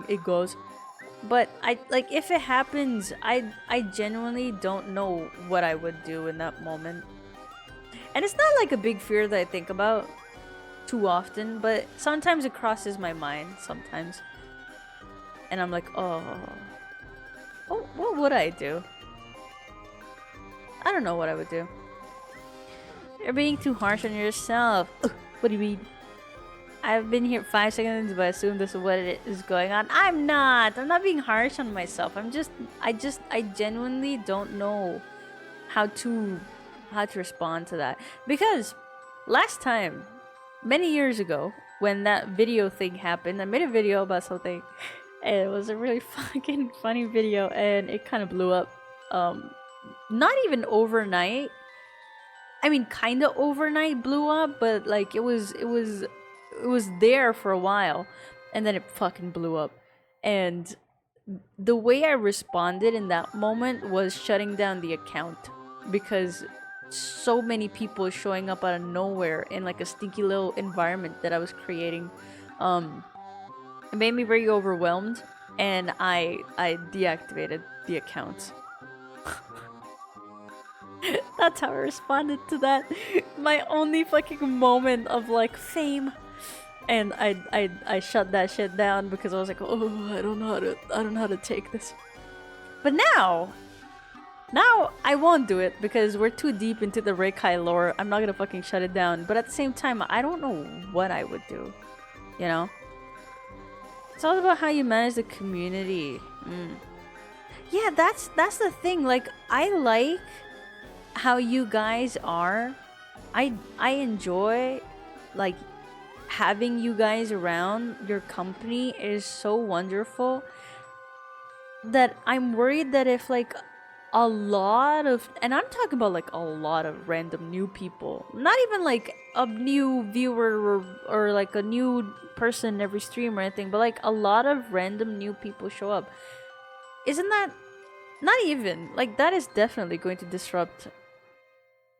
It goes. But I like, if it happens, I genuinely don't know what I would do in that moment. And it's not like a big fear that I think about too often, but sometimes it crosses my mind sometimes, and I'm like, oh, what would I do? I don't know what I would do. You're being too harsh on yourself. Ugh, what do you mean? I've been here 5 seconds, but I assume this is what it is going on. I'm not being harsh on myself. I genuinely don't know how to respond to that, because last time, many years ago, when that video thing happened, I made a video about something, and it was a really fucking funny video, and it kind of blew up. Not even overnight. I mean, kind of overnight blew up, but like it was there for a while, and then it fucking blew up. And the way I responded in that moment was shutting down the account, because so many people showing up out of nowhere in like a stinky little environment that I was creating. It made me very overwhelmed, and I deactivated the account. That's how I responded to that. My only fucking moment of like fame. And I shut that shit down because I was like, oh, I don't know how to take this. But now I won't do it because we're too deep into the Rekai lore. I'm not gonna fucking shut it down. But at the same time, I don't know what I would do. You know? It's all about how you manage the community. Yeah, that's the thing. Like, I like how you guys are. I enjoy like having you guys around. Your company is so wonderful that I'm worried that if like a lot of, and I'm talking about like a lot of random new people, not even like a new viewer or like a new person in every stream or anything, but like a lot of random new people show up. Isn't that not even like that is definitely going to disrupt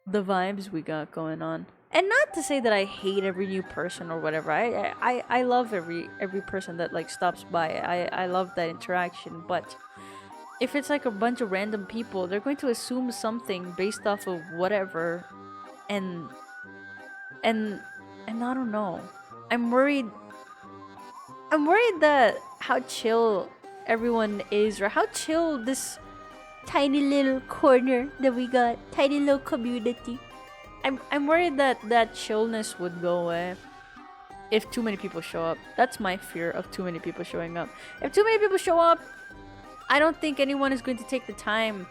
the vibes we got going on? And not to say that I hate every new person or whatever. I love every person that like stops by. I love that interaction, but if it's like a bunch of random people, they're going to assume something based off of whatever, and and and I don't know. I'm worried. I'm worried that how chill everyone is, or how chill this tiny little corner that we got, tiny little community. I'm worried that that chillness would go away if too many people show up. That's my fear of too many people showing up. If too many people show up, I don't think anyone is going to take the time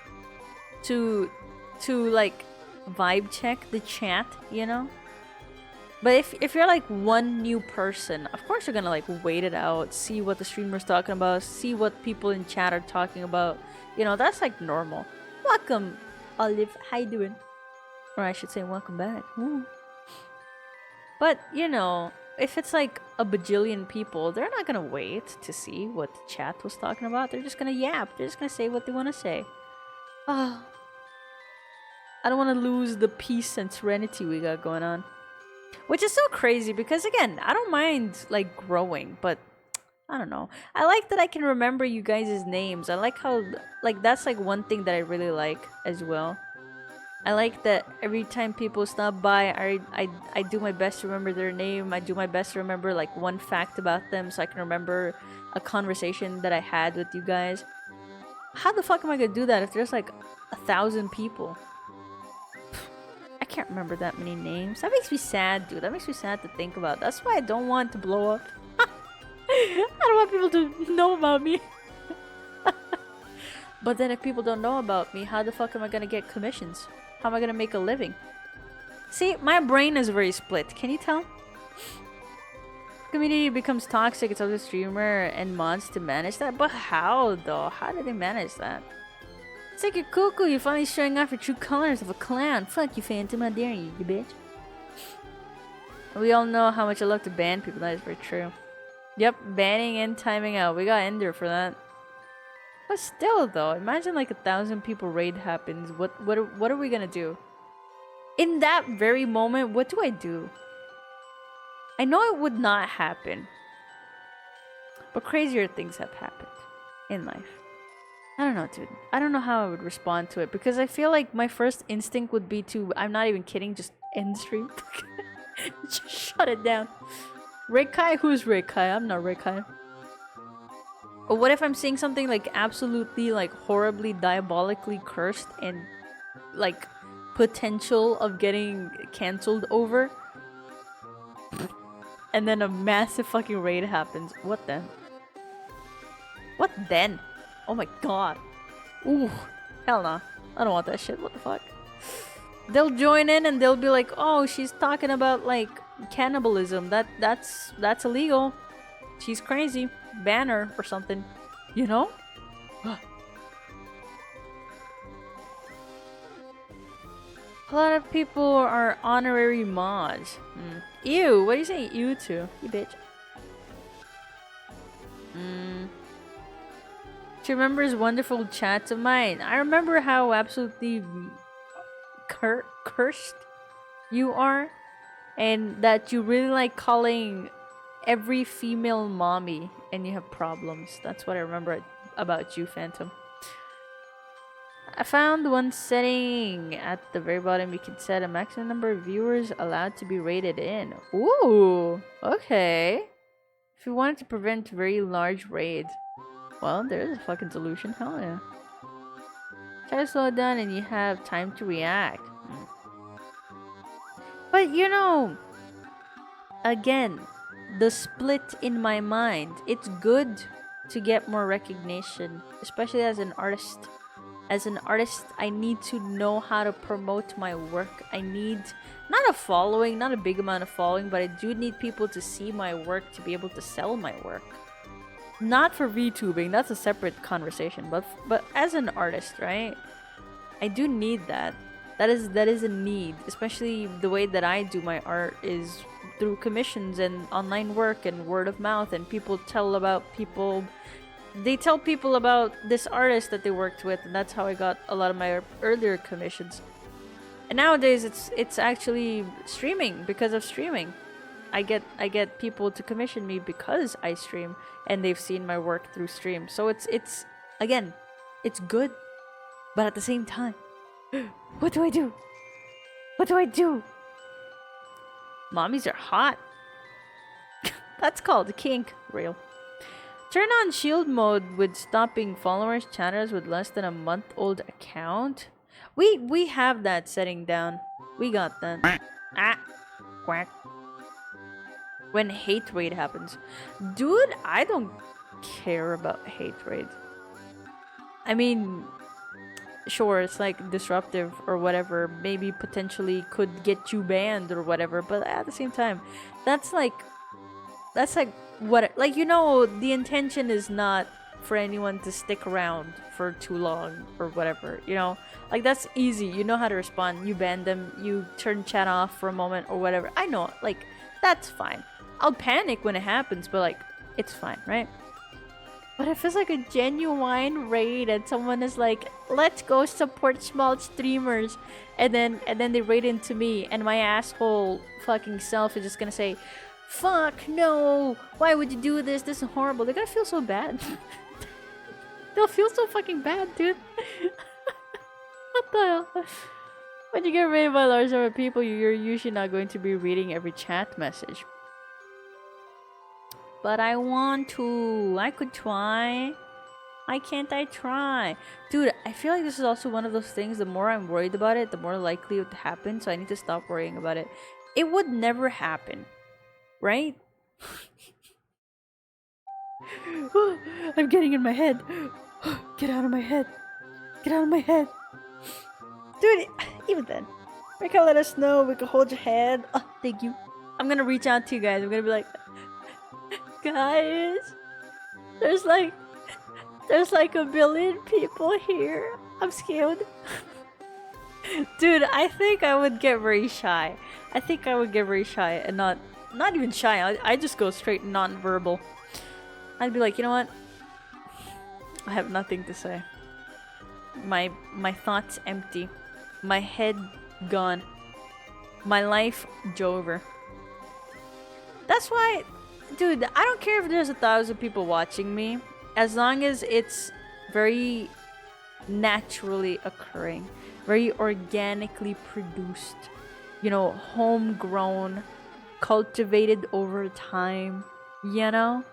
to like vibe check the chat, you know? But if you're like one new person, of course you're gonna like wait it out, see what the streamer's talking about, see what people in chat are talking about. You know, that's like normal. Welcome, Olive. How you doing? Or I should say welcome back. Woo. But, you know, if it's like a bajillion people, they're not gonna wait to see what the chat was talking about. They're just gonna yap. They're just gonna say what they want to say. Ah, I don't want to lose the peace and serenity we got going on. Which is so crazy because, again, I don't mind like growing, but I don't know. I like that I can remember you guys' names. I like how, like, that's like one thing that I really like as well. I like that every time people stop by, I do my best to remember their name. I do my best to remember like one fact about them so I can remember a conversation that I had with you guys. How the fuck am I gonna do that if there's like 1,000 people? I can't remember that many names. That makes me sad, dude. That makes me sad to think about. That's why I don't want to blow up. I don't want people to know about me. But then if people don't know about me, how the fuck am I gonna get commissions? How am I gonna make a living? See, my brain is very split. Can you tell? Community becomes toxic. It's up to the streamer and mods to manage that. But how though? How do they manage that? It's like you're cuckoo. You're finally showing off your true colors of a clown. Fuck you, Phantom. How dare you, you bitch? We all know how much I love to ban people. That is very true. Yep, banning and timing out. We got Ender for that. But still, though, imagine like 1,000 people raid happens. What are we gonna do? In that very moment, what do I do? I know it would not happen, but crazier things have happened in life. I don't know, dude. I don't know how I would respond to it because I feel like my first instinct would be to, I'm not even kidding, just end stream. Just shut it down. Rekai? Who's Rekai? I'm not Rekai. Or what if I'm saying something like absolutely like horribly diabolically cursed and like potential of getting cancelled over? And then a massive fucking raid happens. What then? What then? Oh my god. Ooh. Hell nah. I don't want that shit. What the fuck? They'll join in and they'll be like, oh, she's talking about like cannibalism. That's illegal. She's crazy. Ban her or something. You know? A lot of people are honorary mods. Ew, what are you saying ew to? You bitch. She remembers wonderful chats of mine. I remember how absolutely cursed you are. And that you really like calling every female mommy and you have problems. That's what I remember about you, Phantom. I found one setting at the very bottom. You can set a maximum number of viewers allowed to be rated in. Ooh, okay. If you wanted to prevent very large raids. Well, there's a fucking solution. Hell yeah. Try to slow it down and you have time to react. But you know, again, the split in my mind. It's good to get more recognition, especially as an artist. As an artist, I need to know how to promote my work. I need not a following, not a big amount of following, but I do need people to see my work to be able to sell my work. Not for VTubing, that's a separate conversation, but as an artist, right? I do need that. That is a need, especially the way that I do my art is through commissions and online work and word of mouth, and people tell about people. They tell people about this artist that they worked with, and that's how I got a lot of my earlier commissions. And nowadays it's actually streaming. Because of streaming, I get people to commission me because I stream and they've seen my work through stream. So it's again, it's good, but at the same time, what do I do? What do I do? Mommies are hot. That's called kink. Real. Turn on shield mode with stopping followers channels with less than a month-old account. We have that setting down. We got that. Ah, quack. When hate raid happens, dude, I don't care about hate raid. I mean, sure, it's like disruptive or whatever, maybe potentially could get you banned or whatever, but at the same time, that's like what, like, you know, the intention is not for anyone to stick around for too long or whatever, you know, like that's easy. You know how to respond. You ban them, you turn chat off for a moment or whatever. I know, like, that's fine. I'll panic when it happens, but like, it's fine, right? But if it's like a genuine raid and someone is like, let's go support small streamers, and then they raid into me, and my asshole fucking self is just gonna say, fuck no, why would you do this? This is horrible. They're gonna feel so bad. They'll feel so fucking bad, dude. What the hell? When you get raided by a large number of people, you're usually not going to be reading every chat message. But I want to. I could try. Why can't I try? Dude, I feel like this is also one of those things, the more I'm worried about it, the more likely it would happen, so I need to stop worrying about it. It would never happen. Right? I'm getting in my head. Get out of my head. Get out of my head. Dude, even then. We can let us know. We can hold your hand. Oh, thank you. I'm gonna reach out to you guys. I'm gonna be like, guys, there's like a billion people here. I'm scared. Dude, I think I would get very shy. I think I would get very shy and not even shy. I just go straight non-verbal. I'd be like, you know what? I have nothing to say. My thoughts empty. My head gone. My life Jover. That's why, dude, I don't care if there's 1,000 people watching me, as long as it's very naturally occurring, very organically produced, you know, homegrown, cultivated over time, you know?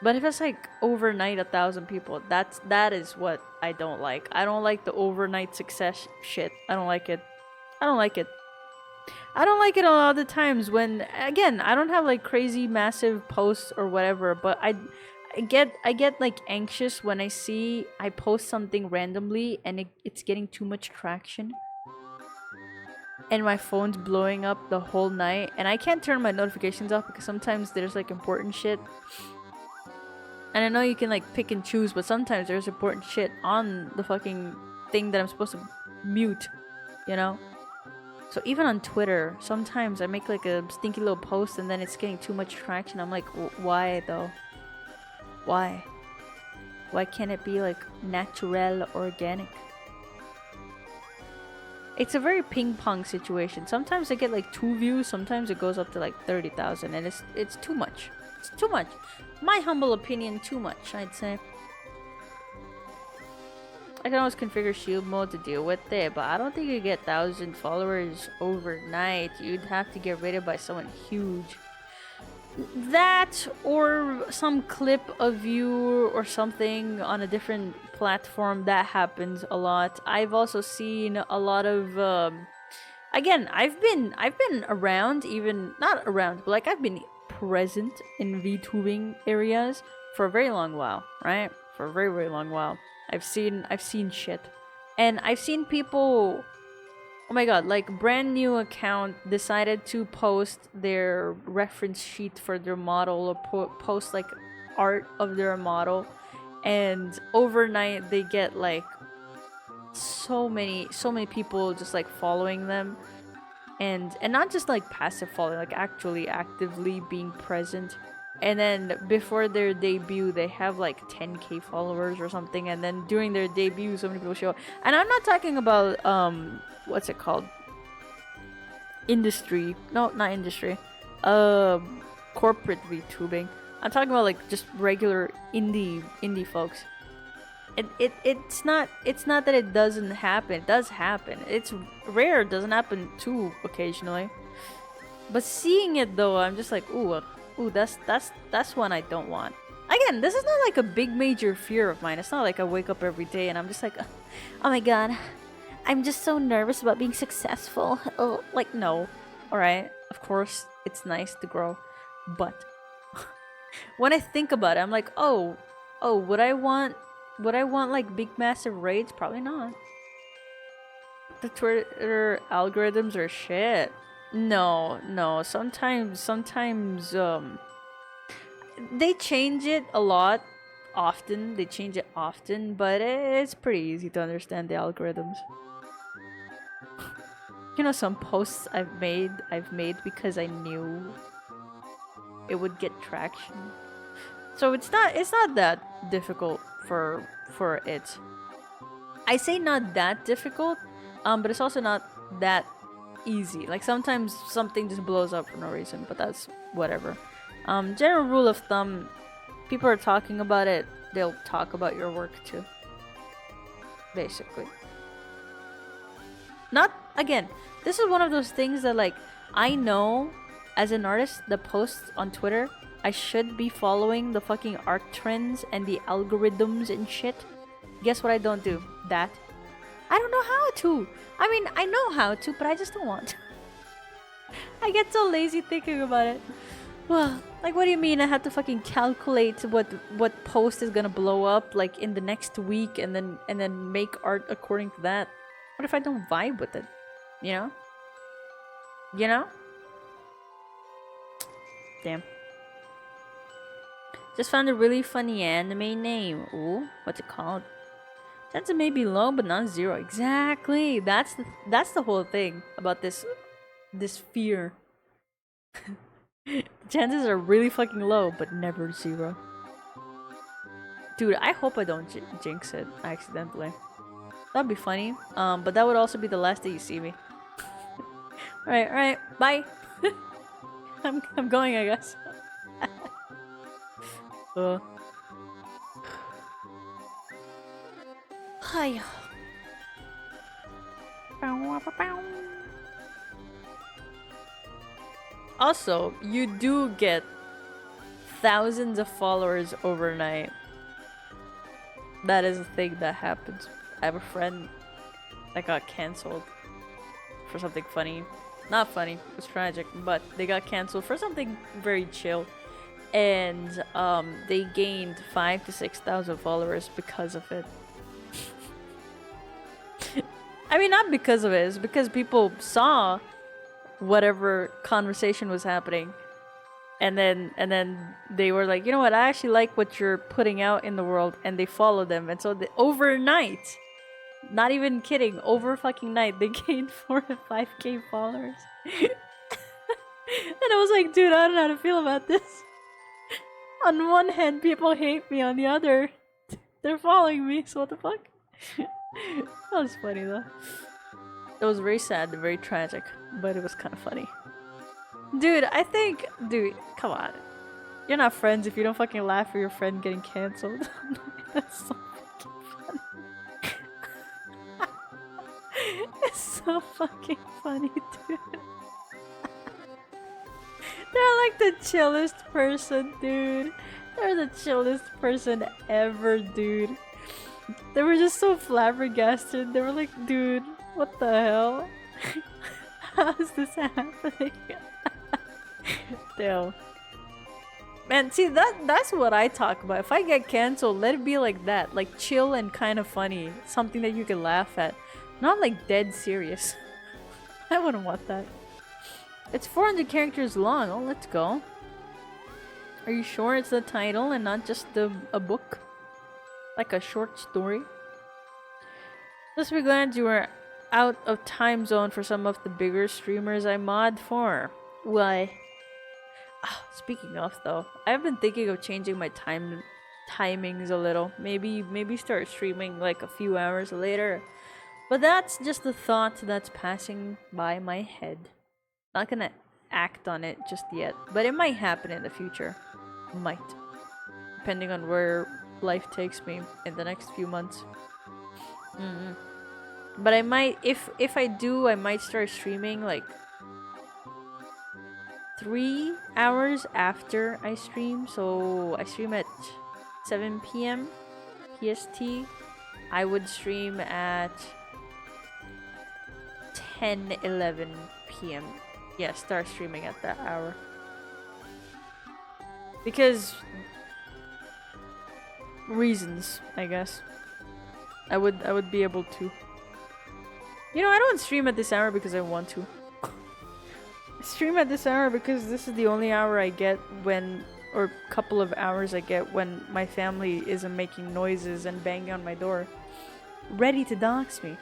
But if it's like overnight 1,000 people, that is what I don't like. I don't like the overnight success shit. I don't like it. I don't like it. I don't like it a lot of the times when, again, I don't have like crazy massive posts or whatever, but I get like anxious when I see I post something randomly and it's getting too much traction. And my phone's blowing up the whole night, and I can't turn my notifications off because sometimes there's like important shit. And I know you can like pick and choose, but sometimes there's important shit on the fucking thing that I'm supposed to mute, you know? So even on Twitter, sometimes I make like a stinky little post and then it's getting too much traction. I'm like, why though? Why? Why can't it be like natural, organic? It's a very ping pong situation. Sometimes I get like 2 views, sometimes it goes up to like 30,000, and it's too much. It's too much. My humble opinion, too much, I'd say. I can always configure shield mode to deal with it, but I don't think you get 1,000 followers overnight. You'd have to get raided by someone huge. That, or some clip of you or something on a different platform, that happens a lot. I've also seen a lot of again, I've been around, even not around, but like I've been present in VTubing areas for a very long while, right? For a very, very long while. I've seen shit. And I've seen people, oh my god, like brand new account decided to post their reference sheet for their model or post like art of their model, and overnight they get like so many people just like following them, and not just like passive following, like actually actively being present. And then before their debut, they have like 10K followers or something, and then during their debut, so many people show up. And I'm not talking about what's it called? Industry? No, not industry. Corporate VTubing. I'm talking about like just regular indie folks. It's not that it doesn't happen. It does happen. It's rare. It doesn't happen too occasionally. But seeing it though, I'm just like, ooh, that's one I don't want. Again, this is not like a big major fear of mine. It's not like I wake up every day and I'm just like, oh my god, I'm just so nervous about being successful. Oh, like no. All right, of course it's nice to grow, but when I think about it, I'm like, oh, would I want like big massive raids? Probably not. The Twitter algorithms are shit. No. Sometimes they change it a lot. Often they change it often, but it's pretty easy to understand the algorithms. You know, some posts I've made because I knew it would get traction. So it's not that difficult for it. I say not that difficult, but it's also not that easy. Like sometimes something just blows up for no reason, but that's whatever. General rule of thumb, people are talking about it, they'll talk about your work too. Basically. Not, again, this is one of those things that like, I know as an artist, the posts on Twitter, I should be following the fucking art trends and the algorithms and shit. Guess what I don't do? That. I don't know how to. I mean, I know how to, but I just don't want to. I get so lazy thinking about it. Well, like, what do you mean I have to fucking calculate what post is gonna blow up like in the next week and then make art according to that? What if I don't vibe with it? You know? You know? Damn. Just found a really funny anime name. Ooh, what's it called? Chances may be low, but not zero. Exactly. That's the whole thing about this fear. The chances are really fucking low, but never zero. Dude, I hope I don't jinx it accidentally. That'd be funny. But that would also be the last day you see me. Alright, bye. I'm going, I guess. Hi. Also, you do get thousands of followers overnight. That is a thing that happens. I have a friend that got cancelled for something funny. Not funny, it was tragic, but they got cancelled for something very chill. And they gained 5,000 to 6,000 followers because of it. I mean, not because of it, it's because people saw whatever conversation was happening. And then they were like, you know what, I actually like what you're putting out in the world, and they followed them. And so overnight, not even kidding, over fucking night, they gained 4 to 5K followers. And I was like, dude, I don't know how to feel about this. On one hand, people hate me, on the other, they're following me, so what the fuck? That was funny though. It was very sad, very tragic, but it was kind of funny. Dude, dude, come on. You're not friends if you don't fucking laugh at your friend getting cancelled. That's so fucking funny. It's so fucking funny, dude. They're like the chillest person, dude. They're the chillest person ever, dude. They were just so flabbergasted. They were like, dude, what the hell? How is this happening? Damn. Man, see, that's what I talk about. If I get cancelled, let it be like that. Like, chill and kind of funny. Something that you can laugh at. Not like dead serious. I wouldn't want that. It's 400 characters long. Oh, let's go. Are you sure it's the title and not just a book? Like a short story? Just be glad you were out of time zone for some of the bigger streamers I mod for. Why? Ah, speaking of though, I've been thinking of changing my timings a little. Maybe start streaming like a few hours later. But that's just a thought that's passing by my head. Not gonna act on it just yet, but it might happen in the future. Might. Depending on where life takes me in the next few months. But I might, if I do, I might start streaming like 3 hours after I stream. So I stream at 7 p.m. PST. I would stream at 10-11 p.m. Yeah, start streaming at that hour. Because reasons, I guess. I would be able to. You know, I don't stream at this hour because I want to. I stream at this hour because this is the only hour I get when, or couple of hours I get when my family isn't making noises and banging on my door, ready to dox me.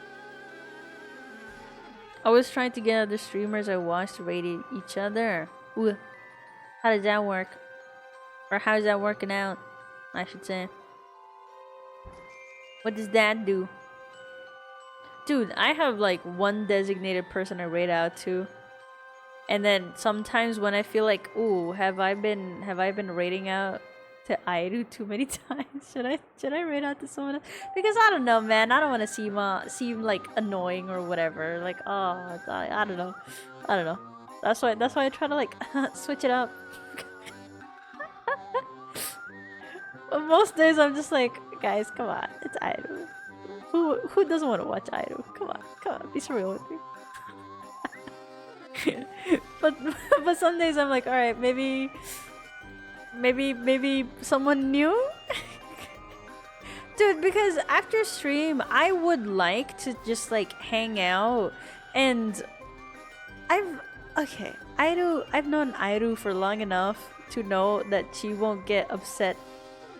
I was trying to get other streamers I watch to rate each other. Ooh. How does that work? Or how's that working out, I should say. What does that do? Dude, I have like one designated person I rate out to. And then sometimes when I feel like, ooh, have I been rating out to Airu too many times? Should I rate out to someone else? Because I don't know, man. I don't want to seem like annoying or whatever. Like, oh, I don't know. I don't know. That's why I try to like switch it up. But most days I'm just like, guys, come on, it's Airu. Who doesn't want to watch Airu? Come on, be surreal with me. but some days I'm like, all right, maybe someone new. Dude, because after stream I would like to just like hang out, and I've known Airu for long enough to know that she won't get upset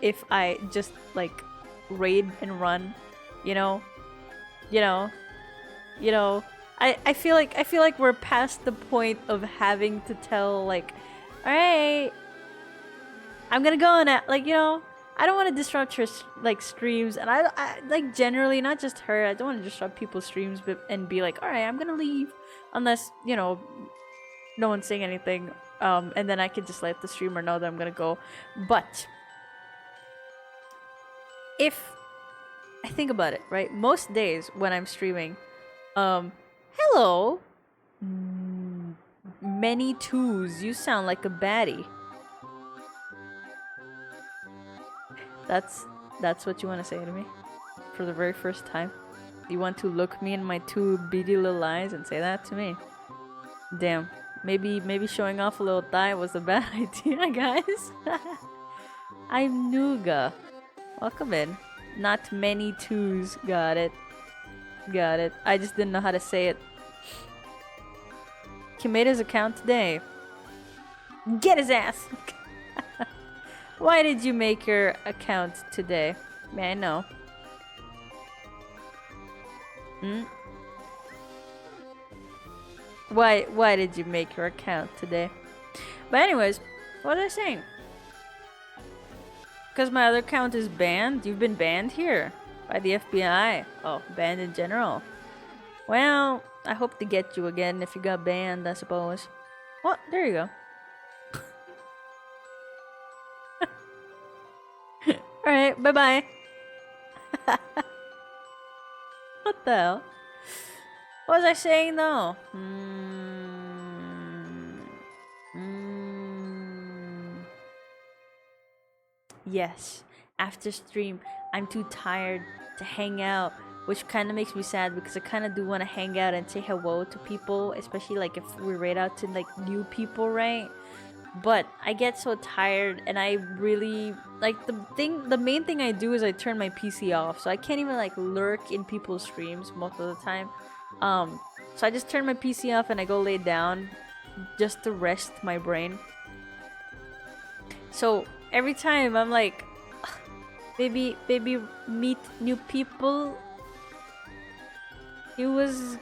if I just like raid and run, you know. I feel like we're past the point of having to tell like, all right, I'm gonna go on it. Like, you know, I don't want to disrupt her like streams, and I like generally not just her. I don't want to disrupt people's streams, and be like, all right, I'm gonna leave, unless no one's saying anything. And then I can just let the streamer know that I'm gonna go. But if I think about it, right, most days when I'm streaming, hello, many twos. You sound like a baddie. That's what you want to say to me for the very first time? You want to look me in my two beady little eyes and say that to me? Damn. Maybe showing off a little thigh was a bad idea, guys. I'm Nuga. Welcome in. Not many twos. Got it. I just didn't know how to say it. He made his account today. Get his ass! Why did you make your account today? May I know? Why did you make your account today? But anyways, what was I saying? Because my other account is banned? You've been banned here by the FBI. Oh, banned in general. Well, I hope to get you again if you got banned, I suppose. Well, there you go. Alright, bye-bye. What the hell? What was I saying though? Yes, after stream, I'm too tired to hang out, which kind of makes me sad because I kind of do want to hang out and say hello to people, especially like if we raid out to like new people, right? But I get so tired, and I really like the main thing I do is I turn my PC off, so I can't even like lurk in people's streams most of the time. So I just turn my PC off and I go lay down just to rest my brain. So every time I'm like, maybe meet new people. He was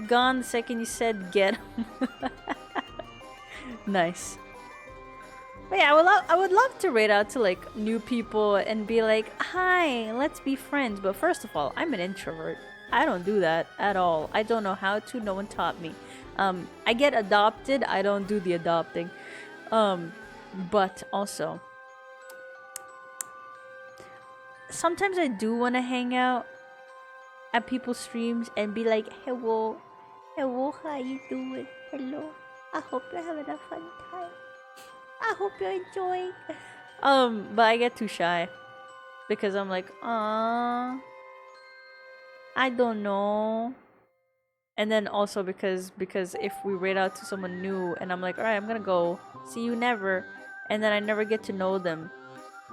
gone the second you said get him. Nice. But yeah, I would love to raid out to like new people and be like, hi, let's be friends. But first of all, I'm an introvert. I don't do that at all. I don't know how to. No one taught me. I get adopted. I don't do the adopting. But also, sometimes I do want to hang out at people's streams and be like, hello, hello, how you doing? Hello, I hope you're having a fun time. I hope you're enjoying. But I get too shy because I'm like, I don't know. And then also because if we raid out to someone new and I'm like, all right, I'm gonna go, see you never, and then I never get to know them,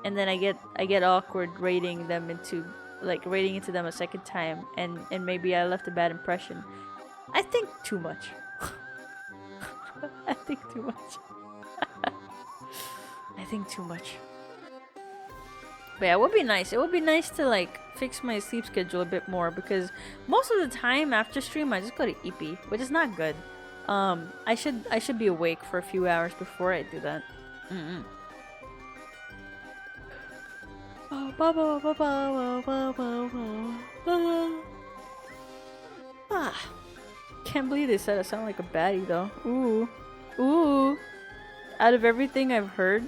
and then I get awkward raiding them into them a second time, and maybe I left a bad impression. I think too much. I think too much. I think too much. But yeah, it would be nice. It would be nice to like fix my sleep schedule a bit more because most of the time after stream I just go to EEPY, which is not good. I should be awake for a few hours before I do that. Can't believe they said I sound like a baddie though. Ooh. Out of everything I've heard,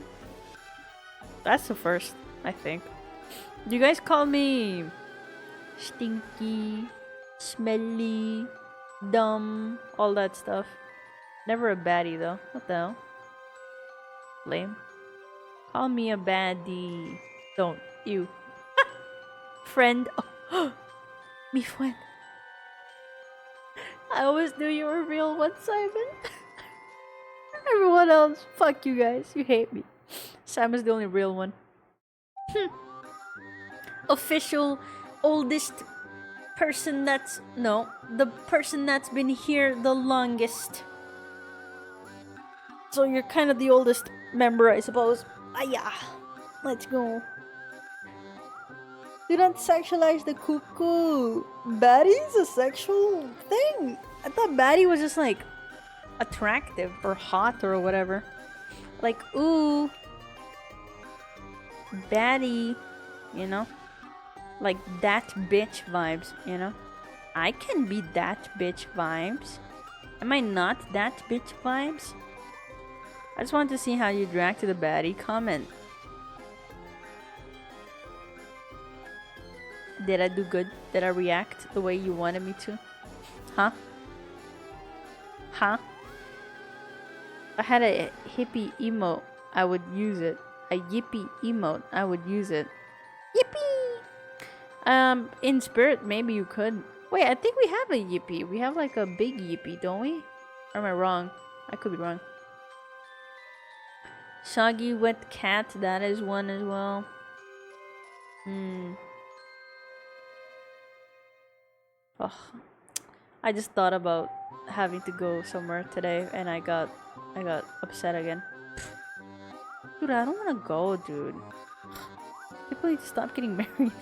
that's the first, I think. You guys call me stinky, smelly, dumb, all that stuff. Never a baddie though. What the hell? Lame. Call me a baddie. Don't. You. Friend. Oh. Me friend. I always knew you were a real one, Simon. Everyone else, fuck you guys. You hate me. Simon's the only real one. Official oldest person that's... No, the person that's been here the longest. So you're kind of the oldest member, I suppose. Yeah. Let's go. Do not sexualize the cuckoo. Baddie's a sexual thing. I thought baddie was just like attractive or hot or whatever. Like, ooh, baddie, you know? Like that bitch vibes, you know? I can be that bitch vibes. Am I not that bitch vibes? I just wanted to see how you'd react to the baddie comment. Did I do good? Did I react the way you wanted me to? Huh? Huh? If I had a hippie emote, I would use it. A yippee emote, I would use it. Yippee! In spirit, maybe you could. Wait, I think we have a yippee. We have like a big yippee, don't we? Or am I wrong? I could be wrong. Soggy wet cat, that is one as well. Oh, I just thought about having to go somewhere today and I got upset again. Dude, I don't want to go, dude. People need to stop getting married.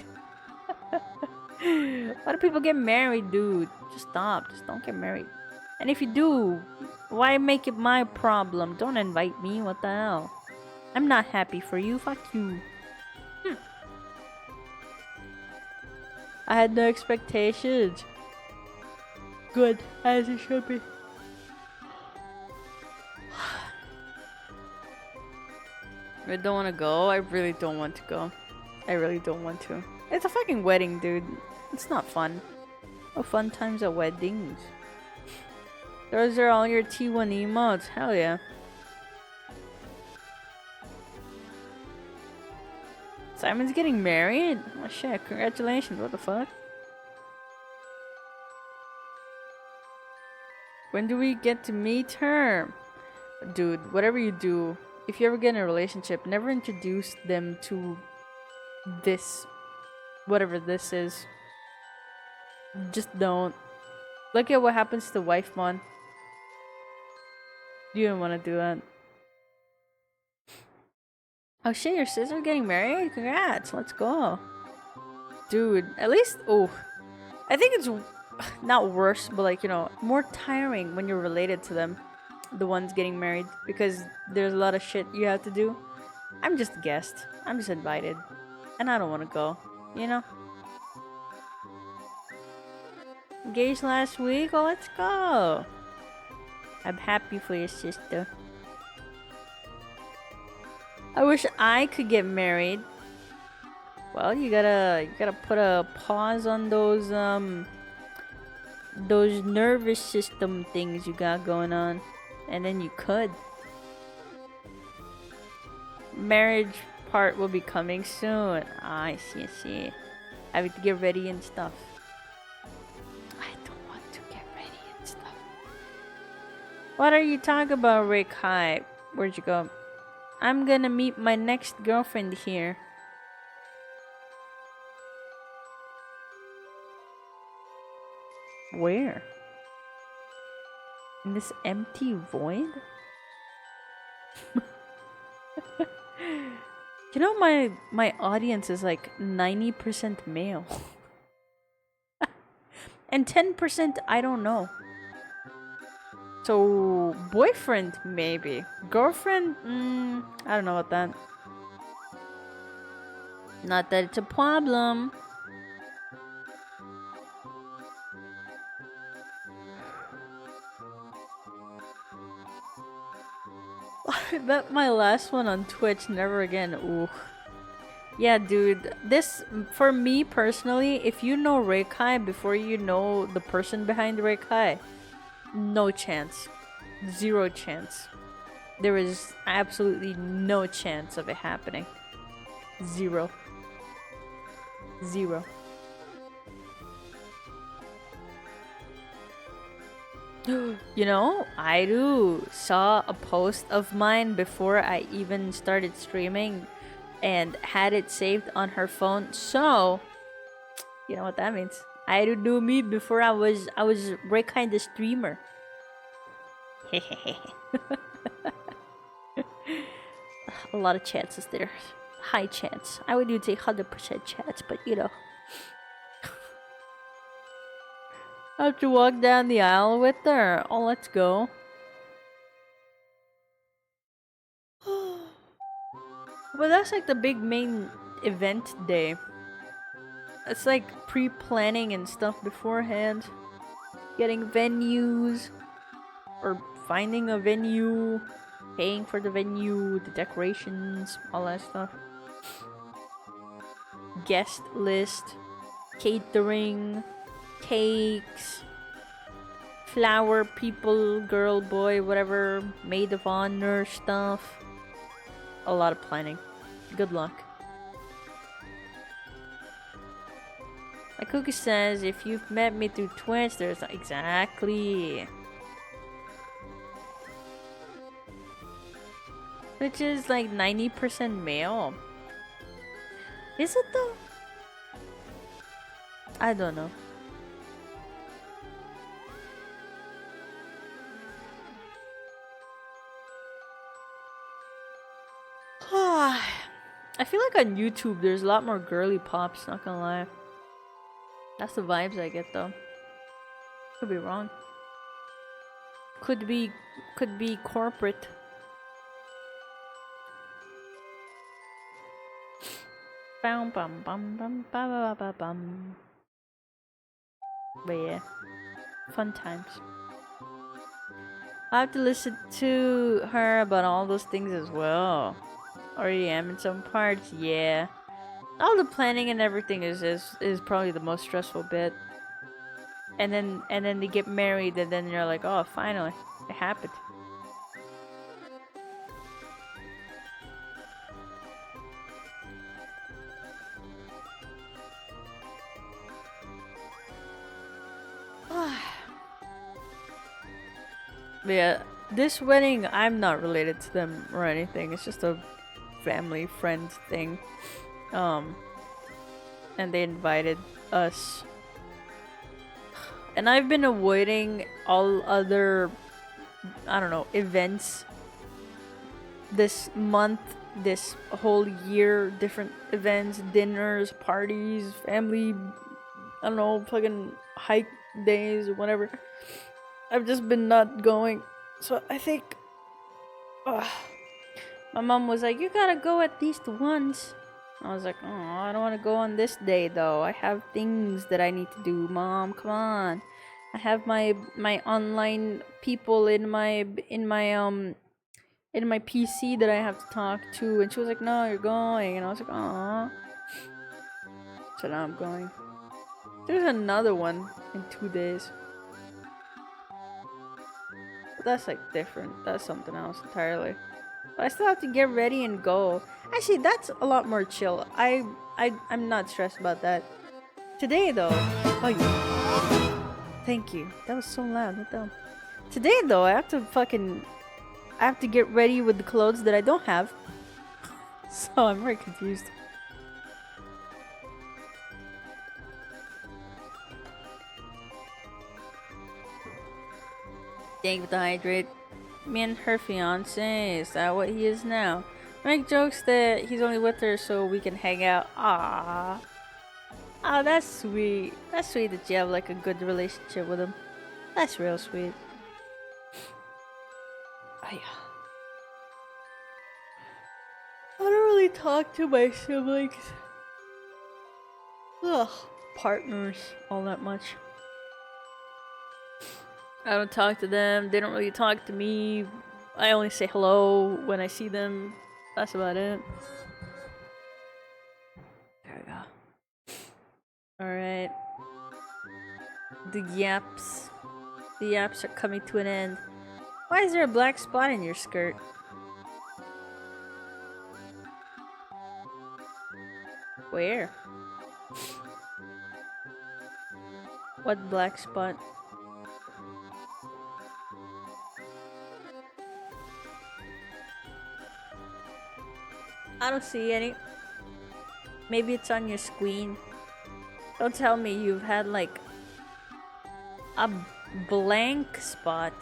Why do people get married, dude? Just stop. Just don't get married. And if you do, why make it my problem? Don't invite me. What the hell? I'm not happy for you. Fuck you. I had no expectations. Good, as it should be. I don't want to go. I really don't want to go. I really don't want to. It's a fucking wedding, dude. It's not fun. No fun times at weddings. Those are all your T1 emotes. Hell yeah. Simon's getting married? Oh shit, congratulations. What the fuck? When do we get to meet her? Dude, whatever you do, if you ever get in a relationship, never introduce them to this, whatever this is. Just don't. Look at what happens to wife mon. You don't want to do that. Oh shit, your sister getting married? Congrats, let's go. Dude, at least, oh, I think it's not worse, but like, you know, more tiring when you're related to them, the ones getting married, because there's a lot of shit you have to do. I'm just a guest. I'm just invited. And I don't want to go, you know? Engaged last week? Oh, let's go. I'm happy for your sister. I wish I could get married. Well, you gotta put a pause on those nervous system things you got going on, and then you could. Marriage part will be coming soon. I see, I see. I have to get ready and stuff. I don't want to get ready and stuff. What are you talking about, Rekai? Where'd you go? I'm gonna meet my next girlfriend here. Where? In this empty void? You know, my audience is like 90% male. And 10% I don't know. So, boyfriend, maybe. Girlfriend? I don't know about that. Not that it's a problem. I bet my last one on Twitch, never again. Ooh. Yeah, dude. This, for me personally, if you know Rekai before you know the person behind Rekai, no chance. Zero chance. There is absolutely no chance of it happening. Zero. Zero. You know, Airu saw a post of mine before I even started streaming and had it saved on her phone. So, you know what that means. Airu knew me before I was Rekai the streamer. A lot of chances there. High chance. I would say 100% chance, but you know. I have to walk down the aisle with her. Oh, let's go. But that's like the big main event day. It's like pre-planning and stuff beforehand. Getting venues. Or finding a venue. Paying for the venue. The decorations. All that stuff. Guest list. Catering. Cakes. Flower people. Girl, boy, whatever. Maid of honor stuff. A lot of planning. Good luck. Like Cookie says, if you've met me through Twitch, there's exactly. Which is like 90% male. Is it though? I don't know. I feel like on YouTube there's a lot more girly pops, not gonna lie. That's the vibes I get though. Could be wrong. Could be corporate. Bum bum bum bum ba ba ba bum. But yeah. Fun times. I have to listen to her about all those things as well. Already am in some parts, yeah. All the planning and everything is probably the most stressful bit. And then they get married and then you're like, oh, finally, it happened. But yeah, this wedding, I'm not related to them or anything. It's just a family friend thing. And they invited us. And I've been avoiding all other, I don't know, events this month, this whole year, different events, dinners, parties, family, I don't know, fucking hike, days or whatever. I've just been not going. So I think my mom was like, you gotta go at least once. I was like, oh, I don't want to go on this day though. I have things that I need to do. Mom, come on. I have my online people in my PC that I have to talk to, and she was like, no, you're going. And I was like, oh. So now I'm going. There's another one in 2 days. But that's like different. That's something else entirely. But I still have to get ready and go. Actually, that's a lot more chill. I'm not stressed about that. Today though, oh yeah. Thank you. That was so loud. What the hell? Today though, I have to get ready with the clothes that I don't have. So I'm very confused. Thank you to hydrate. Me and her fiance, is that what he is now? Make jokes that he's only with her so we can hang out. Ah, oh, that's sweet. That's sweet that you have like a good relationship with him. That's real sweet. Oh, yeah. I don't really talk to my siblings. Ugh, partners all that much. I don't talk to them. They don't really talk to me. I only say hello when I see them. That's about it. There we go. Alright. The yaps. The yaps are coming to an end. Why is there a black spot in your skirt? Where? What black spot? I don't see any. Maybe it's on your screen. Don't tell me you've had like a blank spot.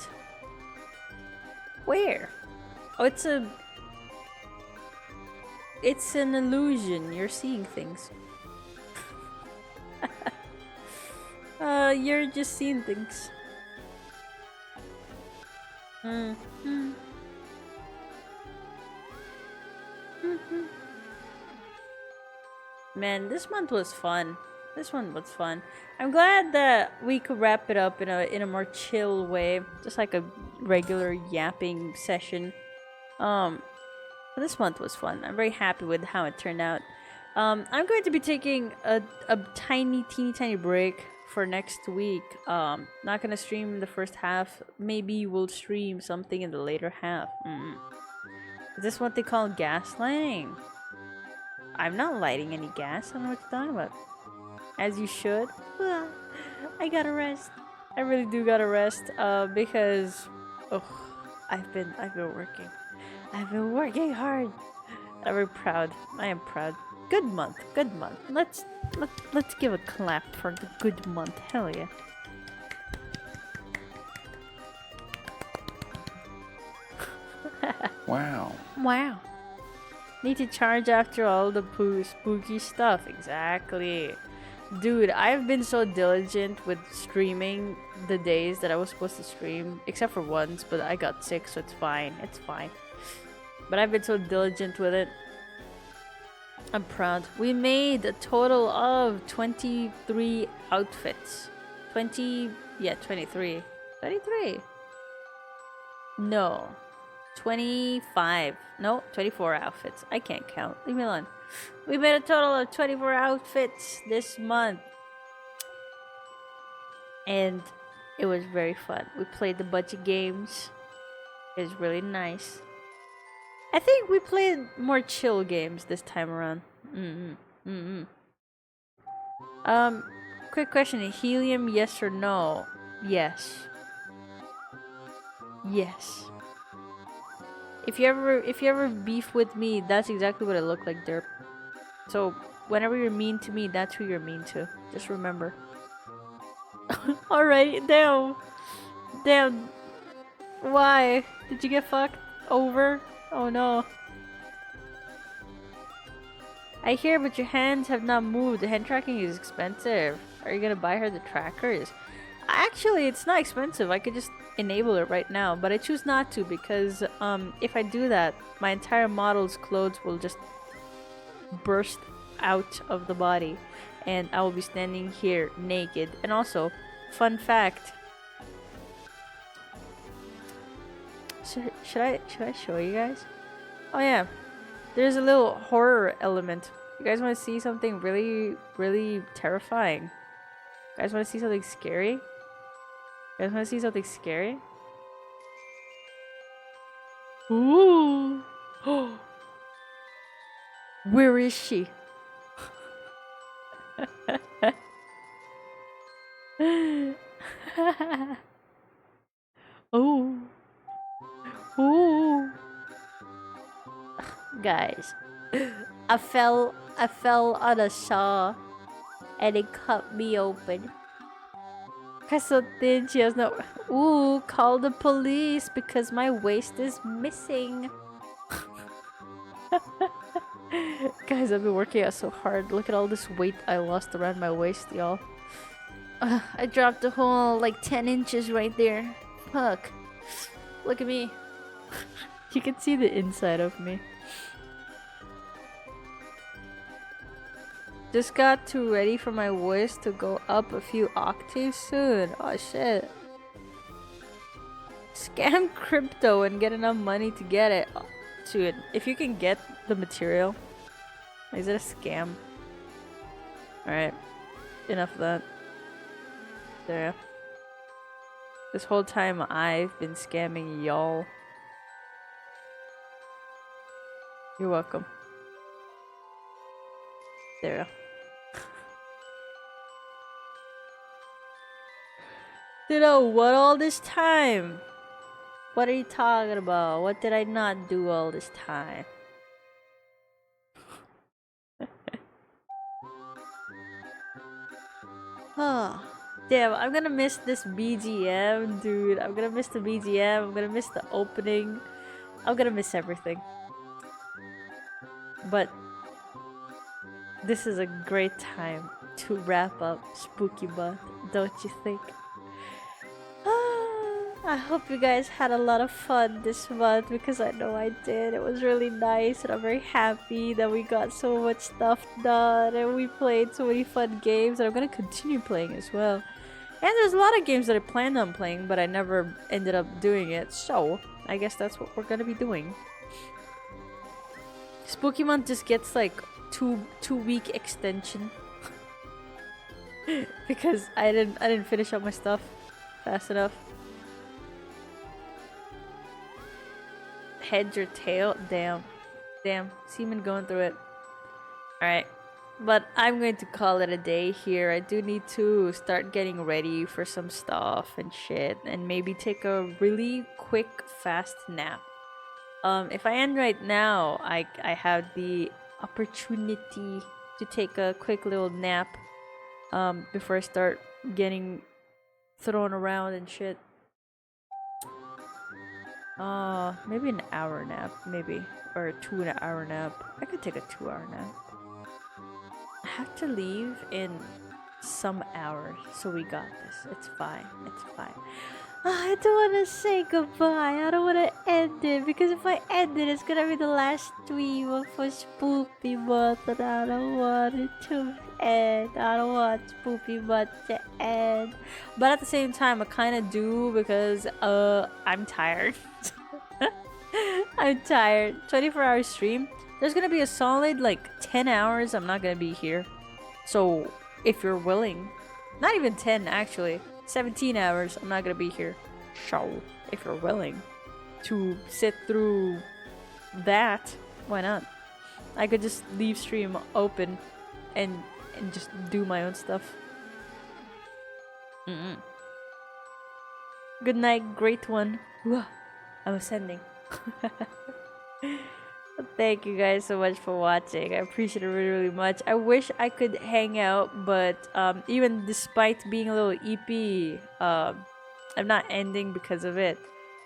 Where? Oh, it's an illusion. You're seeing things. You're just seeing things. Man, this month was fun. This one was fun. I'm glad that we could wrap it up in a more chill way, just like a regular yapping session. This month was fun. I'm very happy with how it turned out. I'm going to be taking a teeny tiny break for next week. Not gonna stream the first half. Maybe we'll stream something in the later half. Is this what they call gaslighting? I'm not lighting any gas. I don't know what you're talking about. As you should. I gotta rest. I really do gotta rest. Because I've been working. I've been working hard. I'm very proud. I am proud. Good month. Good month. Let's give a clap for the good month. Hell yeah. Wow. Wow. Need to charge after all the spooky stuff. Exactly. Dude, I've been so diligent with streaming the days that I was supposed to stream. Except for once, but I got sick, so it's fine. It's fine. But I've been so diligent with it. I'm proud. We made a total of 23 outfits. 23. 23. No. 25. No, 24 outfits. I can't count. Leave me alone. We made a total of 24 outfits this month. And it was very fun. We played a bunch of games. It was really nice. I think we played more chill games this time around. Quick question. Helium, yes or no? Yes. Yes. If you ever beef with me, that's exactly what I look like, derp. So whenever you're mean to me, that's who you're mean to. Just remember. Alright, damn. Damn. Why? Did you get fucked over? Oh no. I hear, but your hands have not moved. The hand tracking is expensive. Are you gonna buy her the trackers? Actually, it's not expensive. I could just enable it right now, but I choose not to because if I do that, my entire model's clothes will just burst out of the body, and I will be standing here naked. And also, fun fact. Should I show you guys? Oh yeah, there's a little horror element. You guys want to see something really terrifying? You guys want to see something scary? You guys want to see something scary? Ooh. Where is she? Oh. Ooh. Guys, I fell on a saw and it cut me open. Cause so thin, she has no. Ooh, call the police because my waist is missing. Guys, I've been working out so hard. Look at all this weight I lost around my waist, y'all. I dropped a whole like 10 inches right there. Fuck. Look at me. You can see the inside of me. Just got too ready for my voice to go up a few octaves soon. Oh shit. Scam crypto and get enough money to get it. Dude, if you can get the material. Is it a scam? Alright. Enough of that. There. This whole time I've been scamming y'all. You're welcome. There. Did I what all this time? What are you talking about? What did I not do all this time? Oh, damn, I'm gonna miss this BGM, dude. I'm gonna miss the BGM. I'm gonna miss the opening. I'm gonna miss everything. But this is a great time to wrap up Spooky Month, don't you think? I hope you guys had a lot of fun this month because I know I did. It was really nice and I'm very happy that we got so much stuff done and we played so many fun games and I'm gonna continue playing as well. And there's a lot of games that I planned on playing but I never ended up doing it, so I guess that's what we're gonna be doing. Spooky Month just gets like two-week extension because I didn't finish up my stuff fast enough. Head or tail? Damn. Seaman going through it. Alright. But I'm going to call it a day here. I do need to start getting ready for some stuff and shit. And maybe take a really quick, fast nap. If I end right now, I have the opportunity to take a quick little nap. Before I start getting thrown around and shit. Maybe an hour nap, maybe. Or a 2-hour nap. I could take a 2-hour nap. I have to leave in some hours, so we got this. It's fine. It's fine. I don't want to say goodbye. I don't want to end it, because if I end it, it's gonna be the last stream for Spoopy Month, and I don't want it to end. I don't want Spoopy Month to end. But at the same time, I kind of do, because I'm tired. I'm tired. 24-hour stream. There's gonna be a solid like 10 hours I'm not gonna be here. So if you're willing, not even 10 actually, 17 hours I'm not gonna be here. So if you're willing to sit through that, why not? I could just leave stream open and just do my own stuff. Good night, great one. I'm ascending. Thank you guys so much for watching. I appreciate it really much. I wish I could hang out, but even despite being a little EP, I'm not ending because of it.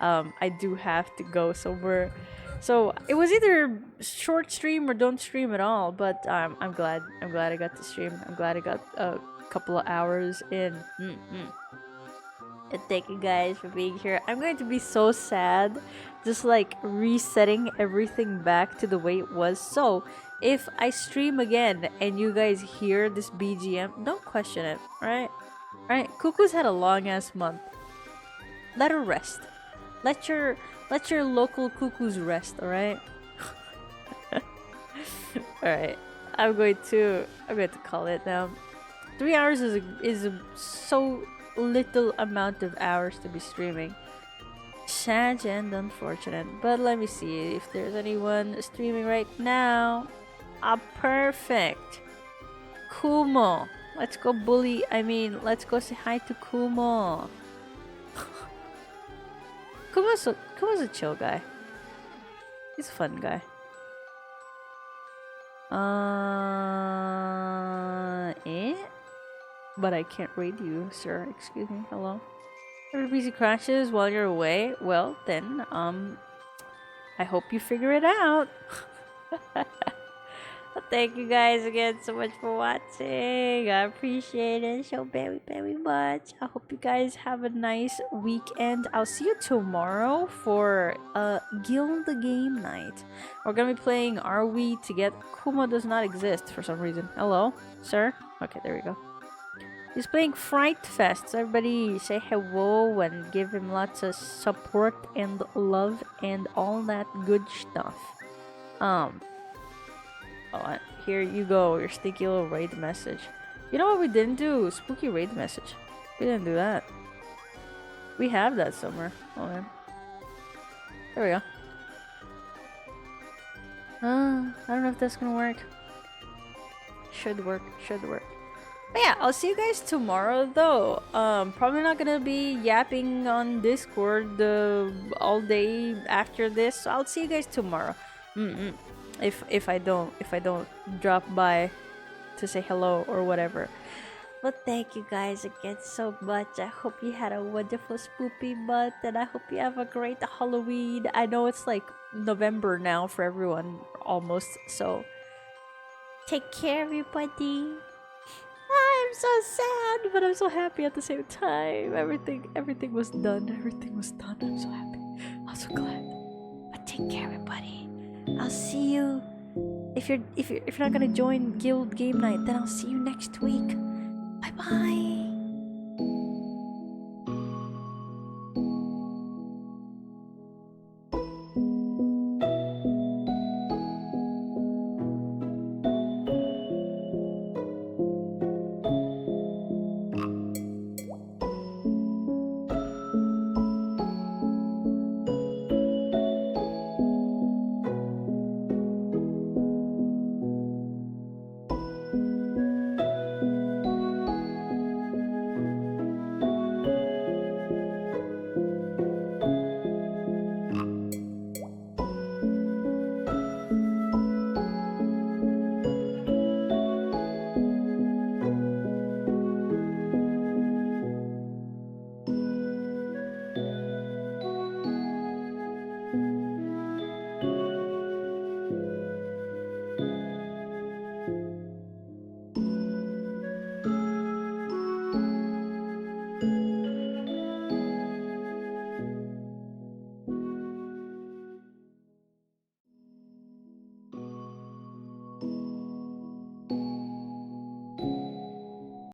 I do have to go somewhere. So it was either short stream or don't stream at all, but I'm glad I got to stream. I'm glad I got a couple of hours in. And thank you guys for being here. I'm going to be so sad just like resetting everything back to the way it was. So if I stream again and you guys hear this BGM, don't question it, alright? Alright, Cuckoo's had a long ass month. Let her rest. Let your local cuckoos rest, alright? Alright. I'm going to call it now. 3 hours is a so little amount of hours to be streaming. Sad and unfortunate. But let me see if there's anyone streaming right now. Ah, perfect. Kumo. Let's go bully. Let's go say hi to Kumo. Kumo's a chill guy. He's a fun guy. But I can't read you, sir. Excuse me. Hello. Every PC crashes while you're away. Well, then, I hope you figure it out. Thank you guys again so much for watching. I appreciate it so very, very much. I hope you guys have a nice weekend. I'll see you tomorrow for Guild Game Night. We're gonna be playing Are We Together? Kuma does not exist for some reason. Hello, sir? Okay, there we go. He's playing Fright Fest. So everybody say hello and give him lots of support and love and all that good stuff. Oh, here you go, your stinky little raid message. You know what we didn't do? Spooky raid message. We didn't do that. We have that somewhere. Oh man. There we go. I don't know if that's gonna work. Should work. But yeah, I'll see you guys tomorrow though. Probably not gonna be yapping on Discord all day after this. So I'll see you guys tomorrow. If I don't drop by to say hello or whatever. But thank you guys again so much. I hope you had a wonderful spoopy month and I hope you have a great Halloween. I know it's like November now for everyone almost, so take care everybody. I'm so sad, but I'm so happy at the same time. Everything was done. I'm so happy. I'm so glad. But take care everybody. I'll see you. If you're not gonna join Guild Game Night, then I'll see you next week. Bye bye.